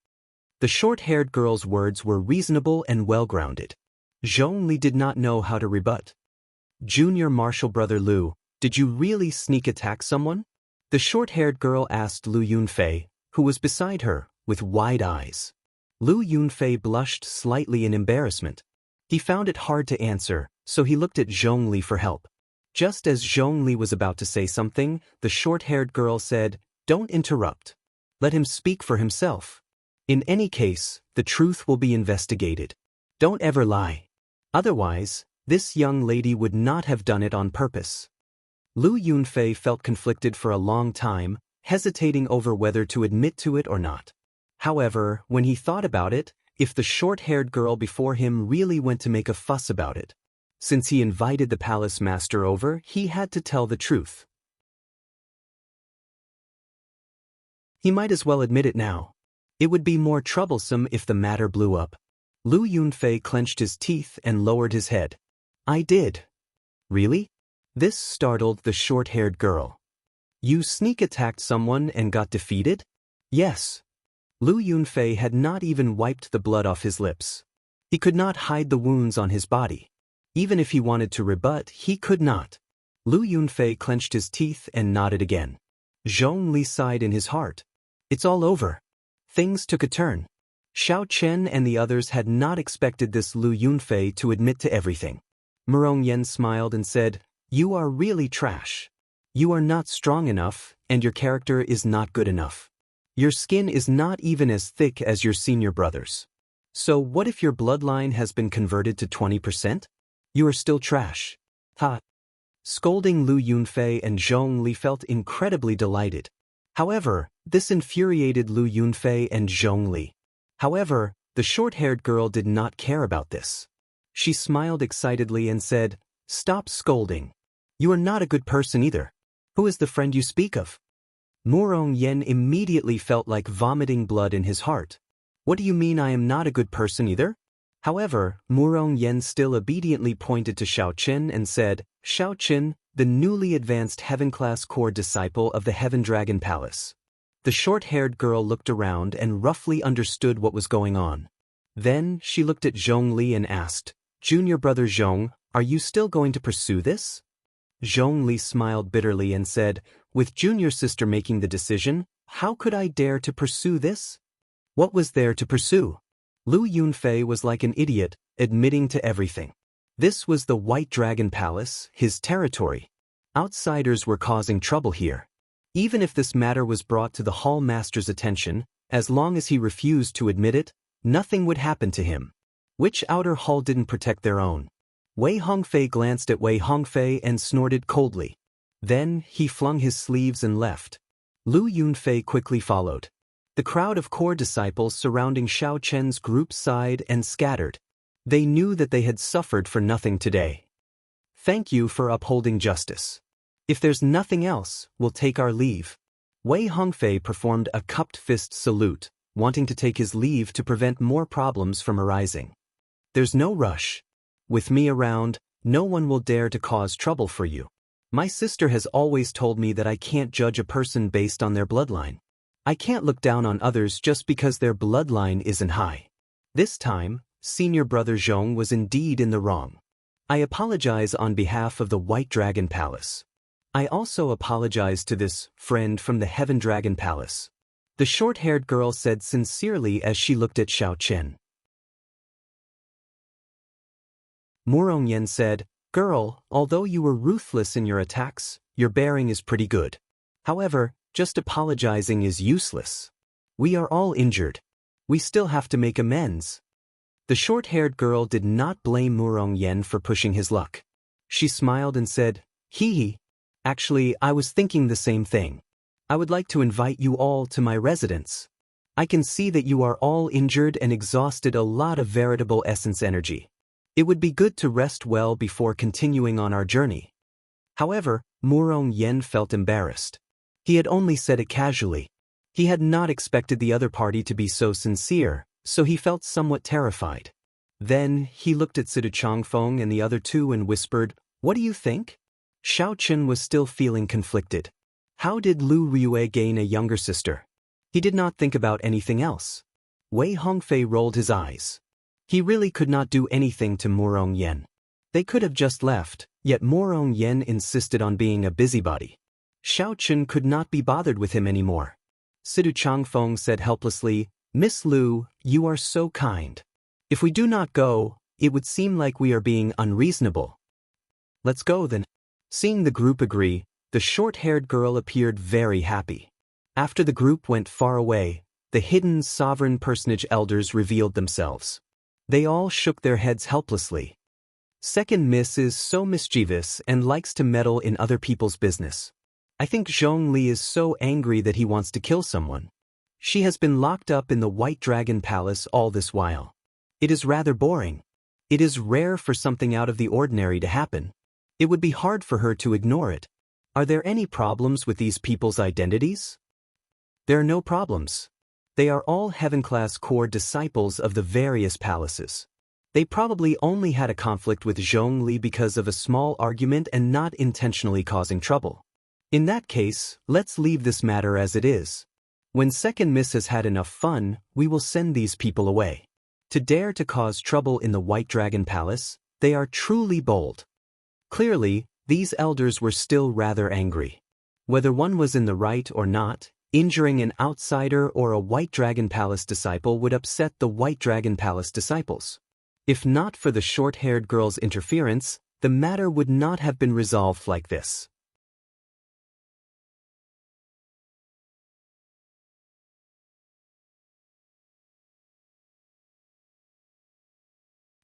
[SPEAKER 1] The short-haired girl's words were reasonable and well-grounded. Zhong Li did not know how to rebut. "Junior Marshal Brother Lu, did you really sneak attack someone?" The short-haired girl asked Lu Yunfei, who was beside her, with wide eyes. Lu Yunfei blushed slightly in embarrassment. He found it hard to answer, so he looked at Zhong Li for help. Just as Zhong Li was about to say something, the short-haired girl said, "Don't interrupt. Let him speak for himself. In any case, the truth will be investigated. Don't ever lie. Otherwise, this young lady would not have done it on purpose." Lu Yunfei felt conflicted for a long time, hesitating over whether to admit to it or not. However, when he thought about it, if the short-haired girl before him really went to make a fuss about it, since he invited the palace master over, he had to tell the truth. He might as well admit it now. It would be more troublesome if the matter blew up. Lu Yunfei clenched his teeth and lowered his head. "I did." "Really?" This startled the short-haired girl. "You sneak-attacked someone and got defeated?" "Yes." Lu Yunfei had not even wiped the blood off his lips. He could not hide the wounds on his body. Even if he wanted to rebut, he could not. Lu Yunfei clenched his teeth and nodded again. Zhongli sighed in his heart. It's all over. Things took a turn. Xiao Chen and the others had not expected this Lu Yunfei to admit to everything. Murong Yen smiled and said, "You are really trash. You are not strong enough, and your character is not good enough. Your skin is not even as thick as your senior brother's. So what if your bloodline has been converted to 20%? You are still trash." Ha! Scolding Lu Yunfei and Zhongli felt incredibly delighted. However, this infuriated Lu Yunfei and Zhongli. However, the short-haired girl did not care about this. She smiled excitedly and said, "Stop scolding. You are not a good person either. Who is the friend you speak of?" Murong Yen immediately felt like vomiting blood in his heart. "What do you mean I am not a good person either?" However, Murong Yen still obediently pointed to Xiao Chen and said, "Xiao Chen, the newly advanced Heaven-class core disciple of the Heaven Dragon Palace." The short-haired girl looked around and roughly understood what was going on. Then she looked at Zhongli and asked, "Junior brother Zhong, are you still going to pursue this?" Zhongli smiled bitterly and said, "With junior sister making the decision, how could I dare to pursue this?" What was there to pursue? Lu Yunfei was like an idiot, admitting to everything. This was the White Dragon Palace, his territory. Outsiders were causing trouble here. Even if this matter was brought to the Hall Master's attention, as long as he refused to admit it, nothing would happen to him. Which outer hall didn't protect their own? Wei Hongfei glanced at Wei Hongfei and snorted coldly. Then he flung his sleeves and left. Lu Yunfei quickly followed. The crowd of core disciples surrounding Xiao Chen's group sighed and scattered. They knew that they had suffered for nothing today. "Thank you for upholding justice. If there's nothing else, we'll take our leave." Wei Hongfei performed a cupped fist salute, wanting to take his leave to prevent more problems from arising. "There's no rush. With me around, no one will dare to cause trouble for you. My sister has always told me that I can't judge a person based on their bloodline. I can't look down on others just because their bloodline isn't high." This time, senior brother Zhong was indeed in the wrong. "I apologize on behalf of the White Dragon Palace. I also apologize to this friend from the Heaven Dragon Palace," the short-haired girl said sincerely as she looked at Xiao Chen. Murong Yen said, "Girl, although you were ruthless in your attacks, your bearing is pretty good. However, just apologizing is useless. We are all injured. We still have to make amends." The short-haired girl did not blame Murong Yen for pushing his luck. She smiled and said, "Hee hee. Actually, I was thinking the same thing. I would like to invite you all to my residence. I can see that you are all injured and exhausted a lot of veritable essence energy. It would be good to rest well before continuing on our journey." However, Murong Yen felt embarrassed. He had only said it casually. He had not expected the other party to be so sincere, so he felt somewhat terrified. Then, he looked at Sidu Changfeng and the other two and whispered, "What do you think?" Xiao Chen was still feeling conflicted. How did Lu Rue gain a younger sister? He did not think about anything else. Wei Hongfei rolled his eyes. He really could not do anything to Murong Yen. They could have just left, yet Murong Yen insisted on being a busybody. Xiao Chen could not be bothered with him anymore. Sidu Changfeng said helplessly, "Miss Lu, you are so kind. If we do not go, it would seem like we are being unreasonable." "Let's go then." Seeing the group agree, the short-haired girl appeared very happy. After the group went far away, the hidden sovereign personage elders revealed themselves. They all shook their heads helplessly. Second Miss is so mischievous and likes to meddle in other people's business. I think Zhongli is so angry that he wants to kill someone. She has been locked up in the White Dragon Palace all this while. It is rather boring. It is rare for something out of the ordinary to happen. It would be hard for her to ignore it. Are there any problems with these people's identities? There are no problems. They are all Heaven-class core disciples of the various palaces. They probably only had a conflict with Zhongli because of a small argument and not intentionally causing trouble. In that case, let's leave this matter as it is. When Second Miss has had enough fun, we will send these people away. To dare to cause trouble in the White Dragon Palace, they are truly bold. Clearly, these elders were still rather angry. Whether one was in the right or not, injuring an outsider or a White Dragon Palace disciple would upset the White Dragon Palace disciples. If not for the short-haired girl's interference, the matter would not have been resolved like this.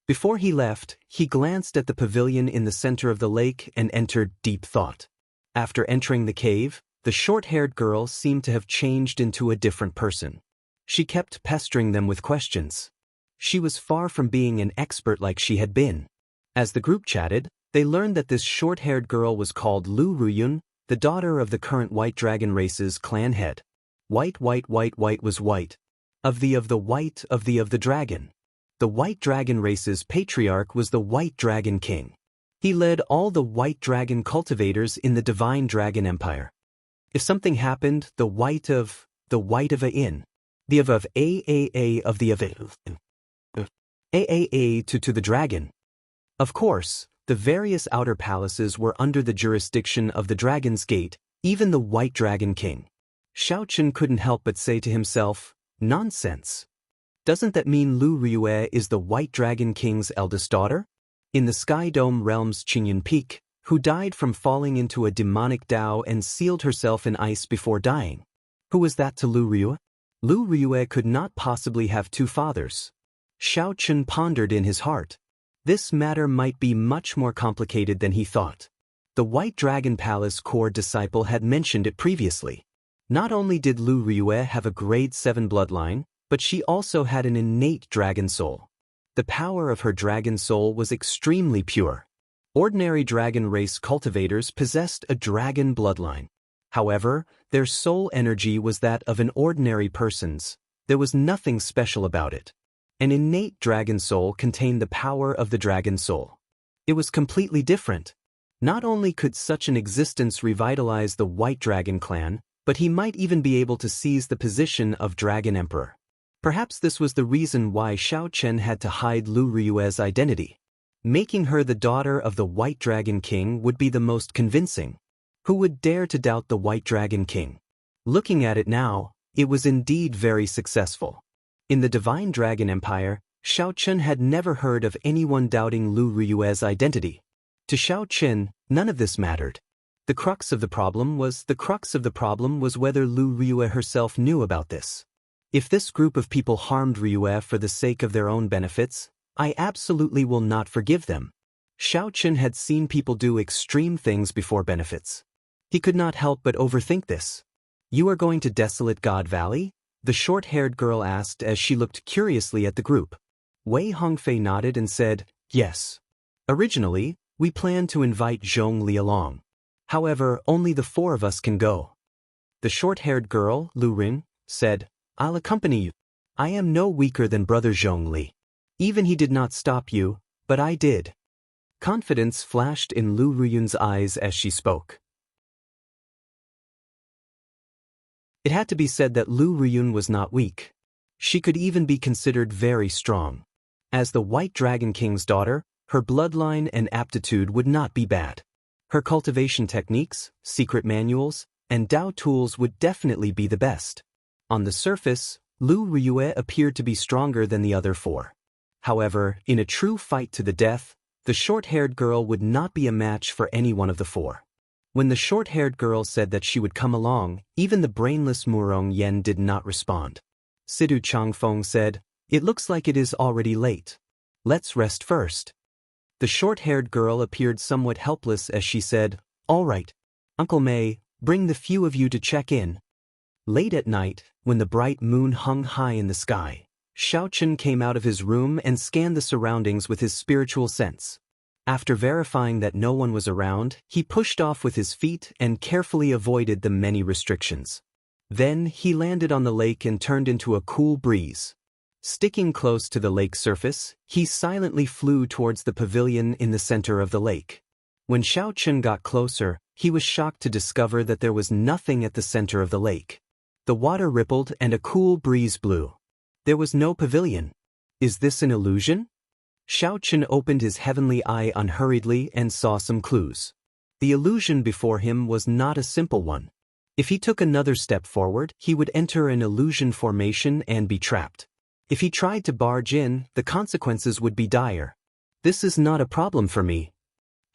[SPEAKER 1] Before he left, he glanced at the pavilion in the center of the lake and entered deep thought. After entering the cave, the short-haired girl seemed to have changed into a different person. She kept pestering them with questions. She was far from being an expert like she had been. As the group chatted, they learned that this short-haired girl was called Lu Ruyun, the daughter of the current White Dragon race's clan head. White was white. Of the white of the dragon. The White Dragon race's patriarch was the White Dragon King. He led all the White Dragon cultivators in the Divine Dragon Empire. If something happened, the white of a in, the of AAA of the AAA to the dragon. Of course, the various outer palaces were under the jurisdiction of the Dragon's Gate, even the White Dragon King. Xiao Qin couldn't help but say to himself, nonsense. Doesn't that mean Lu Riyue is the White Dragon King's eldest daughter? In the Sky Dome realm's Qingyun Peak, who died from falling into a demonic Dao and sealed herself in ice before dying. Who was that to Lu Riyue? Lu Riyue could not possibly have two fathers. Xiao Qin pondered in his heart. This matter might be much more complicated than he thought. The White Dragon Palace core disciple had mentioned it previously. Not only did Lu Riyue have a grade 7 bloodline, but she also had an innate dragon soul. The power of her dragon soul was extremely pure. Ordinary dragon race cultivators possessed a dragon bloodline. However, their soul energy was that of an ordinary person's. There was nothing special about it. An innate dragon soul contained the power of the dragon soul. It was completely different. Not only could such an existence revitalize the White Dragon clan, but he might even be able to seize the position of Dragon Emperor. Perhaps this was the reason why Xiao Qin had to hide Lu Riyue's identity. Making her the daughter of the White Dragon King would be the most convincing. Who would dare to doubt the White Dragon King? Looking at it now, it was indeed very successful. In the Divine Dragon Empire, Xiao Qin had never heard of anyone doubting Lu Riyue's identity. To Xiao Qin, none of this mattered. The crux of the problem was whether Lu Riyue herself knew about this. If this group of people harmed Riyue for the sake of their own benefits, I absolutely will not forgive them. Xiao Qin had seen people do extreme things before benefits. He could not help but overthink this. You are going to Desolate God Valley? The short-haired girl asked as she looked curiously at the group. Wei Hongfei nodded and said, yes. Originally, we planned to invite Zhongli along. However, only the 4 of us can go. The short-haired girl, Lu Rin, said, I'll accompany you. I am no weaker than Brother Zhongli. Even he did not stop you, but I did. Confidence flashed in Lu Riyun's eyes as she spoke. It had to be said that Lu Riyun was not weak. She could even be considered very strong. As the White Dragon King's daughter, her bloodline and aptitude would not be bad. Her cultivation techniques, secret manuals, and Dao tools would definitely be the best. On the surface, Lu Riyue appeared to be stronger than the other 4. However, in a true fight to the death, the short-haired girl would not be a match for any one of the 4. When the short-haired girl said that she would come along, even the brainless Murong Yen did not respond. Sidu Changfeng said, it looks like it is already late. Let's rest first. The short-haired girl appeared somewhat helpless as she said, all right, Uncle May, bring the few of you to check in. Late at night, when the bright moon hung high in the sky, Xiao Qin came out of his room and scanned the surroundings with his spiritual sense. After verifying that no one was around, he pushed off with his feet and carefully avoided the many restrictions. Then he landed on the lake and turned into a cool breeze. Sticking close to the lake's surface, he silently flew towards the pavilion in the center of the lake. When Xiao Qin got closer, he was shocked to discover that there was nothing at the center of the lake. The water rippled and a cool breeze blew. There was no pavilion. Is this an illusion? Xiao Qin opened his heavenly eye unhurriedly and saw some clues. The illusion before him was not a simple one. If he took another step forward, he would enter an illusion formation and be trapped. If he tried to barge in, the consequences would be dire. This is not a problem for me.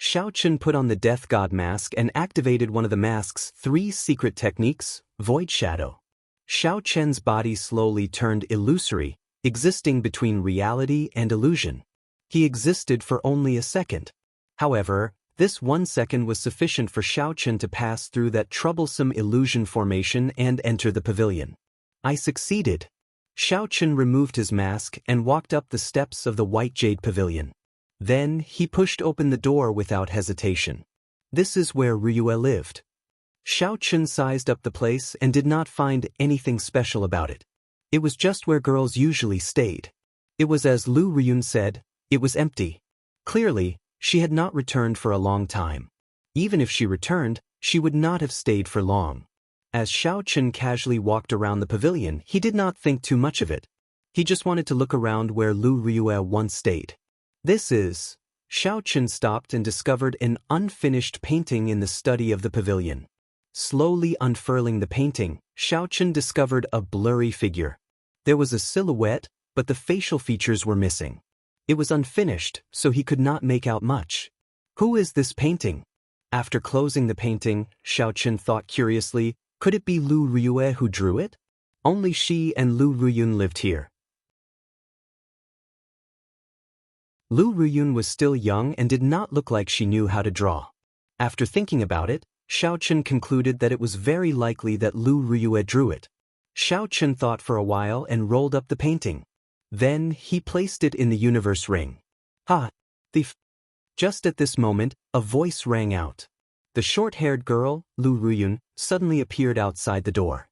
[SPEAKER 1] Xiao Chen put on the Death God mask and activated one of the mask's 3 secret techniques, Void Shadow. Xiao Chen's body slowly turned illusory, existing between reality and illusion. He existed for only a second. However, this 1 second was sufficient for Xiao Chen to pass through that troublesome illusion formation and enter the pavilion. I succeeded. Xiao Chen removed his mask and walked up the steps of the White Jade Pavilion. Then, he pushed open the door without hesitation. This is where Ryue lived. Xiao Chen sized up the place and did not find anything special about it. It was just where girls usually stayed. It was as Lu Ryun said, it was empty. Clearly, she had not returned for a long time. Even if she returned, she would not have stayed for long. As Xiao Chen casually walked around the pavilion, he did not think too much of it. He just wanted to look around where Lu Ryue once stayed. Xiao Chen stopped and discovered an unfinished painting in the study of the pavilion. Slowly unfurling the painting, Xiao Chen discovered a blurry figure. There was a silhouette, but the facial features were missing. It was unfinished, so he could not make out much. Who is this painting? After closing the painting, Xiao Chen thought curiously, could it be Lu Ryue who drew it? Only she and Lu Ruyun lived here. Lu Ruyun was still young and did not look like she knew how to draw. After thinking about it, Xiao Chen concluded that it was very likely that Lu Ryue drew it. Xiao Chen thought for a while and rolled up the painting. Then, he placed it in the universe ring. Ha! Thief! Just at this moment, a voice rang out. The short-haired girl, Lu Ruyun, suddenly appeared outside the door.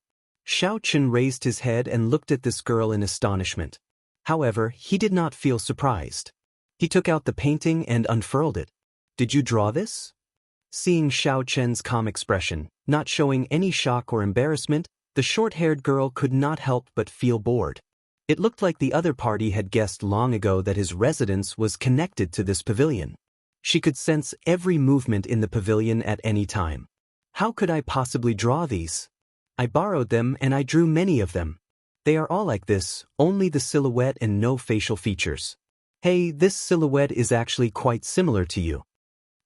[SPEAKER 1] Xiao Chen raised his head and looked at this girl in astonishment. However, he did not feel surprised. He took out the painting and unfurled it. Did you draw this? Seeing Xiao Chen's calm expression, not showing any shock or embarrassment, the short-haired girl could not help but feel bored. It looked like the other party had guessed long ago that his residence was connected to this pavilion. She could sense every movement in the pavilion at any time. How could I possibly draw these? I borrowed them and I drew many of them. They are all like this, only the silhouette and no facial features. Hey, this silhouette is actually quite similar to you.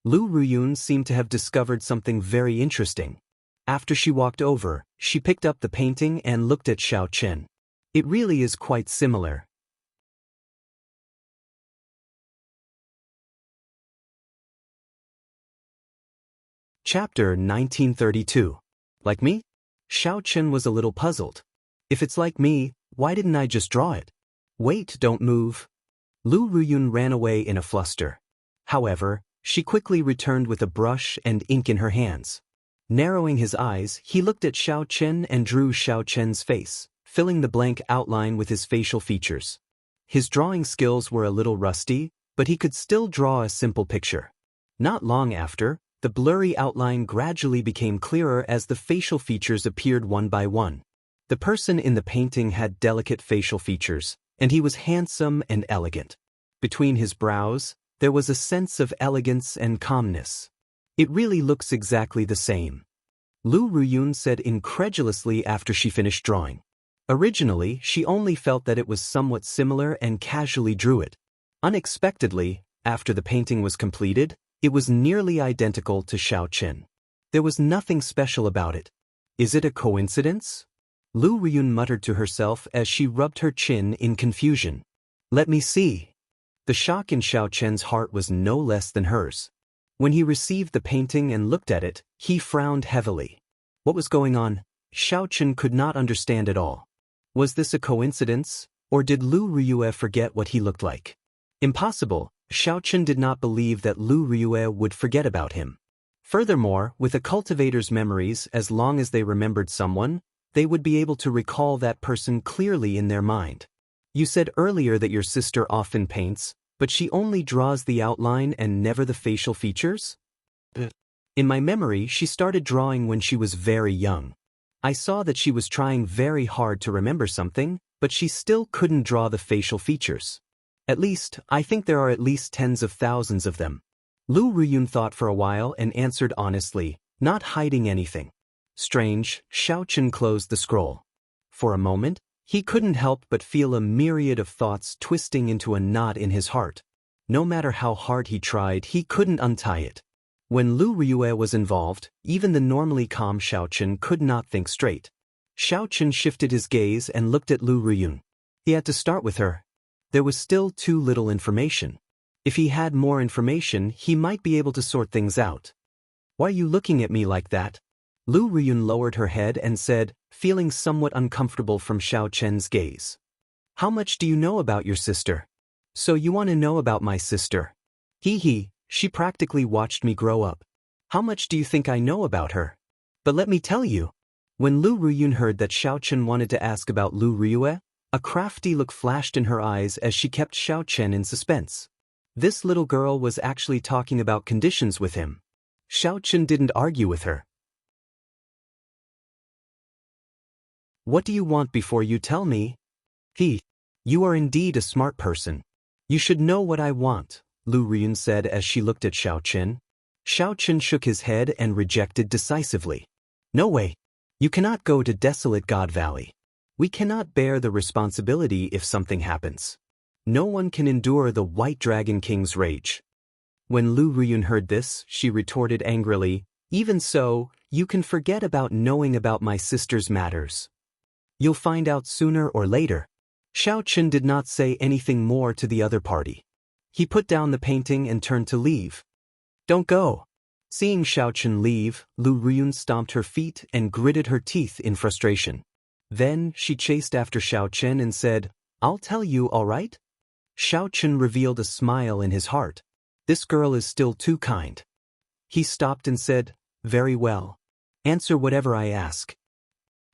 [SPEAKER 1] Lu Ruyun seemed to have discovered something very interesting. After she walked over, she picked up the painting and looked at Xiao Chen. It really is quite similar. Chapter 1932. Like me? Xiao Chen was a little puzzled. If it's like me, why didn't I just draw it? Wait, don't move. Lu Ruyun ran away in a fluster. However, she quickly returned with a brush and ink in her hands. Narrowing his eyes, he looked at Xiao Chen and drew Xiao Chen's face, filling the blank outline with his facial features. His drawing skills were a little rusty, but he could still draw a simple picture. Not long after, the blurry outline gradually became clearer as the facial features appeared one by one. The person in the painting had delicate facial features, and he was handsome and elegant. Between his brows, there was a sense of elegance and calmness. It really looks exactly the same. Lu Ruyun said incredulously after she finished drawing. Originally, she only felt that it was somewhat similar and casually drew it. Unexpectedly, after the painting was completed, it was nearly identical to Xiao Chen. There was nothing special about it. Is it a coincidence? Lu Ruyun muttered to herself as she rubbed her chin in confusion. Let me see. The shock in Xiao Chen's heart was no less than hers. When he received the painting and looked at it, he frowned heavily. What was going on? Xiao Chen could not understand at all. Was this a coincidence, or did Lu Ryue forget what he looked like? Impossible. Xiao Chen did not believe that Lu Ryue would forget about him. Furthermore, with a cultivator's memories, as long as they remembered someone, they would be able to recall that person clearly in their mind. You said earlier that your sister often paints, but she only draws the outline and never the facial features? In my memory, she started drawing when she was very young. I saw that she was trying very hard to remember something, but she still couldn't draw the facial features. At least, I think there are at least tens of thousands of them. Lu Ruyun thought for a while and answered honestly, not hiding anything. Strange, Xiao Chen closed the scroll. For a moment, he couldn't help but feel a myriad of thoughts twisting into a knot in his heart. No matter how hard he tried, he couldn't untie it. When Lu Riyue was involved, even the normally calm Xiao Chen could not think straight. Xiao Chen shifted his gaze and looked at Lu Riyun. He had to start with her. There was still too little information. If he had more information, he might be able to sort things out. Why are you looking at me like that? Lu Riyun lowered her head and said, feeling somewhat uncomfortable from Xiao Chen's gaze. How much do you know about your sister? So you want to know about my sister? Hee, she practically watched me grow up. How much do you think I know about her? But let me tell you. When Lu Riyun heard that Xiao Chen wanted to ask about Lu Riyue, a crafty look flashed in her eyes as she kept Xiao Chen in suspense. This little girl was actually talking about conditions with him. Xiao Chen didn't argue with her. What do you want before you tell me? You are indeed a smart person. You should know what I want, Lu Riyun said as she looked at Xiao Chen. Xiao Chen shook his head and rejected decisively. No way. You cannot go to Desolate God Valley. We cannot bear the responsibility if something happens. No one can endure the White Dragon King's rage. When Lu Riyun heard this, she retorted angrily, even so, you can forget about knowing about my sister's matters. You'll find out sooner or later. Xiao Chen did not say anything more to the other party. He put down the painting and turned to leave. Don't go. Seeing Xiao Chen leave, Lu Riyun stomped her feet and gritted her teeth in frustration. Then she chased after Xiao Chen and said, I'll tell you, all right? Xiao Chen revealed a smile in his heart. This girl is still too kind. He stopped and said, very well. Answer whatever I ask.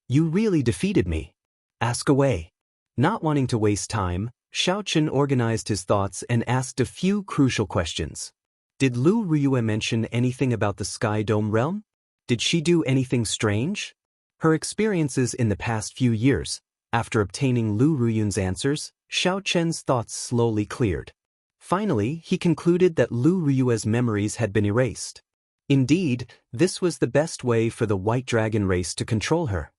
[SPEAKER 1] You really defeated me. Ask away. Not wanting to waste time, Xiao Chen organized his thoughts and asked a few crucial questions. Did Lu Riyue mention anything about the Sky Dome realm? Did she do anything strange? Her experiences in the past few years. After obtaining Lu Riyun's answers, Xiao Chen's thoughts slowly cleared. Finally, he concluded that Lu Riyue's memories had been erased. Indeed, this was the best way for the White Dragon race to control her.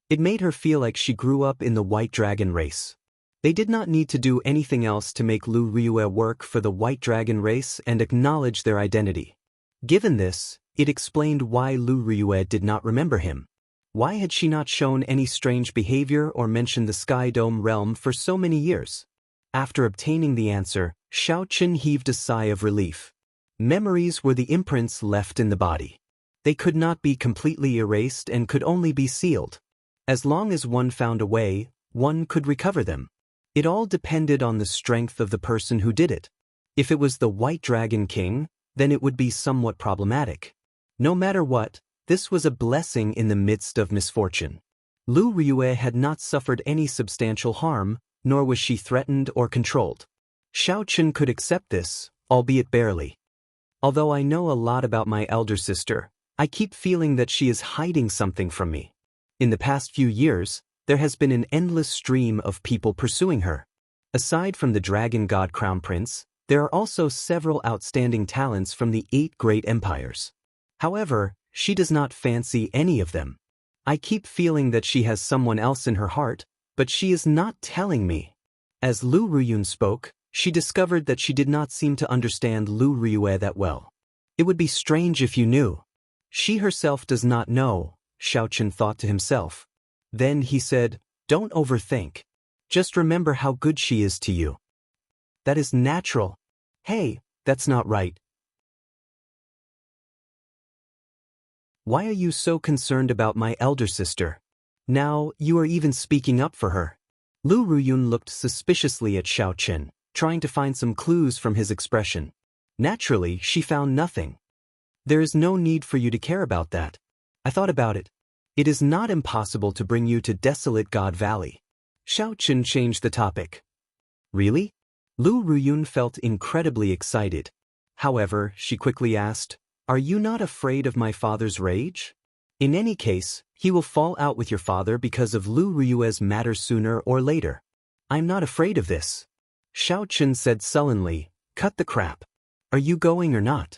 [SPEAKER 1] It made her feel like she grew up in the White Dragon race. They did not need to do anything else to make Lu Riyue work for the White Dragon race and acknowledge their identity. Given this, it explained why Lu Riyue did not remember him. Why had she not shown any strange behavior or mentioned the Sky Dome realm for so many years? After obtaining the answer, Xiao Chen heaved a sigh of relief. Memories were the imprints left in the body. They could not be completely erased and could only be sealed. As long as one found a way, one could recover them. It all depended on the strength of the person who did it. If it was the White Dragon King, then it would be somewhat problematic. No matter what, this was a blessing in the midst of misfortune. Lu Riyue had not suffered any substantial harm, nor was she threatened or controlled. Xiao Chen could accept this, albeit barely. Although I know a lot about my elder sister, I keep feeling that she is hiding something from me. In the past few years, there has been an endless stream of people pursuing her. Aside from the Dragon God Crown Prince, there are also several outstanding talents from the 8 great empires. However, she does not fancy any of them. I keep feeling that she has someone else in her heart, but she is not telling me. As Lu Riyun spoke, she discovered that she did not seem to understand Lu Riyue that well. It would be strange if you knew. She herself does not know, Xiao Chen thought to himself. Then he said, don't overthink. Just remember how good she is to you. That is natural. Hey, that's not right. Why are you so concerned about my elder sister? Now, you are even speaking up for her. Lu Riyun looked suspiciously at Xiao Chen, trying to find some clues from his expression. Naturally, she found nothing. There is no need for you to care about that. I thought about it. It is not impossible to bring you to Desolate God Valley. Xiao Chen changed the topic. Really? Lu Riyun felt incredibly excited. However, she quickly asked, are you not afraid of my father's rage? In any case, he will fall out with your father because of Lu Riyue's matter sooner or later. I'm not afraid of this. Xiao Chen said sullenly, cut the crap. Are you going or not?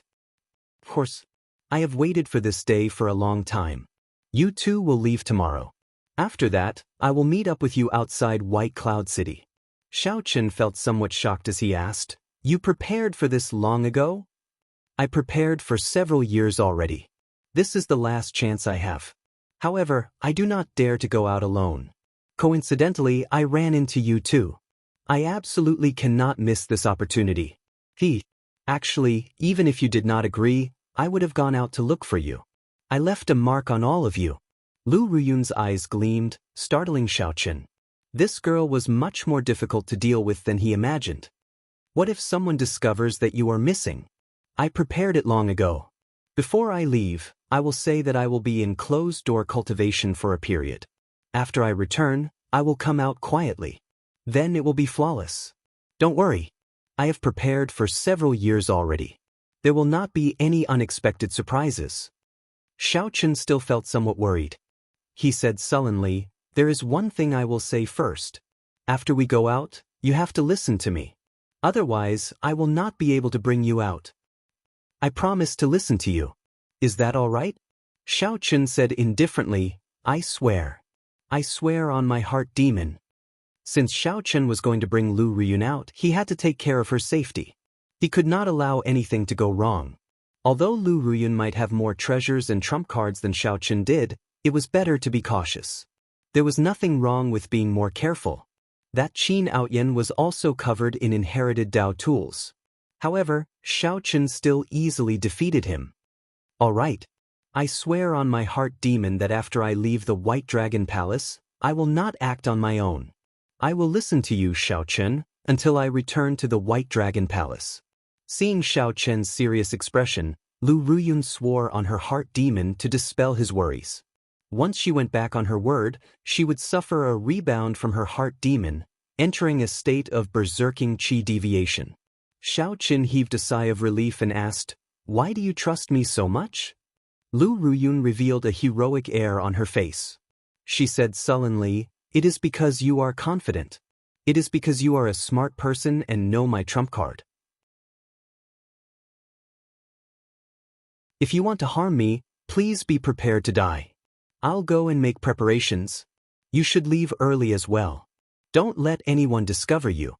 [SPEAKER 1] Of course, I have waited for this day for a long time. You two will leave tomorrow. After that, I will meet up with you outside White Cloud City. Xiao Chen felt somewhat shocked as he asked, You prepared for this long ago? I prepared for several years already. This is the last chance I have. However, I do not dare to go out alone. Coincidentally, I ran into you too. I absolutely cannot miss this opportunity. Actually, even if you did not agree, I would have gone out to look for you. I left a mark on all of you. Lu Ruyun's eyes gleamed, startling Xiao Chen. This girl was much more difficult to deal with than he imagined. What if someone discovers that you are missing? I prepared it long ago. Before I leave, I will say that I will be in closed-door cultivation for a period. After I return, I will come out quietly. Then it will be flawless. Don't worry. I have prepared for several years already. There will not be any unexpected surprises. Xiao Chen still felt somewhat worried. He said sullenly, There is one thing I will say first. After we go out, you have to listen to me. Otherwise, I will not be able to bring you out. I promise to listen to you. Is that all right? Xiao Chen said indifferently, I swear. I swear on my heart demon. Since Xiao Chen was going to bring Lu Ruyun out, he had to take care of her safety. He could not allow anything to go wrong. Although Lu Ruyun might have more treasures and trump cards than Xiao Chen did, it was better to be cautious. There was nothing wrong with being more careful. That Qin Outyan was also covered in inherited Dao tools. However, Xiao Chen still easily defeated him. All right. I swear on my heart demon that after I leave the White Dragon Palace, I will not act on my own. I will listen to you, Xiao Chen, until I return to the White Dragon Palace. Seeing Xiao Chen's serious expression, Lu Ruyun swore on her heart demon to dispel his worries. Once she went back on her word, she would suffer a rebound from her heart demon, entering a state of berserking qi deviation. Xiao Chen heaved a sigh of relief and asked, Why do you trust me so much? Lu Ruyun revealed a heroic air on her face. She said sullenly, It is because you are confident. It is because you are a smart person and know my trump card. If you want to harm me, please be prepared to die. I'll go and make preparations. You should leave early as well. Don't let anyone discover you.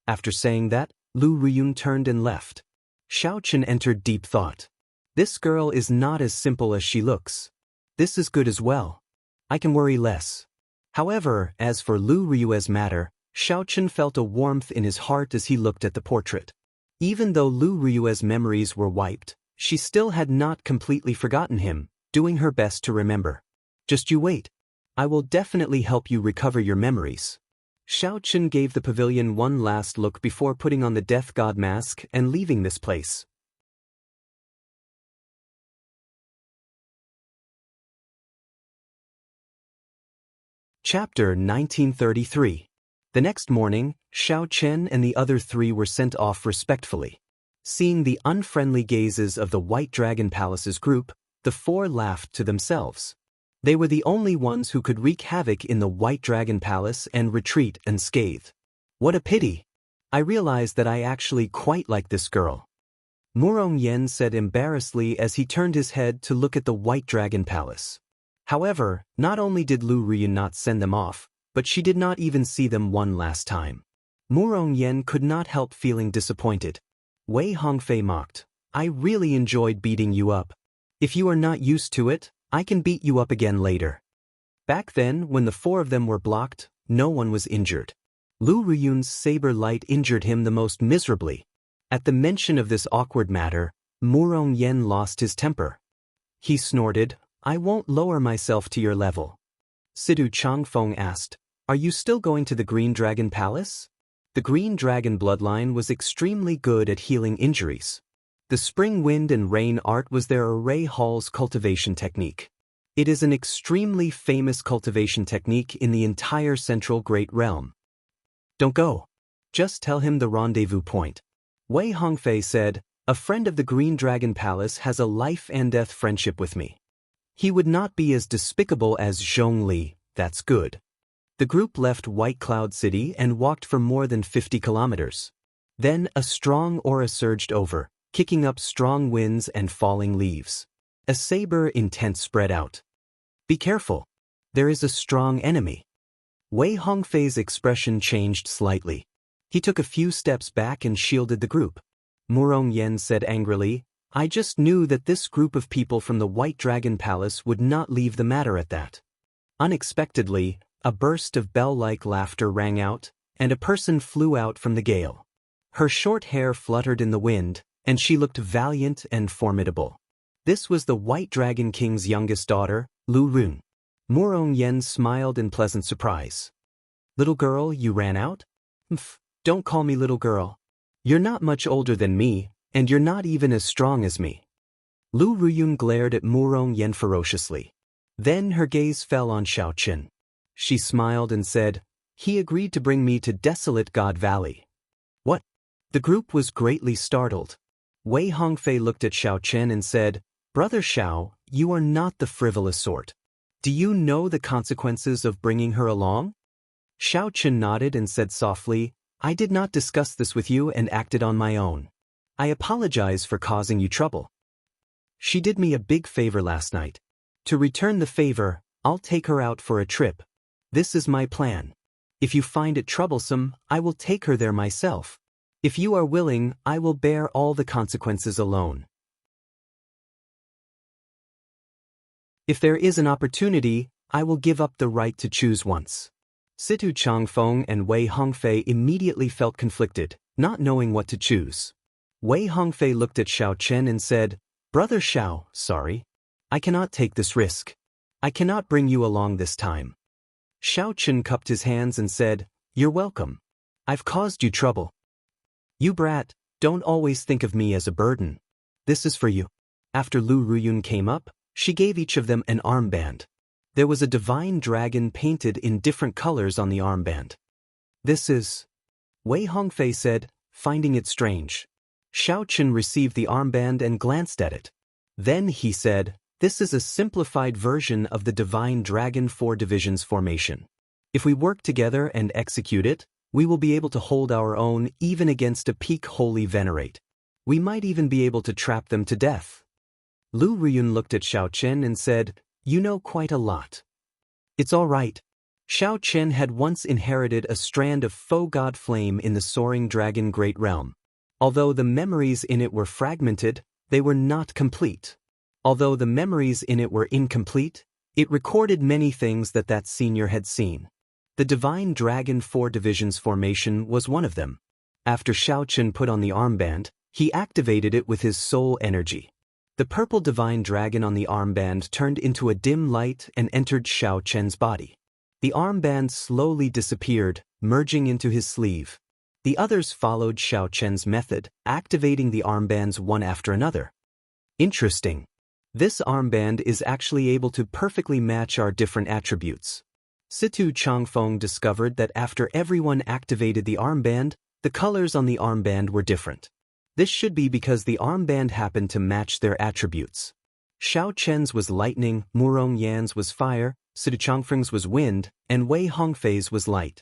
[SPEAKER 1] After saying that, Lu Ruyun turned and left. Xiao Chen entered deep thought. This girl is not as simple as she looks. This is good as well. I can worry less. However, as for Lu Ruyu's matter, Xiao Chen felt a warmth in his heart as he looked at the portrait. Even though Lu Ruyu's memories were wiped, she still had not completely forgotten him, doing her best to remember. Just you wait. I will definitely help you recover your memories. Xiao Chen gave the pavilion one last look before putting on the death god mask and leaving this place. Chapter 1933. The next morning, Xiao Chen and the other three were sent off respectfully. Seeing the unfriendly gazes of the White Dragon Palace's group, the four laughed to themselves. They were the only ones who could wreak havoc in the White Dragon Palace and retreat unscathed. What a pity! I realized that I actually quite like this girl. Murong Yen said embarrassedly as he turned his head to look at the White Dragon Palace. However, not only did Lu Ruyun not send them off, but she did not even see them one last time. Murong Yen could not help feeling disappointed. Wei Hongfei mocked, I really enjoyed beating you up. If you are not used to it, I can beat you up again later. Back then, when the four of them were blocked, no one was injured. Lu Ruyun's saber light injured him the most miserably. At the mention of this awkward matter, Murong Yen lost his temper. He snorted, I won't lower myself to your level. Sidu Changfeng asked, Are you still going to the Green Dragon Palace? The Green Dragon bloodline was extremely good at healing injuries. The spring wind and rain art was their array hall's cultivation technique. It is an extremely famous cultivation technique in the entire Central Great Realm. Don't go. Just tell him the rendezvous point. Wei Hongfei said, A friend of the Green Dragon Palace has a life and death friendship with me. He would not be as despicable as Zhong Li, that's good. The group left White Cloud City and walked for more than 50 kilometers. Then a strong aura surged over, kicking up strong winds and falling leaves. A saber intent spread out. Be careful. There is a strong enemy. Wei Hongfei's expression changed slightly. He took a few steps back and shielded the group. Murong Yen said angrily, I just knew that this group of people from the White Dragon Palace would not leave the matter at that. Unexpectedly, a burst of bell-like laughter rang out, and a person flew out from the gale. Her short hair fluttered in the wind, and she looked valiant and formidable. This was the White Dragon King's youngest daughter, Lu Run. Murong Yen smiled in pleasant surprise. Little girl, you ran out? Don't call me little girl. You're not much older than me, and you're not even as strong as me. Lu Ruyun glared at Murong Yen ferociously. Then her gaze fell on Xiao Qin. She smiled and said, he agreed to bring me to desolate God Valley. What? The group was greatly startled. Wei Hongfei looked at Xiao Qin and said, Brother Xiao, you are not the frivolous sort. Do you know the consequences of bringing her along? Xiao Qin nodded and said softly, I did not discuss this with you and acted on my own. I apologize for causing you trouble. She did me a big favor last night. To return the favor, I'll take her out for a trip. This is my plan. If you find it troublesome, I will take her there myself. If you are willing, I will bear all the consequences alone. If there is an opportunity, I will give up the right to choose once. Situ Changfeng and Wei Hongfei immediately felt conflicted, not knowing what to choose. Wei Hongfei looked at Xiao Chen and said, Brother Xiao, sorry. I cannot take this risk. I cannot bring you along this time. Xiao Chen cupped his hands and said, You're welcome. I've caused you trouble. You brat, don't always think of me as a burden. This is for you. After Lu Ruyun came up, she gave each of them an armband. There was a divine dragon painted in different colors on the armband. This is... Wei Hongfei said, finding it strange. Xiao Chen received the armband and glanced at it. Then he said, This is a simplified version of the divine dragon 4 divisions formation. If we work together and execute it, we will be able to hold our own even against a peak holy venerate. We might even be able to trap them to death. Lu Ruyun looked at Xiao Chen and said, You know quite a lot. It's all right. Xiao Chen had once inherited a strand of faux god flame in the soaring dragon great realm. Although the memories in it were fragmented, they were not complete. Although the memories in it were incomplete, it recorded many things that senior had seen. The Divine Dragon 4 Divisions formation was one of them. After Xiao Chen put on the armband, he activated it with his soul energy. The purple divine dragon on the armband turned into a dim light and entered Xiao Chen's body. The armband slowly disappeared, merging into his sleeve. The others followed Xiao Chen's method, activating the armbands one after another. Interesting. This armband is actually able to perfectly match our different attributes. Situ Changfeng discovered that after everyone activated the armband, the colors on the armband were different. This should be because the armband happened to match their attributes. Xiao Chen's was lightning, Murong Yan's was fire, Situ Changfeng's was wind, and Wei Hongfei's was light.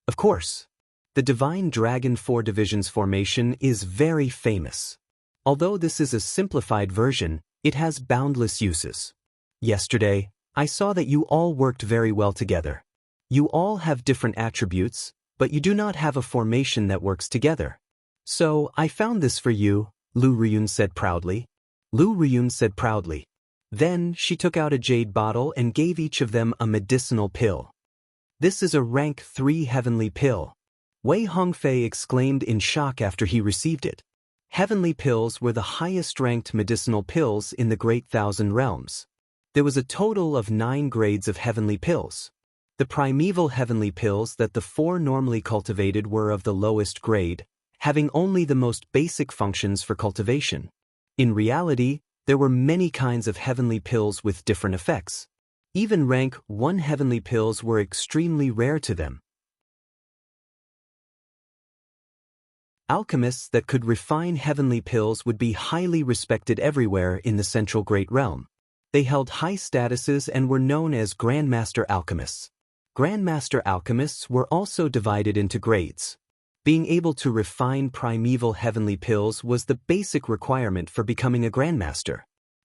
[SPEAKER 1] Of course, the Divine Dragon 4 Divisions formation is very famous. Although this is a simplified version, it has boundless uses. Yesterday, I saw that you all worked very well together. You all have different attributes, but you do not have a formation that works together. So, I found this for you, Lu Ruyun said proudly. Lu Ruyun said proudly. Then, she took out a jade bottle and gave each of them a medicinal pill. This is a rank 3 heavenly pill. Wei Hongfei exclaimed in shock after he received it. Heavenly pills were the highest-ranked medicinal pills in the Great Thousand Realms. There was a total of 9 grades of heavenly pills. The primeval heavenly pills that the 4 normally cultivated were of the lowest grade, having only the most basic functions for cultivation. In reality, there were many kinds of heavenly pills with different effects. Even rank 1 heavenly pills were extremely rare to them. Alchemists that could refine heavenly pills would be highly respected everywhere in the Central Great Realm. They held high statuses and were known as Grandmaster Alchemists. Grandmaster Alchemists were also divided into grades. Being able to refine primeval heavenly pills was the basic requirement for becoming a grandmaster.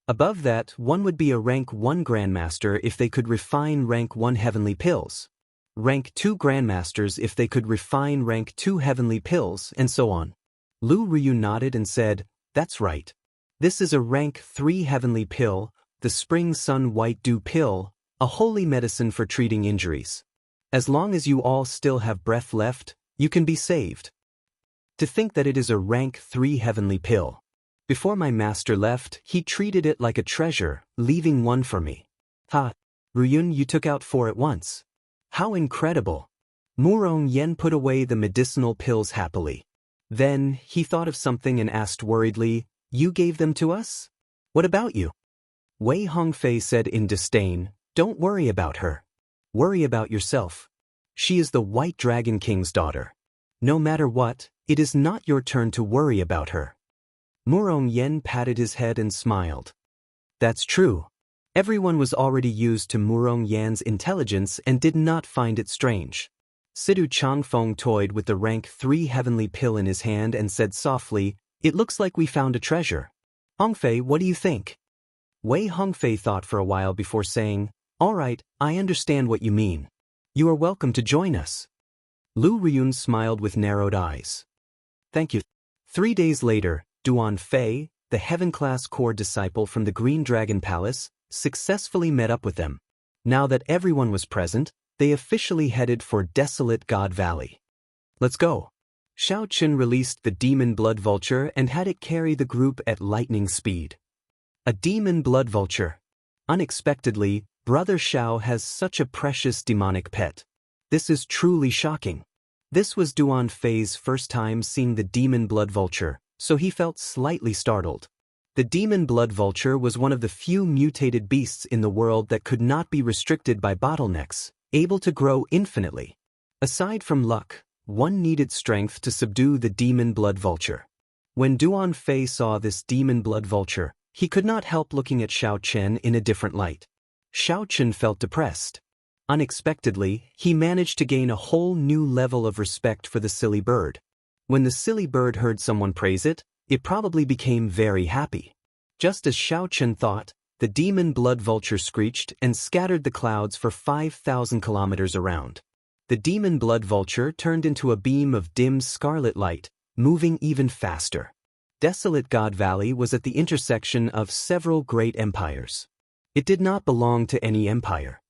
[SPEAKER 1] Above that, one would be a rank 1 grandmaster if they could refine rank 1 heavenly pills. Rank 2 grandmasters if they could refine rank 2 heavenly pills, and so on. Lu Riyun nodded and said, "That's right. This is a rank 3 heavenly pill, the Spring Sun White Dew pill, a holy medicine for treating injuries. As long as you all still have breath left, you can be saved. To think that it is a rank 3 heavenly pill. Before my master left, he treated it like a treasure, leaving one for me. Ha! Ruyun, you took out 4 at once. How incredible!" Murong Yen put away the medicinal pills happily. Then, he thought of something and asked worriedly, "You gave them to us? What about you?" Wei Hongfei said in disdain, "Don't worry about her. Worry about yourself. She is the White Dragon King's daughter. No matter what, it is not your turn to worry about her." Murong Yen patted his head and smiled. That's true. Everyone was already used to Murong Yan's intelligence and did not find it strange. Sidu Changfeng toyed with the rank 3 heavenly pill in his hand and said softly, "It looks like we found a treasure. Hongfei, what do you think?" Wei Hongfei thought for a while before saying, "All right, I understand what you mean. You are welcome to join us." Lu Riyun smiled with narrowed eyes. "Thank you." 3 days later, Duan Fei, the heaven-class core disciple from the Green Dragon Palace, successfully met up with them. Now that everyone was present, they officially headed for Desolate God Valley. "Let's go." Xiao Qin released the demon blood vulture and had it carry the group at lightning speed. A demon blood vulture. Unexpectedly, Brother Xiao has such a precious demonic pet. This is truly shocking. This was Duan Fei's first time seeing the demon blood vulture, so he felt slightly startled. The demon blood vulture was one of the few mutated beasts in the world that could not be restricted by bottlenecks, able to grow infinitely. Aside from luck, one needed strength to subdue the demon blood vulture. When Duan Fei saw this demon blood vulture, he could not help looking at Xiao Chen in a different light. Xiao Chen felt depressed. Unexpectedly, he managed to gain a whole new level of respect for the silly bird. When the silly bird heard someone praise it, it probably became very happy. Just as Xiao Chen thought, the demon blood vulture screeched and scattered the clouds for 5,000 kilometers around. The demon blood vulture turned into a beam of dim scarlet light, moving even faster. Desolate God Valley was at the intersection of several great empires. It did not belong to any empire.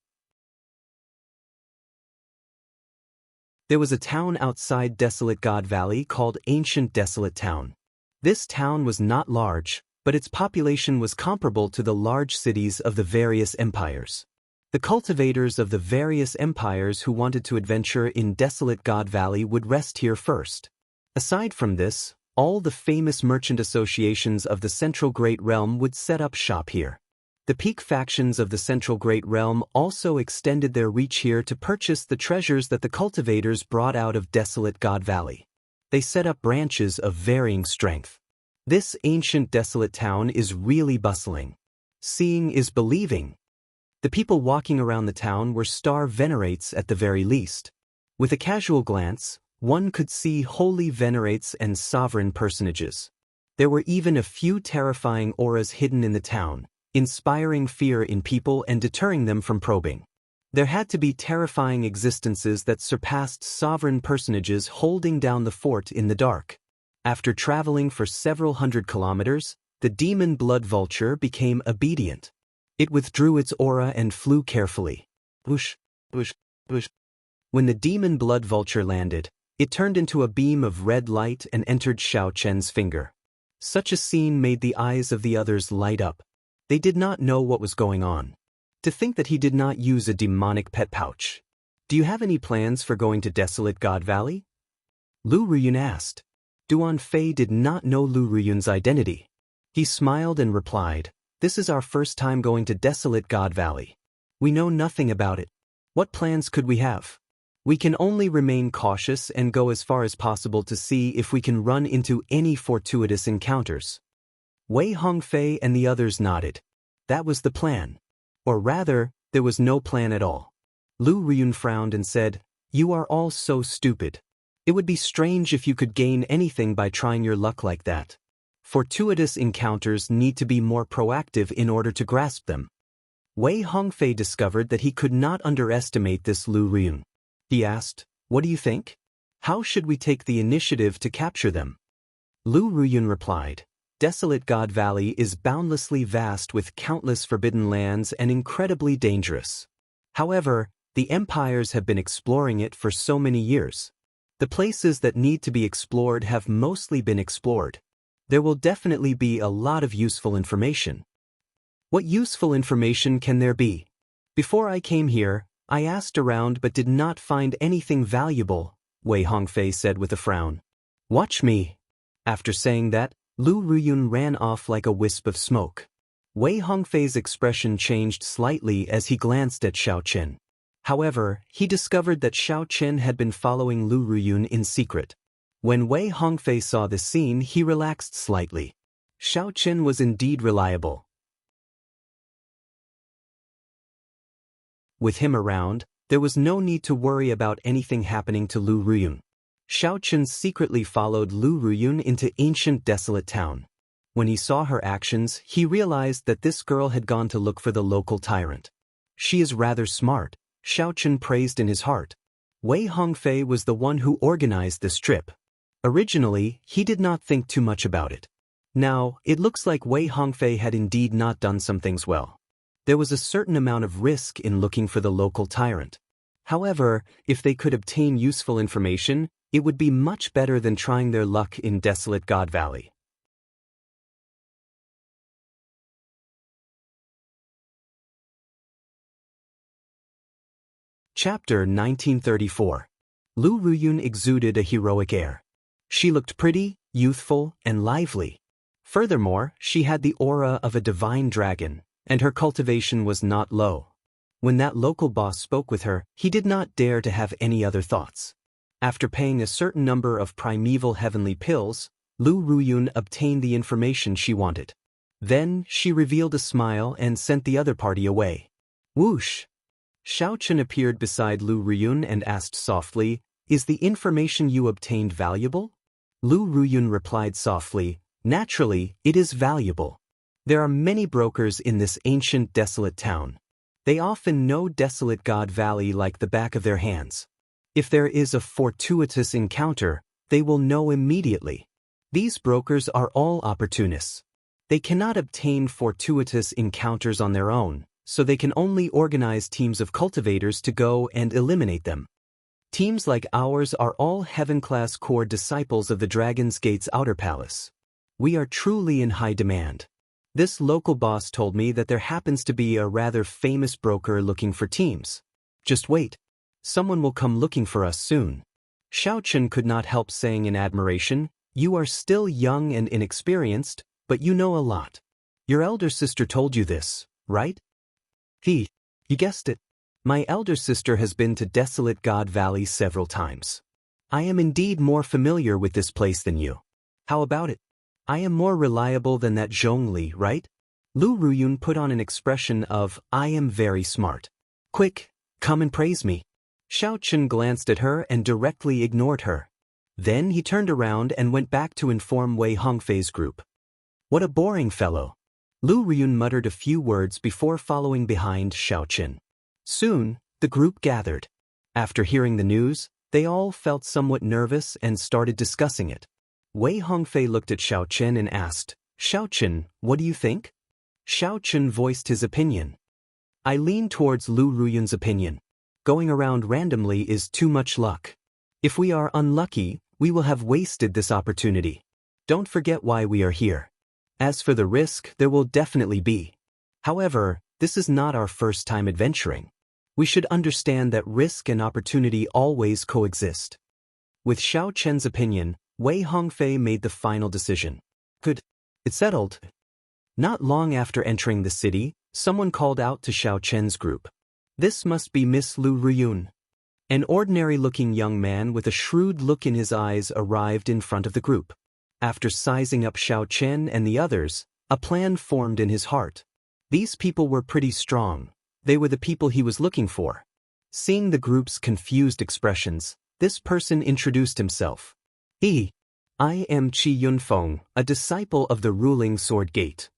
[SPEAKER 1] There was a town outside Desolate God Valley called Ancient Desolate Town. This town was not large, but its population was comparable to the large cities of the various empires. The cultivators of the various empires who wanted to adventure in Desolate God Valley would rest here first. Aside from this, all the famous merchant associations of the Central Great Realm would set up shop here. The peak factions of the Central Great Realm also extended their reach here to purchase the treasures that the cultivators brought out of Desolate God Valley. They set up branches of varying strength. This ancient desolate town is really bustling. Seeing is believing. The people walking around the town were star venerates at the very least. With a casual glance, one could see holy venerates and sovereign personages. There were even a few terrifying auras hidden in the town, inspiring fear in people and deterring them from probing. There had to be terrifying existences that surpassed sovereign personages holding down the fort in the dark. After traveling for several hundred kilometers, the demon blood vulture became obedient. It withdrew its aura and flew carefully. Whoosh, whoosh, whoosh. When the demon blood vulture landed, it turned into a beam of red light and entered Xiao Chen's finger. Such a scene made the eyes of the others light up. They did not know what was going on. To think that he did not use a demonic pet pouch. "Do you have any plans for going to Desolate God Valley?" Lu Ruyun asked. Duan Fei did not know Lu Ruyun's identity. He smiled and replied, "This is our first time going to Desolate God Valley. We know nothing about it. What plans could we have? We can only remain cautious and go as far as possible to see if we can run into any fortuitous encounters." Wei Hongfei and the others nodded. That was the plan. Or rather, there was no plan at all. Lu Riyun frowned and said, "You are all so stupid. It would be strange if you could gain anything by trying your luck like that. Fortuitous encounters need to be more proactive in order to grasp them. Wei Hongfei discovered that he could not underestimate this Lu Ruyun. He asked, "What do you think? How should we take the initiative to capture them?" Lu Ruyun replied, "Desolate God Valley is boundlessly vast with countless forbidden lands and incredibly dangerous. However, the empires have been exploring it for so many years. The places that need to be explored have mostly been explored. There will definitely be a lot of useful information." "What useful information can there be? Before I came here, I asked around but did not find anything valuable," Wei Hongfei said with a frown. "Watch me." After saying that, Lu Ruyun ran off like a wisp of smoke. Wei Hongfei's expression changed slightly as he glanced at Xiao Qin. However, he discovered that Xiao Qin had been following Lu Ruyun in secret. When Wei Hongfei saw this scene, he relaxed slightly. Xiao Qin was indeed reliable. With him around, there was no need to worry about anything happening to Lu Ruyun. Xiao Qin secretly followed Lu Ruyun into ancient desolate town. When he saw her actions, he realized that this girl had gone to look for the local tyrant. "She is rather smart," Xiao Qin praised in his heart. Wei Hongfei was the one who organized this trip. Originally, he did not think too much about it. Now, it looks like Wei Hongfei had indeed not done some things well. There was a certain amount of risk in looking for the local tyrant. However, if they could obtain useful information, it would be much better than trying their luck in desolate God Valley. Chapter 1934. Lu Ruyun exuded a heroic air. She looked pretty, youthful, and lively. Furthermore, she had the aura of a divine dragon, and her cultivation was not low. When that local boss spoke with her, he did not dare to have any other thoughts. After paying a certain number of primeval heavenly pills, Lu Ruyun obtained the information she wanted. Then, she revealed a smile and sent the other party away. Whoosh! Xiao Qin appeared beside Lu Ruyun and asked softly, "Is the information you obtained valuable?" Lu Ruyun replied softly, "Naturally, it is valuable. There are many brokers in this ancient desolate town. They often know desolate God Valley like the back of their hands. If there is a fortuitous encounter, they will know immediately. These brokers are all opportunists. They cannot obtain fortuitous encounters on their own, so they can only organize teams of cultivators to go and eliminate them. Teams like ours are all heaven-class core disciples of the Dragon's Gate's outer palace. We are truly in high demand. This local boss told me that there happens to be a rather famous broker looking for teams. Just wait. Someone will come looking for us soon." Xiao Qin could not help saying in admiration, "You are still young and inexperienced, but you know a lot. Your elder sister told you this, right?" You guessed it. My elder sister has been to desolate God Valley several times. I am indeed more familiar with this place than you. How about it? I am more reliable than that Zhongli, right? Lu Ruyun put on an expression of, "I am very smart. Quick, come and praise me." Xiao Qin glanced at her and directly ignored her. Then he turned around and went back to inform Wei Hongfei's group. "What a boring fellow." Lu Ruyun muttered a few words before following behind Xiao Qin. Soon, the group gathered. After hearing the news, they all felt somewhat nervous and started discussing it. Wei Hongfei looked at Xiao Qin and asked, "Xiao Qin, what do you think?" Xiao Qin voiced his opinion. "I lean towards Lu Ruyun's opinion. Going around randomly is too much luck. If we are unlucky, we will have wasted this opportunity. Don't forget why we are here. As for the risk, there will definitely be. However, this is not our first time adventuring. We should understand that risk and opportunity always coexist." With Xiao Qin's opinion, Wei Hongfei made the final decision. Good. It's settled. Not long after entering the city, someone called out to Xiao Qin's group. "This must be Miss Lu Ruyun." An ordinary-looking young man with a shrewd look in his eyes arrived in front of the group. After sizing up Xiao Qin and the others, a plan formed in his heart. These people were pretty strong. They were the people he was looking for. Seeing the group's confused expressions, This person introduced himself. I am Qi Yunfeng, a disciple of the ruling Sword Gate.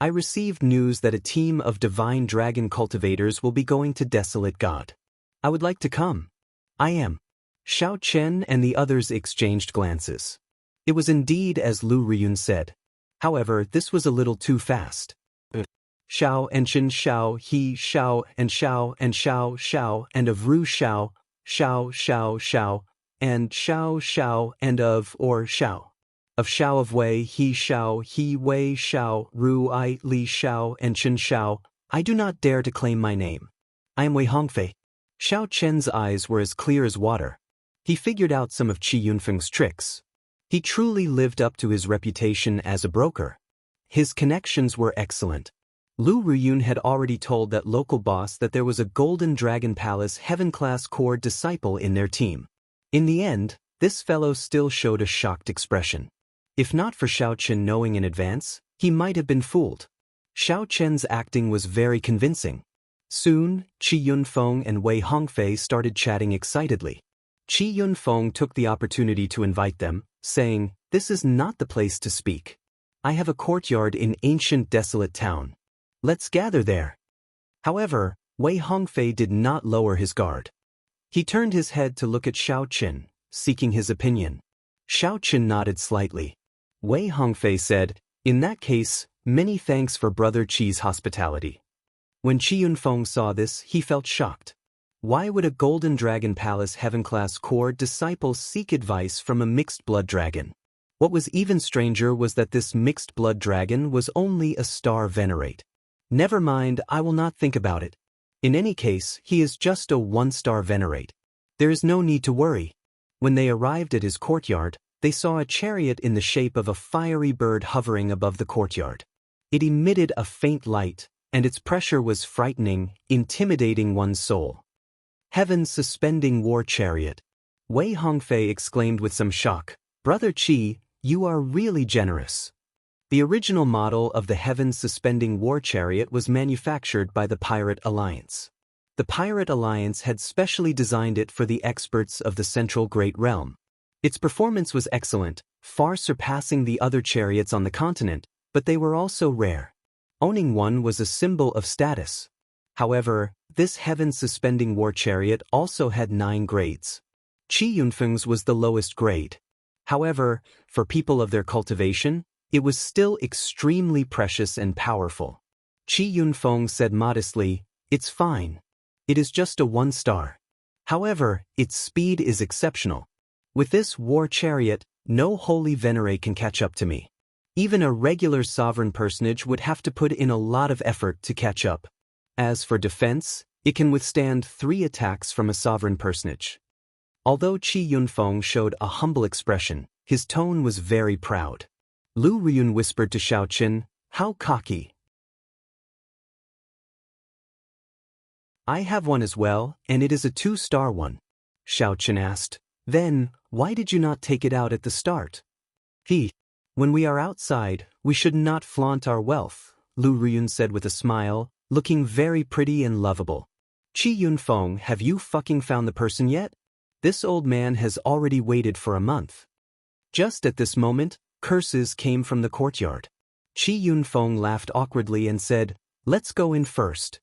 [SPEAKER 1] I received news that a team of divine dragon cultivators will be going to Desolate God. I would like to come. I am. Xiao Chen and the others exchanged glances. It was indeed as Lu Riyun said. However, this was a little too fast. Xiao and Chen Xiao, he Xiao and Xiao and Xiao Xiao and of Ru Xiao, Xiao Xiao Xiao, and Xiao Xiao and of or Xiao. Of Xiao of Wei, he Wei Xiao, Ru I Li Xiao and Chen Xiao, I do not dare to claim my name. I am Wei Hongfei. Xiao Chen's eyes were as clear as water. He figured out some of Qi Yunfeng's tricks. He truly lived up to his reputation as a broker. His connections were excellent. Lu Riyun had already told that local boss that there was a Golden Dragon Palace Heaven-class core disciple in their team. In the end, this fellow still showed a shocked expression. If not for Xiao Chen knowing in advance, he might have been fooled. Xiao Chen's acting was very convincing. Soon, Qi Yunfeng and Wei Hongfei started chatting excitedly. Qi Yunfeng took the opportunity to invite them, saying, "This is not the place to speak. I have a courtyard in ancient desolate town. Let's gather there." However, Wei Hongfei did not lower his guard. He turned his head to look at Xiao Chen, seeking his opinion. Xiao Chen nodded slightly. Wei Hongfei said, "In that case, many thanks for Brother Qi's hospitality." When Qi Yunfeng saw this, he felt shocked. Why would a Golden Dragon Palace Heaven-class core disciple seek advice from a mixed-blood dragon? What was even stranger was that this mixed-blood dragon was only a star venerate. Never mind, I will not think about it. In any case, he is just a one-star venerate. There is no need to worry. When they arrived at his courtyard, they saw a chariot in the shape of a fiery bird hovering above the courtyard. It emitted a faint light, and its pressure was frightening, intimidating one's soul. Heaven's suspending war chariot. Wei Hongfei exclaimed with some shock, "Brother Qi, you are really generous." The original model of the Heaven's suspending war chariot was manufactured by the Pirate Alliance. The Pirate Alliance had specially designed it for the experts of the Central Great Realm. Its performance was excellent, far surpassing the other chariots on the continent, but they were also rare. Owning one was a symbol of status. However, this Heaven's suspending war chariot also had 9 grades. Qi Yunfeng's was the lowest grade. However, for people of their cultivation, it was still extremely precious and powerful. Qi Yunfeng said modestly, "It's fine. It is just a 1-star. However, its speed is exceptional. With this war chariot, no holy venerate can catch up to me. Even a regular sovereign personage would have to put in a lot of effort to catch up. As for defense, it can withstand 3 attacks from a sovereign personage." Although Qi Yunfeng showed a humble expression, his tone was very proud. Lu Riyun whispered to Xiao Chen, "How cocky." "I have one as well, and it is a 2-star one." Xiao Chen asked, "Then, why did you not take it out at the start?" "When we are outside, we should not flaunt our wealth," Lu Riyun said with a smile, looking very pretty and lovable. "Qi Yunfeng, have you fucking found the person yet? This old man has already waited for a month." Just at this moment, curses came from the courtyard. Qi Yunfeng laughed awkwardly and said, "Let's go in first."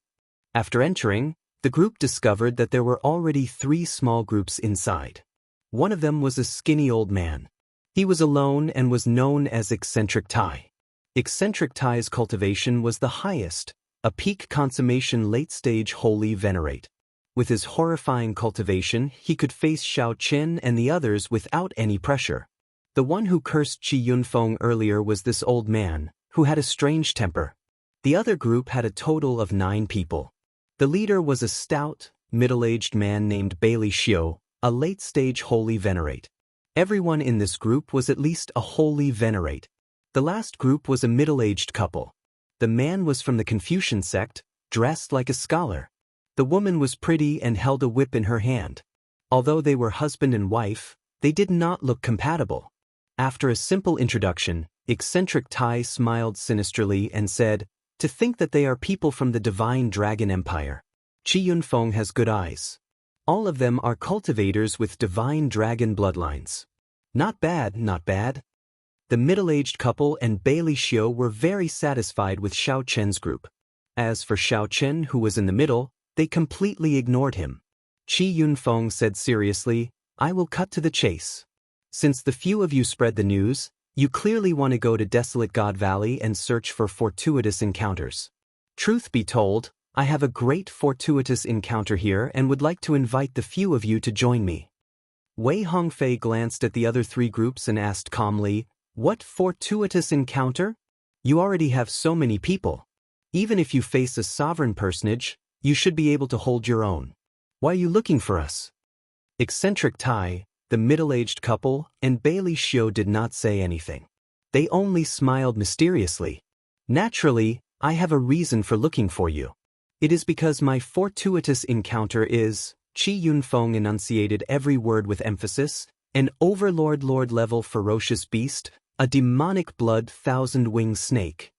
[SPEAKER 1] After entering, the group discovered that there were already 3 small groups inside. One of them was a skinny old man. He was alone and was known as Eccentric Tai. Eccentric Tai's cultivation was the highest, a peak consummation late-stage holy venerate. With his horrifying cultivation, he could face Xiao Chen and the others without any pressure. The one who cursed Qi Yunfeng earlier was this old man, who had a strange temper. The other group had a total of 9 people. The leader was a stout, middle-aged man named Bailey Xiu, a late-stage holy venerate. Everyone in this group was at least a holy venerate. The last group was a middle-aged couple. The man was from the Confucian sect, dressed like a scholar. The woman was pretty and held a whip in her hand. Although they were husband and wife, they did not look compatible. After a simple introduction, Eccentric Tai smiled sinisterly and said, "To think that they are people from the Divine Dragon Empire. Qi Yunfeng has good eyes. All of them are cultivators with divine dragon bloodlines. Not bad, not bad. The middle-aged couple and Bailey Xiu were very satisfied with Xiao Chen's group. As for Xiao Chen, who was in the middle, they completely ignored him. Qi Yunfeng said seriously, "I will cut to the chase. Since the few of you spread the news, you clearly want to go to Desolate God Valley and search for fortuitous encounters. Truth be told, I have a great fortuitous encounter here and would like to invite the few of you to join me." Wei Hongfei glanced at the other three groups and asked calmly, "What fortuitous encounter? You already have so many people. Even if you face a sovereign personage, you should be able to hold your own. Why are you looking for us?" Eccentric Tai, the middle-aged couple, and Bailey Xiu did not say anything. They only smiled mysteriously. "Naturally, I have a reason for looking for you. It is because my fortuitous encounter is," Qi Yunfeng enunciated every word with emphasis, "an overlord-level ferocious beast, a demonic blood thousand-winged snake."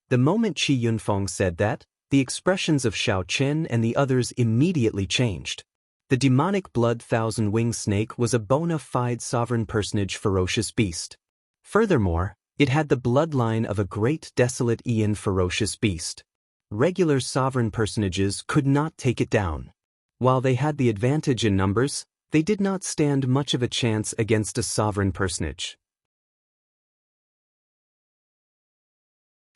[SPEAKER 1] The moment Qi Yunfeng said that, the expressions of Xiao Chen and the others immediately changed. The demonic blood thousand-winged snake was a bona fide sovereign personage ferocious beast. Furthermore, it had the bloodline of a great desolate Aeon ferocious beast. Regular sovereign personages could not take it down. While they had the advantage in numbers, they did not stand much of a chance against a sovereign personage.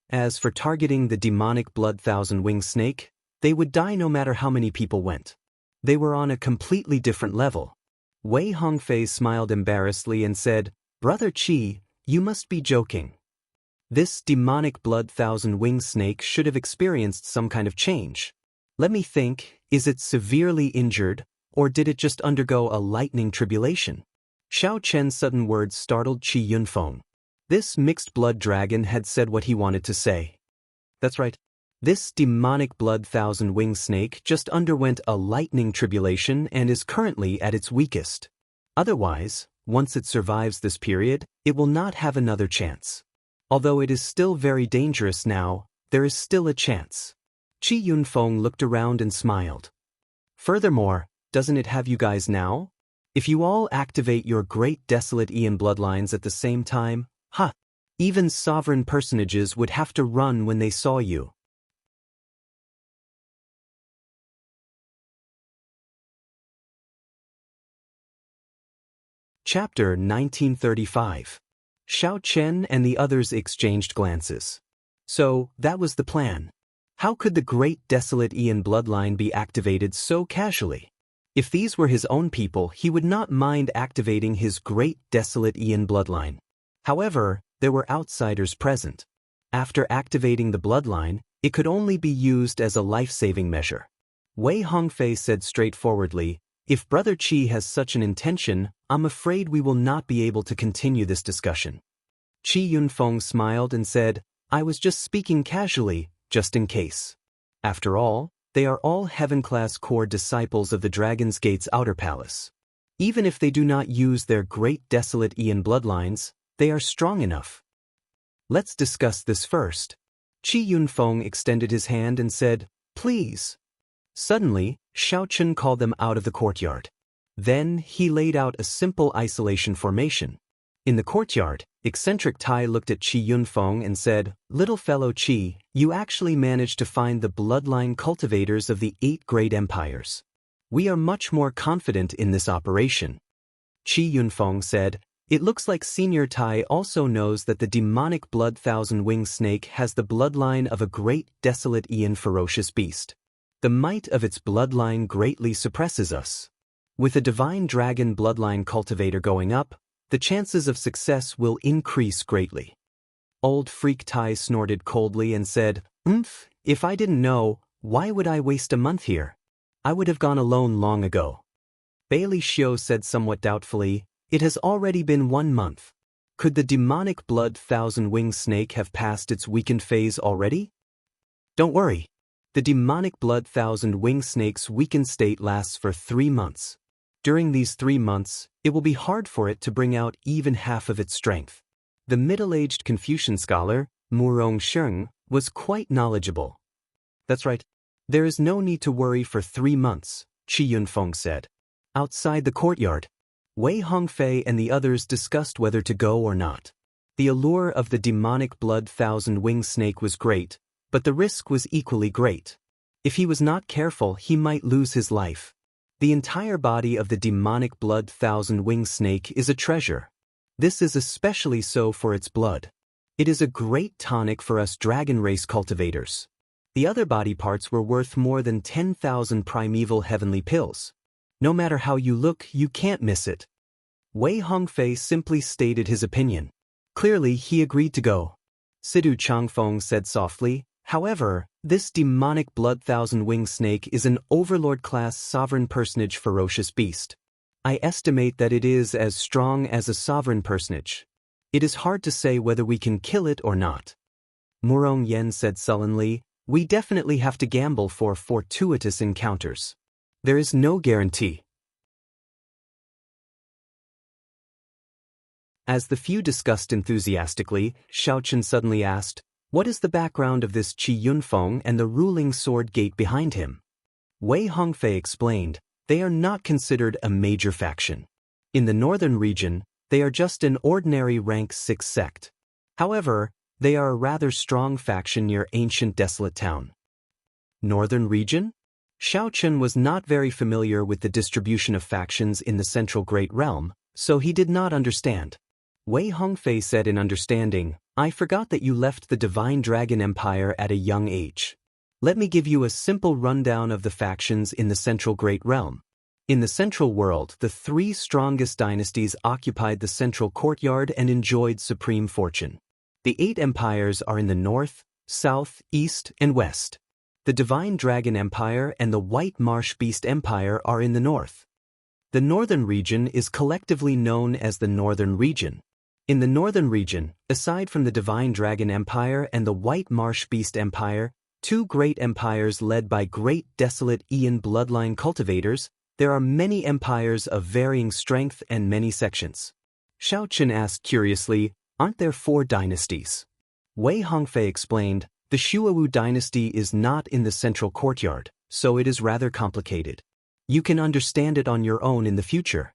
[SPEAKER 1] As for targeting the demonic blood thousand-winged snake, they would die no matter how many people went. They were on a completely different level. Wei Hongfei smiled embarrassedly and said, "Brother Qi, you must be joking. This demonic blood thousand-winged snake should have experienced some kind of change. Let me think, is it severely injured, or did it just undergo a lightning tribulation?" Xiao Chen's sudden words startled Qi Yunfeng. This mixed blood dragon had said what he wanted to say. That's right. This demonic blood thousand-winged snake just underwent a lightning tribulation and is currently at its weakest. Otherwise, once it survives this period, it will not have another chance. Although it is still very dangerous now, there is still a chance. Qi Yunfeng looked around and smiled. Furthermore, doesn't it have you guys now? If you all activate your great desolate Aeon bloodlines at the same time, even sovereign personages would have to run when they saw you. Chapter 1935. Xiao Chen and the others exchanged glances. So, that was the plan. How could the great desolate Aeon bloodline be activated so casually? If these were his own people, he would not mind activating his great desolate Aeon bloodline. However, there were outsiders present. After activating the bloodline, it could only be used as a life-saving measure. Wei Hongfei said straightforwardly, "If Brother Qi has such an intention, I'm afraid we will not be able to continue this discussion." Qi Yunfeng smiled and said, "I was just speaking casually, just in case. After all, they are all heaven-class core disciples of the Dragon's Gate's outer palace. Even if they do not use their great desolate Aeon bloodlines, they are strong enough. Let's discuss this first." Qi Yunfeng extended his hand and said, "Please." Suddenly, Xiao Chen called them out of the courtyard. Then, he laid out a simple isolation formation. In the courtyard, eccentric Tai looked at Qi Yunfeng and said, "Little fellow Qi, you actually managed to find the bloodline cultivators of the 8 great empires. We are much more confident in this operation." Qi Yunfeng said, "It looks like Senior Tai also knows that the demonic blood thousand-winged snake has the bloodline of a great desolate Aeon ferocious beast. The might of its bloodline greatly suppresses us. With a divine dragon bloodline cultivator going up, the chances of success will increase greatly." Old Freak Tai snorted coldly and said, If I didn't know, why would I waste a month here? I would have gone alone long ago." Bailey Xiu said somewhat doubtfully, "It has already been 1 month. Could the demonic blood thousand-winged snake have passed its weakened phase already?" "Don't worry. The demonic blood thousand-winged snake's weakened state lasts for 3 months. During these 3 months, it will be hard for it to bring out even half of its strength." The middle-aged Confucian scholar, Murong Sheng, was quite knowledgeable. That's right. There is no need to worry for 3 months, Qi Yunfeng said. Outside the courtyard, Wei Hongfei and the others discussed whether to go or not. The allure of the demonic blood thousand-winged snake was great, but the risk was equally great. If he was not careful, he might lose his life. The entire body of the demonic blood thousand-winged snake is a treasure. This is especially so for its blood. It is a great tonic for us dragon race cultivators. The other body parts were worth more than 10,000 primeval heavenly pills. No matter how you look, you can't miss it. Wei Hongfei simply stated his opinion. Clearly, he agreed to go. Sidu Changfeng said softly, however, this demonic blood thousand-winged snake is an overlord-class sovereign personage ferocious beast. I estimate that it is as strong as a sovereign personage. It is hard to say whether we can kill it or not. Murong Yen said sullenly, we definitely have to gamble for fortuitous encounters. There is no guarantee. As the few discussed enthusiastically, Xiaochen suddenly asked, what is the background of this Qi Yunfeng and the ruling sword gate behind him? Wei Hongfei explained, they are not considered a major faction. In the northern region, they are just an ordinary rank 6 sect. However, they are a rather strong faction near ancient desolate town. Northern region? Xiaochen was not very familiar with the distribution of factions in the central Great Realm, so he did not understand. Wei Hongfei said in understanding, I forgot that you left the Divine Dragon Empire at a young age. Let me give you a simple rundown of the factions in the central Great Realm. In the central world, the 3 strongest dynasties occupied the central courtyard and enjoyed supreme fortune. The 8 empires are in the north, south, east, and west. The Divine Dragon Empire and the White Marsh Beast Empire are in the north. The northern region is collectively known as the Northern Region. In the northern region, aside from the Divine Dragon Empire and the White Marsh Beast Empire, 2 great empires led by great desolate Ian bloodline cultivators, there are many empires of varying strength and many sections. Xiaochen asked curiously, aren't there 4 dynasties? Wei Hongfei explained, the Shuawu dynasty is not in the central courtyard, so it is rather complicated. You can understand it on your own in the future.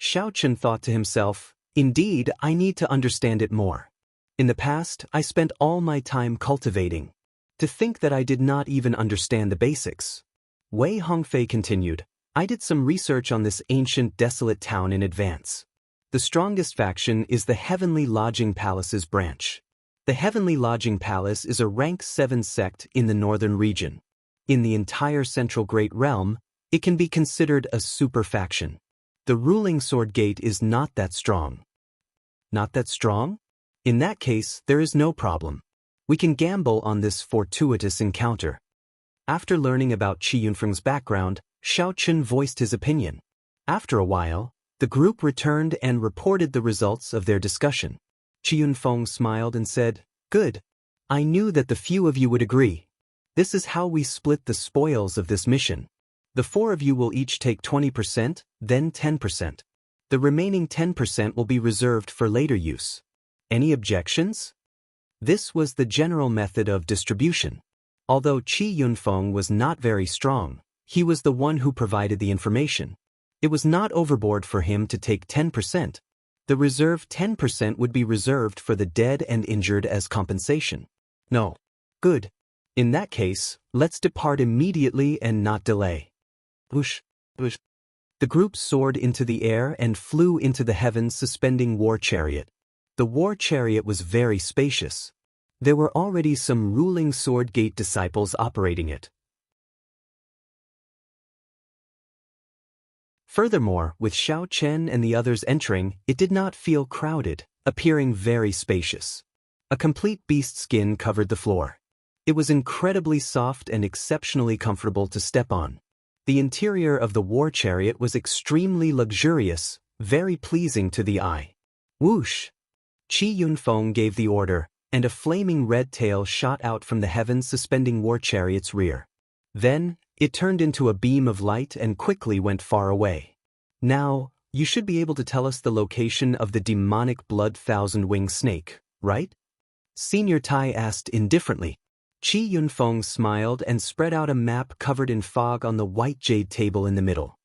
[SPEAKER 1] Xiaochen thought to himself, indeed, I need to understand it more. In the past, I spent all my time cultivating. To think that I did not even understand the basics. Wei Hongfei continued, I did some research on this ancient desolate town in advance. The strongest faction is the Heavenly Lodging Palace's branch. The Heavenly Lodging Palace is a rank 7 sect in the northern region. In the entire central Great Realm, it can be considered a super faction. The ruling sword gate is not that strong. Not that strong? In that case, there is no problem. We can gamble on this fortuitous encounter. After learning about Qi Yunfeng's background, Xiaochen voiced his opinion. After a while, the group returned and reported the results of their discussion. Qi Yunfeng smiled and said, good. I knew that the few of you would agree. This is how we split the spoils of this mission. The 4 of you will each take 20%, then 10%. The remaining 10% will be reserved for later use. Any objections? This was the general method of distribution. Although Qi Yunfeng was not very strong, he was the one who provided the information. It was not overboard for him to take 10%. The reserved 10% would be reserved for the dead and injured as compensation. No. Good. In that case, let's depart immediately and not delay. Whoosh, whoosh. The group soared into the air and flew into the heavens suspending war chariot. The war chariot was very spacious. There were already some ruling sword gate disciples operating it. Furthermore, with Xiaochen and the others entering, it did not feel crowded, appearing very spacious. A complete beast skin covered the floor. It was incredibly soft and exceptionally comfortable to step on. The interior of the war chariot was extremely luxurious, very pleasing to the eye. Whoosh! Qi Yunfeng gave the order, and a flaming red tail shot out from the heavens suspending war chariot's rear. Then, it turned into a beam of light and quickly went far away. Now, you should be able to tell us the location of the demonic blood thousand-winged snake, right? Senior Tai asked indifferently. Qi Yunfeng smiled and spread out a map covered in fog on the white jade table in the middle.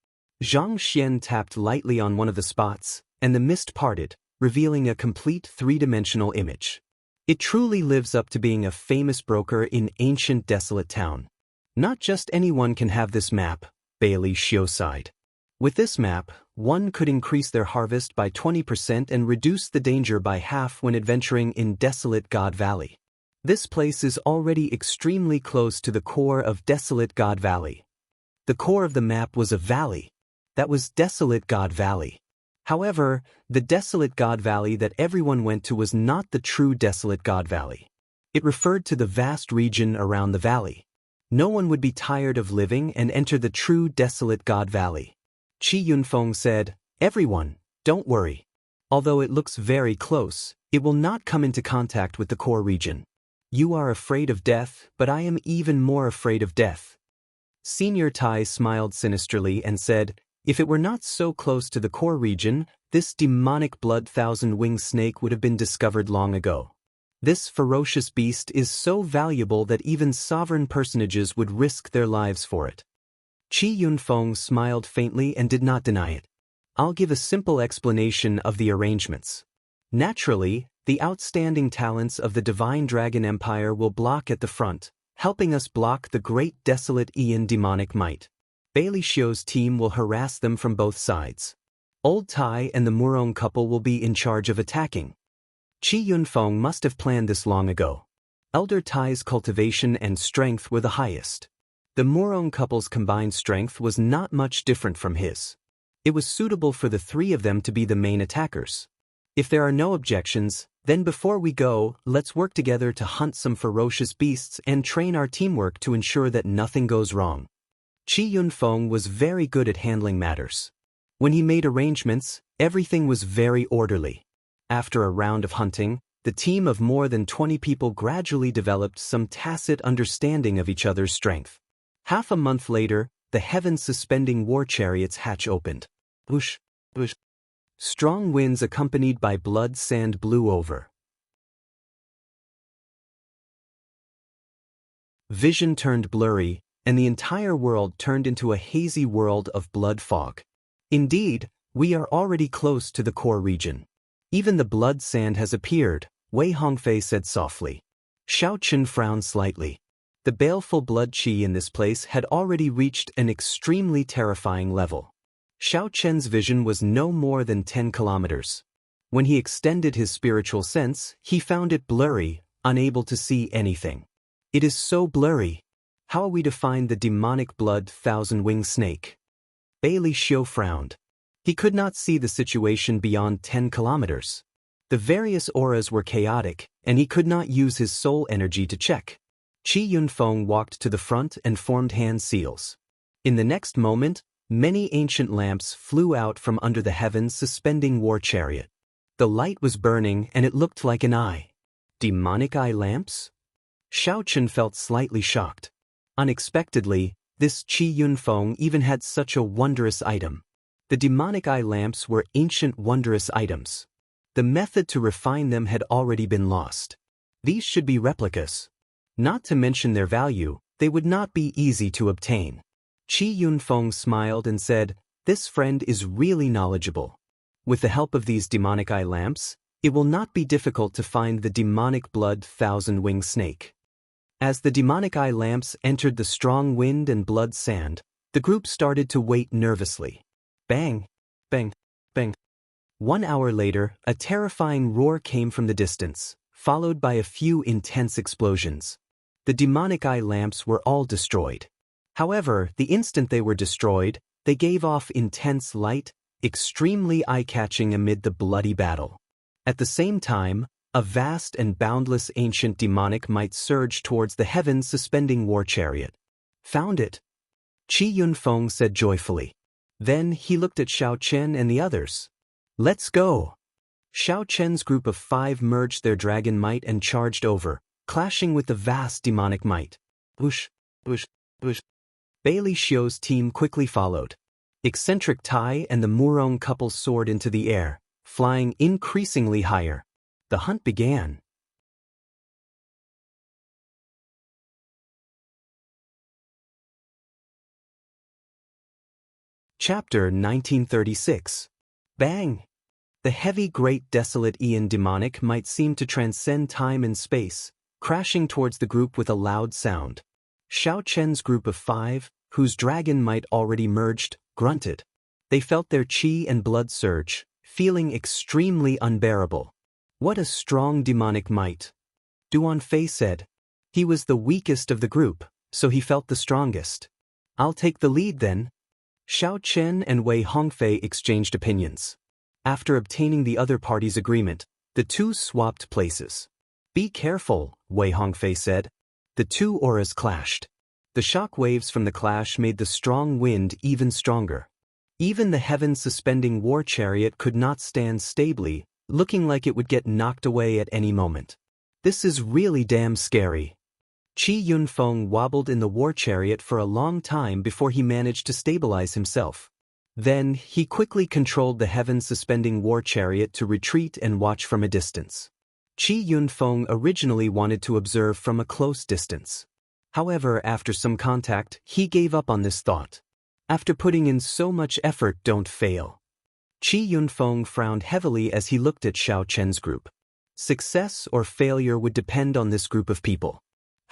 [SPEAKER 1] Zhang Xian tapped lightly on one of the spots, and the mist parted, revealing a complete three-dimensional image. It truly lives up to being a famous broker in ancient desolate town. Not just anyone can have this map, Bailey Xiu sighed. With this map, one could increase their harvest by 20% and reduce the danger by half when adventuring in desolate God Valley. This place is already extremely close to the core of desolate God Valley. The core of the map was a valley. That was desolate God Valley. However, the desolate God Valley that everyone went to was not the true desolate God Valley. It referred to the vast region around the valley. No one would be tired of living and enter the true desolate God Valley. Qi Yunfeng said, "Everyone, don't worry. Although it looks very close, it will not come into contact with the core region. You are afraid of death, but I am even more afraid of death." Senior Tai smiled sinisterly and said, "If it were not so close to the core region, this demonic blood thousand-winged snake would have been discovered long ago. This ferocious beast is so valuable that even sovereign personages would risk their lives for it." Qi Yunfeng smiled faintly and did not deny it. "I'll give a simple explanation of the arrangements. Naturally, the outstanding talents of the Divine Dragon Empire will block at the front, helping us block the great desolate Ian demonic might. Bailey Xiu's team will harass them from both sides. Old Tai and the Murong couple will be in charge of attacking." Qi Yunfeng must have planned this long ago. Elder Tai's cultivation and strength were the highest. The Murong couple's combined strength was not much different from his. It was suitable for the three of them to be the main attackers. If there are no objections, then before we go, let's work together to hunt some ferocious beasts and train our teamwork to ensure that nothing goes wrong. Qi Yunfeng was very good at handling matters. When he made arrangements, everything was very orderly. After a round of hunting, the team of more than 20 people gradually developed some tacit understanding of each other's strength. Half a month later, the heaven-suspending war chariots hatch opened. Whoosh, whoosh. Strong winds accompanied by blood sand blew over. Vision turned blurry, and the entire world turned into a hazy world of blood fog. Indeed, we are already close to the core region. Even the blood sand has appeared, Wei Hongfei said softly. Xiao Qin frowned slightly. The baleful blood qi in this place had already reached an extremely terrifying level. Xiao Chen's vision was no more than 10 kilometers. When he extended his spiritual sense, he found it blurry, unable to see anything. It is so blurry. How are we to find the demonic blood thousand-winged snake? Bailey Xiu frowned. He could not see the situation beyond 10 kilometers. The various auras were chaotic, and he could not use his soul energy to check. Qi Yunfeng walked to the front and formed hand seals. In the next moment, many ancient lamps flew out from under the heavens suspending war chariot. The light was burning and it looked like an eye. Demonic eye lamps? Xiao Qin felt slightly shocked. Unexpectedly, this Qi Yunfeng even had such a wondrous item. The demonic eye lamps were ancient wondrous items. The method to refine them had already been lost. These should be replicas. Not to mention their value, they would not be easy to obtain. Qi Yunfeng smiled and said, "This friend is really knowledgeable. With the help of these demonic eye lamps, it will not be difficult to find the demonic blood thousand-winged snake." As the demonic eye lamps entered the strong wind and blood sand, the group started to wait nervously. Bang, bang, bang. 1 hour later, a terrifying roar came from the distance, followed by a few intense explosions. The demonic eye lamps were all destroyed. However, the instant they were destroyed, they gave off intense light, extremely eye-catching amid the bloody battle. At the same time, a vast and boundless ancient demonic might surged towards the heaven-suspending war chariot. "Found it," Qi Yunfeng said joyfully. Then he looked at Xiao Chen and the others. "Let's go." Xiao Chen's group of 5 merged their dragon might and charged over, clashing with the vast demonic might. Whoosh, whoosh, whoosh. Bailey Xiu's team quickly followed. Eccentric Tai and the Murong couple soared into the air, flying increasingly higher. The hunt began. Chapter 1936. Bang! The heavy, great, desolate Aeon demonic might seemed to transcend time and space, crashing towards the group with a loud sound. Xiao Chen's group of 5, whose dragon might already merged, grunted. They felt their qi and blood surge, feeling extremely unbearable. What a strong demonic might! Duan Fei said. He was the weakest of the group, so he felt the strongest. I'll take the lead then. Xiao Chen and Wei Hongfei exchanged opinions. After obtaining the other party's agreement, the two swapped places. Be careful, Wei Hongfei said. The two auras clashed. The shock waves from the clash made the strong wind even stronger. Even the heaven-suspending war chariot could not stand stably, looking like it would get knocked away at any moment. This is really damn scary. Qi Yunfeng wobbled in the war chariot for a long time before he managed to stabilize himself. Then, he quickly controlled the heaven-suspending war chariot to retreat and watch from a distance. Qi Yunfeng originally wanted to observe from a close distance. However, after some contact, he gave up on this thought. After putting in so much effort, don't fail. Qi Yunfeng frowned heavily as he looked at Xiao Chen's group. Success or failure would depend on this group of people.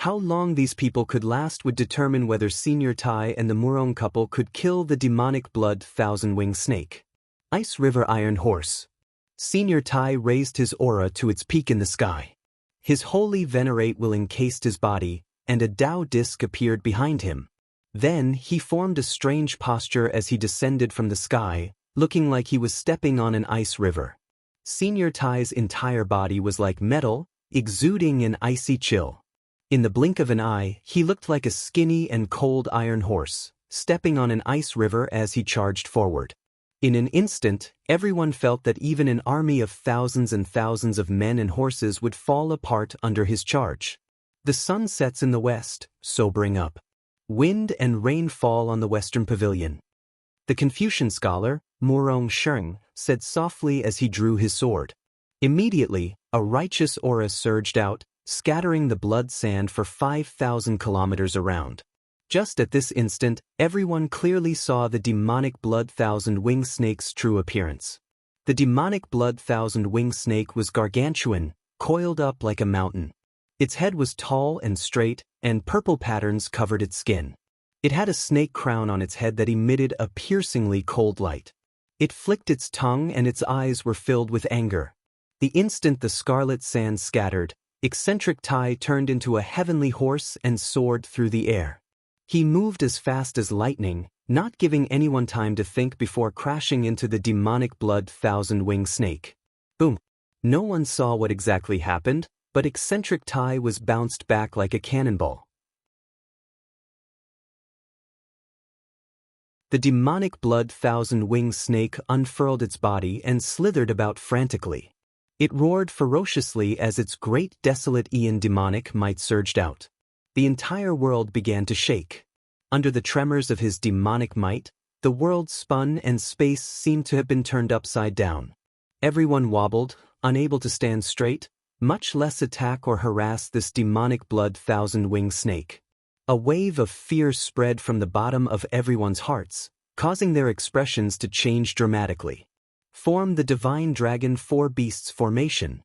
[SPEAKER 1] How long these people could last would determine whether Senior Tai and the Murong couple could kill the demonic blood thousand-winged snake. Ice River Iron Horse. Senior Tai raised his aura to its peak in the sky. His holy venerate will encased his body, and a Tao disc appeared behind him. Then he formed a strange posture as he descended from the sky, looking like he was stepping on an ice river. Senior Tai's entire body was like metal, exuding an icy chill. In the blink of an eye, he looked like a skinny and cold iron horse, stepping on an ice river as he charged forward. In an instant, everyone felt that even an army of thousands and thousands of men and horses would fall apart under his charge. The sun sets in the west, sobering up. Wind and rain fall on the western pavilion. The Confucian scholar, Murong Sheng, said softly as he drew his sword. Immediately, a righteous aura surged out, scattering the blood sand for 5,000 kilometers around. Just at this instant, everyone clearly saw the demonic blood thousand-winged snake's true appearance. The demonic blood thousand-winged snake was gargantuan, coiled up like a mountain. Its head was tall and straight, and purple patterns covered its skin. It had a snake crown on its head that emitted a piercingly cold light. It flicked its tongue and its eyes were filled with anger. The instant the scarlet sand scattered, eccentric Tai turned into a heavenly horse and soared through the air. He moved as fast as lightning, not giving anyone time to think before crashing into the demonic blood thousand-winged snake. Boom! No one saw what exactly happened, but eccentric Tai was bounced back like a cannonball. The demonic blood thousand-winged snake unfurled its body and slithered about frantically. It roared ferociously as its great desolate Aeon demonic might surged out. The entire world began to shake. Under the tremors of his demonic might, the world spun and space seemed to have been turned upside down. Everyone wobbled, unable to stand straight, much less attack or harass this demonic blood thousand-winged snake. A wave of fear spread from the bottom of everyone's hearts, causing their expressions to change dramatically. Form the divine dragon four beasts formation.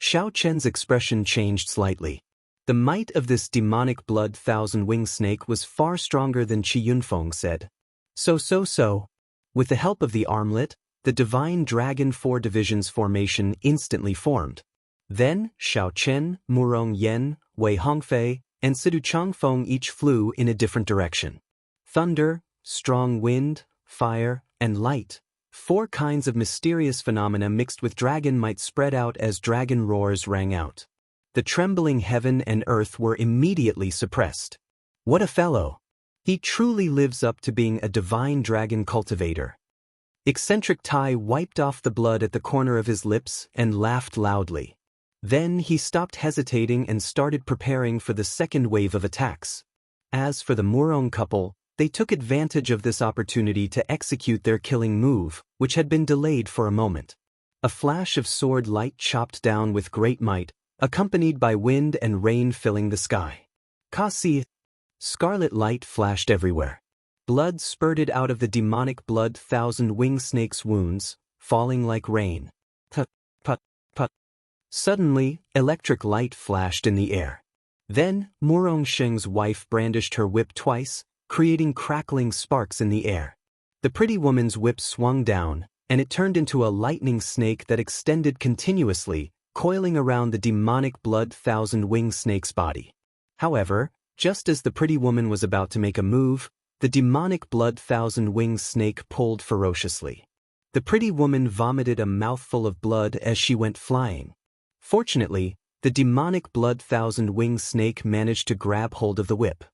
[SPEAKER 1] Xiao Chen's expression changed slightly. The might of this demonic blood thousand-winged snake was far stronger than Qi Yunfeng said. So. With the help of the armlet, the divine dragon four divisions formation instantly formed. Then, Xiao Chen, Murong Yen, Wei Hongfei, and Sidu Changfeng each flew in a different direction. Thunder, strong wind, fire, and light. 4 kinds of mysterious phenomena mixed with dragon might spread out as dragon roars rang out. The trembling heaven and earth were immediately suppressed. What a fellow! He truly lives up to being a divine dragon cultivator. Eccentric Tai wiped off the blood at the corner of his lips and laughed loudly. Then he stopped hesitating and started preparing for the second wave of attacks. As for the Murong couple, they took advantage of this opportunity to execute their killing move, which had been delayed for a moment. A flash of sword light chopped down with great might, accompanied by wind and rain filling the sky. Kasi! Scarlet light flashed everywhere. Blood spurted out of the demonic blood thousand-winged snake's wounds, falling like rain. Put, put, put. Suddenly, electric light flashed in the air. Then, Murong Sheng's wife brandished her whip twice, creating crackling sparks in the air. The pretty woman's whip swung down, and it turned into a lightning snake that extended continuously, coiling around the demonic blood thousand-winged snake's body. However, just as the pretty woman was about to make a move, the demonic blood thousand-winged snake pulled ferociously. The pretty woman vomited a mouthful of blood as she went flying. Fortunately, the demonic blood thousand-winged snake managed to grab hold of the whip.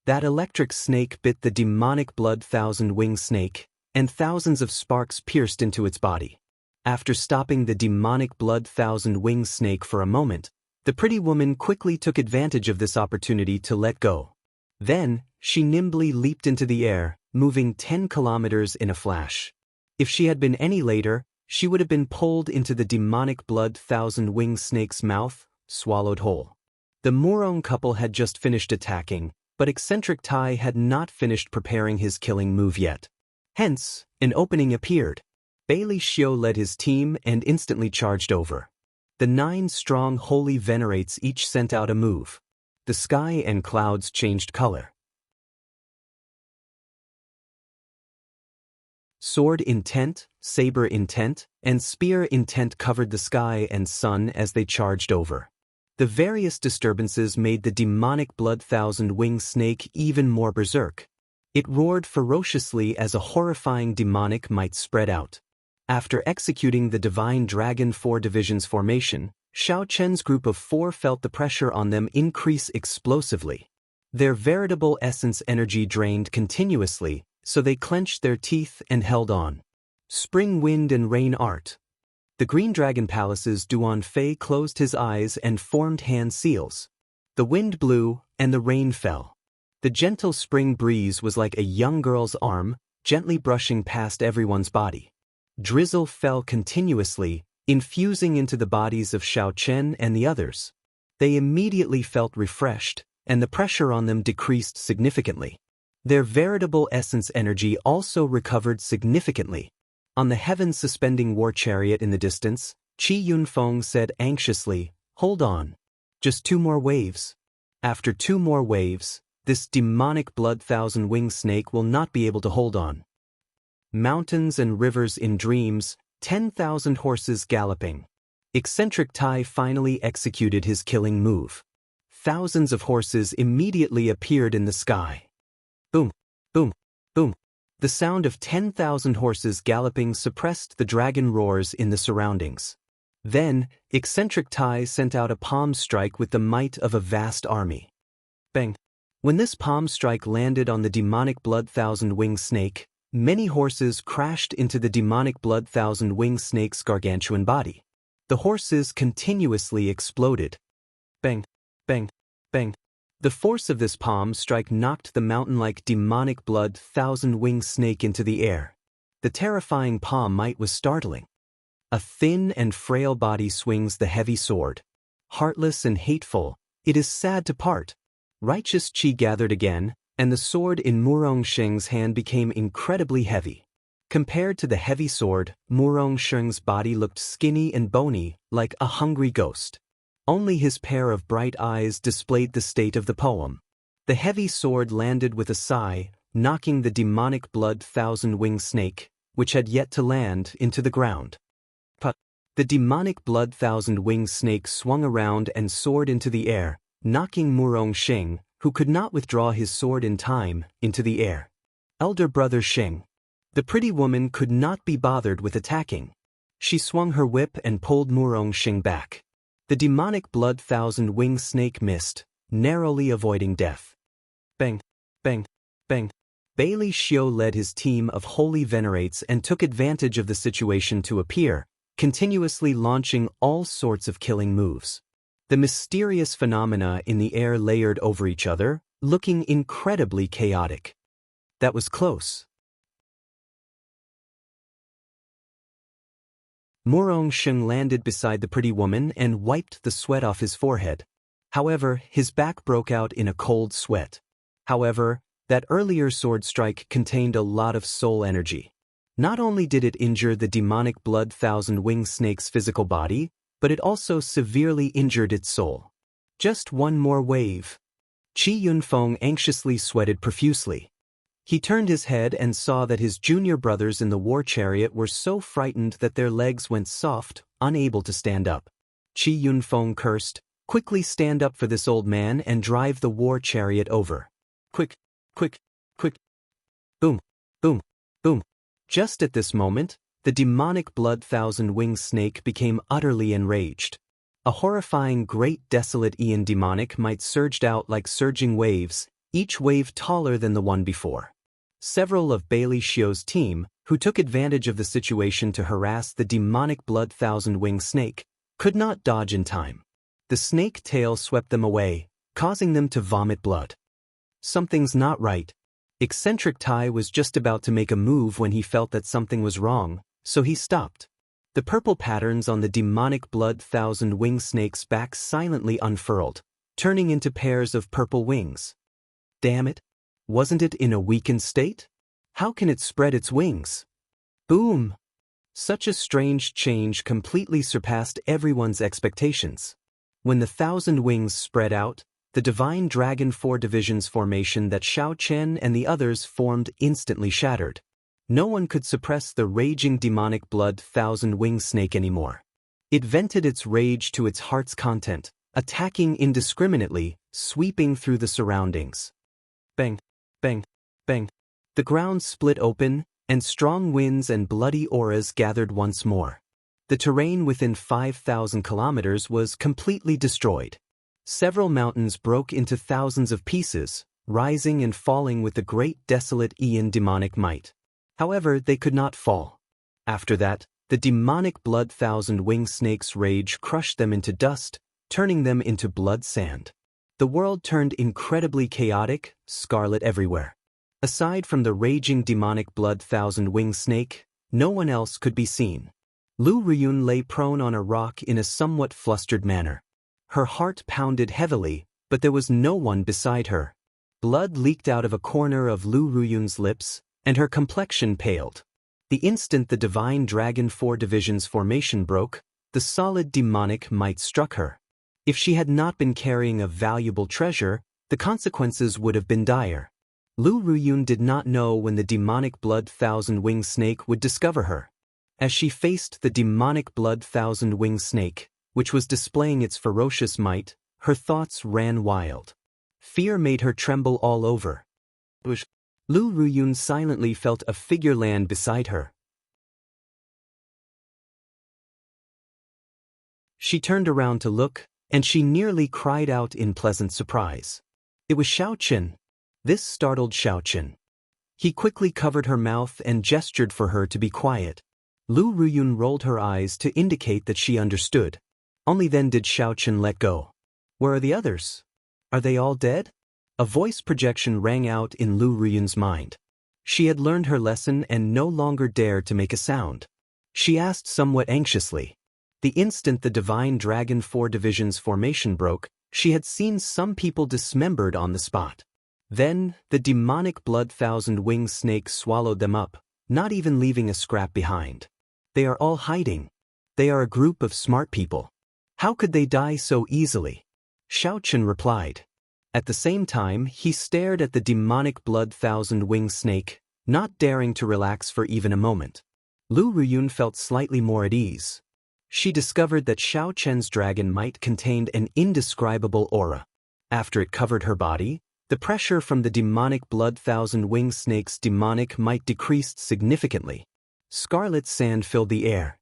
[SPEAKER 1] That electric snake bit the demonic blood thousand-winged snake, and thousands of sparks pierced into its body. After stopping the demonic blood thousand-winged snake for a moment, the pretty woman quickly took advantage of this opportunity to let go. Then, she nimbly leaped into the air, moving 10 kilometers in a flash. If she had been any later, she would have been pulled into the demonic blood thousand-winged snake's mouth, swallowed whole. The Murong couple had just finished attacking, but eccentric Tai had not finished preparing his killing move yet. Hence, an opening appeared. Bailey Xiu led his team and instantly charged over. The 9 strong holy venerates each sent out a move. The sky and clouds changed color. Sword intent, saber intent, and spear intent covered the sky and sun as they charged over. The various disturbances made the demonic blood thousand-winged snake even more berserk. It roared ferociously as a horrifying demonic might spread out. After executing the divine dragon 4 divisions formation, Xiao Chen's group of 4 felt the pressure on them increase explosively. Their veritable essence energy drained continuously, so they clenched their teeth and held on. Spring wind and rain art. The Green Dragon Palace's Duan Fei closed his eyes and formed hand seals. The wind blew, and the rain fell. The gentle spring breeze was like a young girl's arm, gently brushing past everyone's body. Drizzle fell continuously, infusing into the bodies of Xiao Chen and the others. They immediately felt refreshed, and the pressure on them decreased significantly. Their veritable essence energy also recovered significantly. On the heaven-suspending war chariot in the distance, Qi Yunfeng said anxiously, "Hold on. Just 2 more waves." After 2 more waves, this demonic blood thousand-winged snake will not be able to hold on. Mountains and rivers in dreams, 10,000 horses galloping. Eccentric Tai finally executed his killing move. Thousands of horses immediately appeared in the sky. Boom, boom, boom. The sound of 10,000 horses galloping suppressed the dragon roars in the surroundings. Then, Eccentric Tai sent out a palm strike with the might of a vast army. Bang! When this palm strike landed on the demonic blood thousand-winged snake, many horses crashed into the demonic blood thousand-winged snake's gargantuan body. The horses continuously exploded. Bang! Bang! Bang! The force of this palm strike knocked the mountain-like demonic blood thousand-winged snake into the air. The terrifying palm might was startling. A thin and frail body swings the heavy sword. Heartless and hateful, it is sad to part. Righteous Qi gathered again, and the sword in Murong Sheng's hand became incredibly heavy. Compared to the heavy sword, Murong Sheng's body looked skinny and bony, like a hungry ghost. Only his pair of bright eyes displayed the state of the poem. The heavy sword landed with a sigh, knocking the demonic blood thousand-winged snake, which had yet to land, into the ground. Put. The demonic blood thousand-winged snake swung around and soared into the air, knocking Murong Sheng, who could not withdraw his sword in time, into the air. Elder brother Sheng. The pretty woman could not be bothered with attacking. She swung her whip and pulled Murong Sheng back. The demonic blood thousand-winged snake missed, narrowly avoiding death. Bang! Bang! Bang! Bailey Xiu led his team of holy venerates and took advantage of the situation to appear, continuously launching all sorts of killing moves. The mysterious phenomena in the air layered over each other, looking incredibly chaotic. That was close. Murong Sheng landed beside the pretty woman and wiped the sweat off his forehead. However, his back broke out in a cold sweat. However, That earlier sword strike contained a lot of soul energy. Not only did it injure the demonic blood thousand-winged snake's physical body, but it also severely injured its soul. Just one more wave. Qi Yunfeng anxiously sweated profusely. He turned his head and saw that his junior brothers in the war chariot were so frightened that their legs went soft, unable to stand up. Qi Yunfeng cursed, "Quickly stand up for this old man and drive the war chariot over. Quick, quick, quick." Boom, boom, boom. Just at this moment, the demonic blood thousand-winged snake became utterly enraged. A horrifying great desolate Aeon demonic might surged out like surging waves, each wave taller than the one before. Several of Bailey Xiu's team, who took advantage of the situation to harass the demonic blood thousand-winged snake, could not dodge in time. The snake tail swept them away, causing them to vomit blood. Something's not right. Eccentric Tai was just about to make a move when he felt that something was wrong, so he stopped. The purple patterns on the demonic blood thousand-winged snake's back silently unfurled, turning into pairs of purple wings. Damn it! Wasn't it in a weakened state? How can it spread its wings? Boom! Such a strange change completely surpassed everyone's expectations. When the thousand wings spread out, the Divine Dragon 4 Divisions formation that Xiao Chen and the others formed instantly shattered. No one could suppress the raging demonic blood thousand-winged snake anymore. It vented its rage to its heart's content, attacking indiscriminately, sweeping through the surroundings. Bang, bang, bang. The ground split open, and strong winds and bloody auras gathered once more. The terrain within 5,000 kilometers was completely destroyed. Several mountains broke into thousands of pieces, rising and falling with the great desolate Aeon demonic might. However, they could not fall. After that, the demonic blood thousand-winged snake's rage crushed them into dust, turning them into blood sand. The world turned incredibly chaotic, scarlet everywhere. Aside from the raging demonic blood thousand-winged snake, no one else could be seen. Lu Ruyun lay prone on a rock in a somewhat flustered manner. Her heart pounded heavily, but there was no one beside her. Blood leaked out of a corner of Lu Ruyun's lips, and her complexion paled. The instant the Divine Dragon 4 Divisions formation broke, the solid demonic might struck her. If she had not been carrying a valuable treasure, the consequences would have been dire. Lu Ruyun did not know when the demonic blood thousand-winged snake would discover her. As she faced the demonic blood thousand-winged snake, which was displaying its ferocious might, her thoughts ran wild. Fear made her tremble all over. Lu Ruyun silently felt a figure land beside her. She turned around to look, and she nearly cried out in pleasant surprise. It was Xiao Chen. This startled Xiao Chen. He quickly covered her mouth and gestured for her to be quiet. Lu Ruyun rolled her eyes to indicate that she understood. Only then did Xiao Chen let go. Where are the others? Are they all dead? A voice projection rang out in Lu Ruyun's mind. She had learned her lesson and no longer dared to make a sound. She asked somewhat anxiously. The instant the Divine Dragon 4 Divisions formation broke, she had seen some people dismembered on the spot. Then, the demonic blood thousand-winged snake swallowed them up, not even leaving a scrap behind. They are all hiding. They are a group of smart people. How could they die so easily? Xiao Chen replied. At the same time, he stared at the demonic blood thousand-winged snake, not daring to relax for even a moment. Lu Ruyun felt slightly more at ease. She discovered that Xiao Chen's dragon might contained an indescribable aura. After it covered her body, the pressure from the demonic blood thousand-winged snake's demonic might decreased significantly. Scarlet sand filled the air.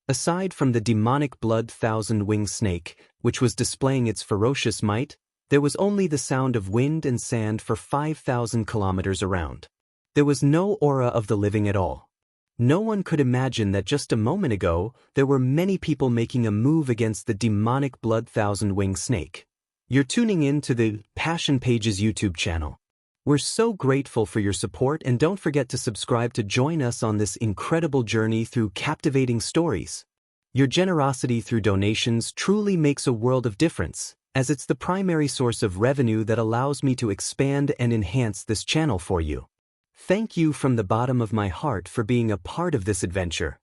[SPEAKER 1] Aside from the demonic blood thousand-winged snake, which was displaying its ferocious might, there was only the sound of wind and sand for 5,000 kilometers around. There was no aura of the living at all. No one could imagine that just a moment ago, there were many people making a move against the demonic blood thousand-winged snake. You're tuning in to the Passion Pages YouTube channel. We're so grateful for your support, and don't forget to subscribe to join us on this incredible journey through captivating stories. Your generosity through donations truly makes a world of difference, as it's the primary source of revenue that allows me to expand and enhance this channel for you. Thank you from the bottom of my heart for being a part of this adventure.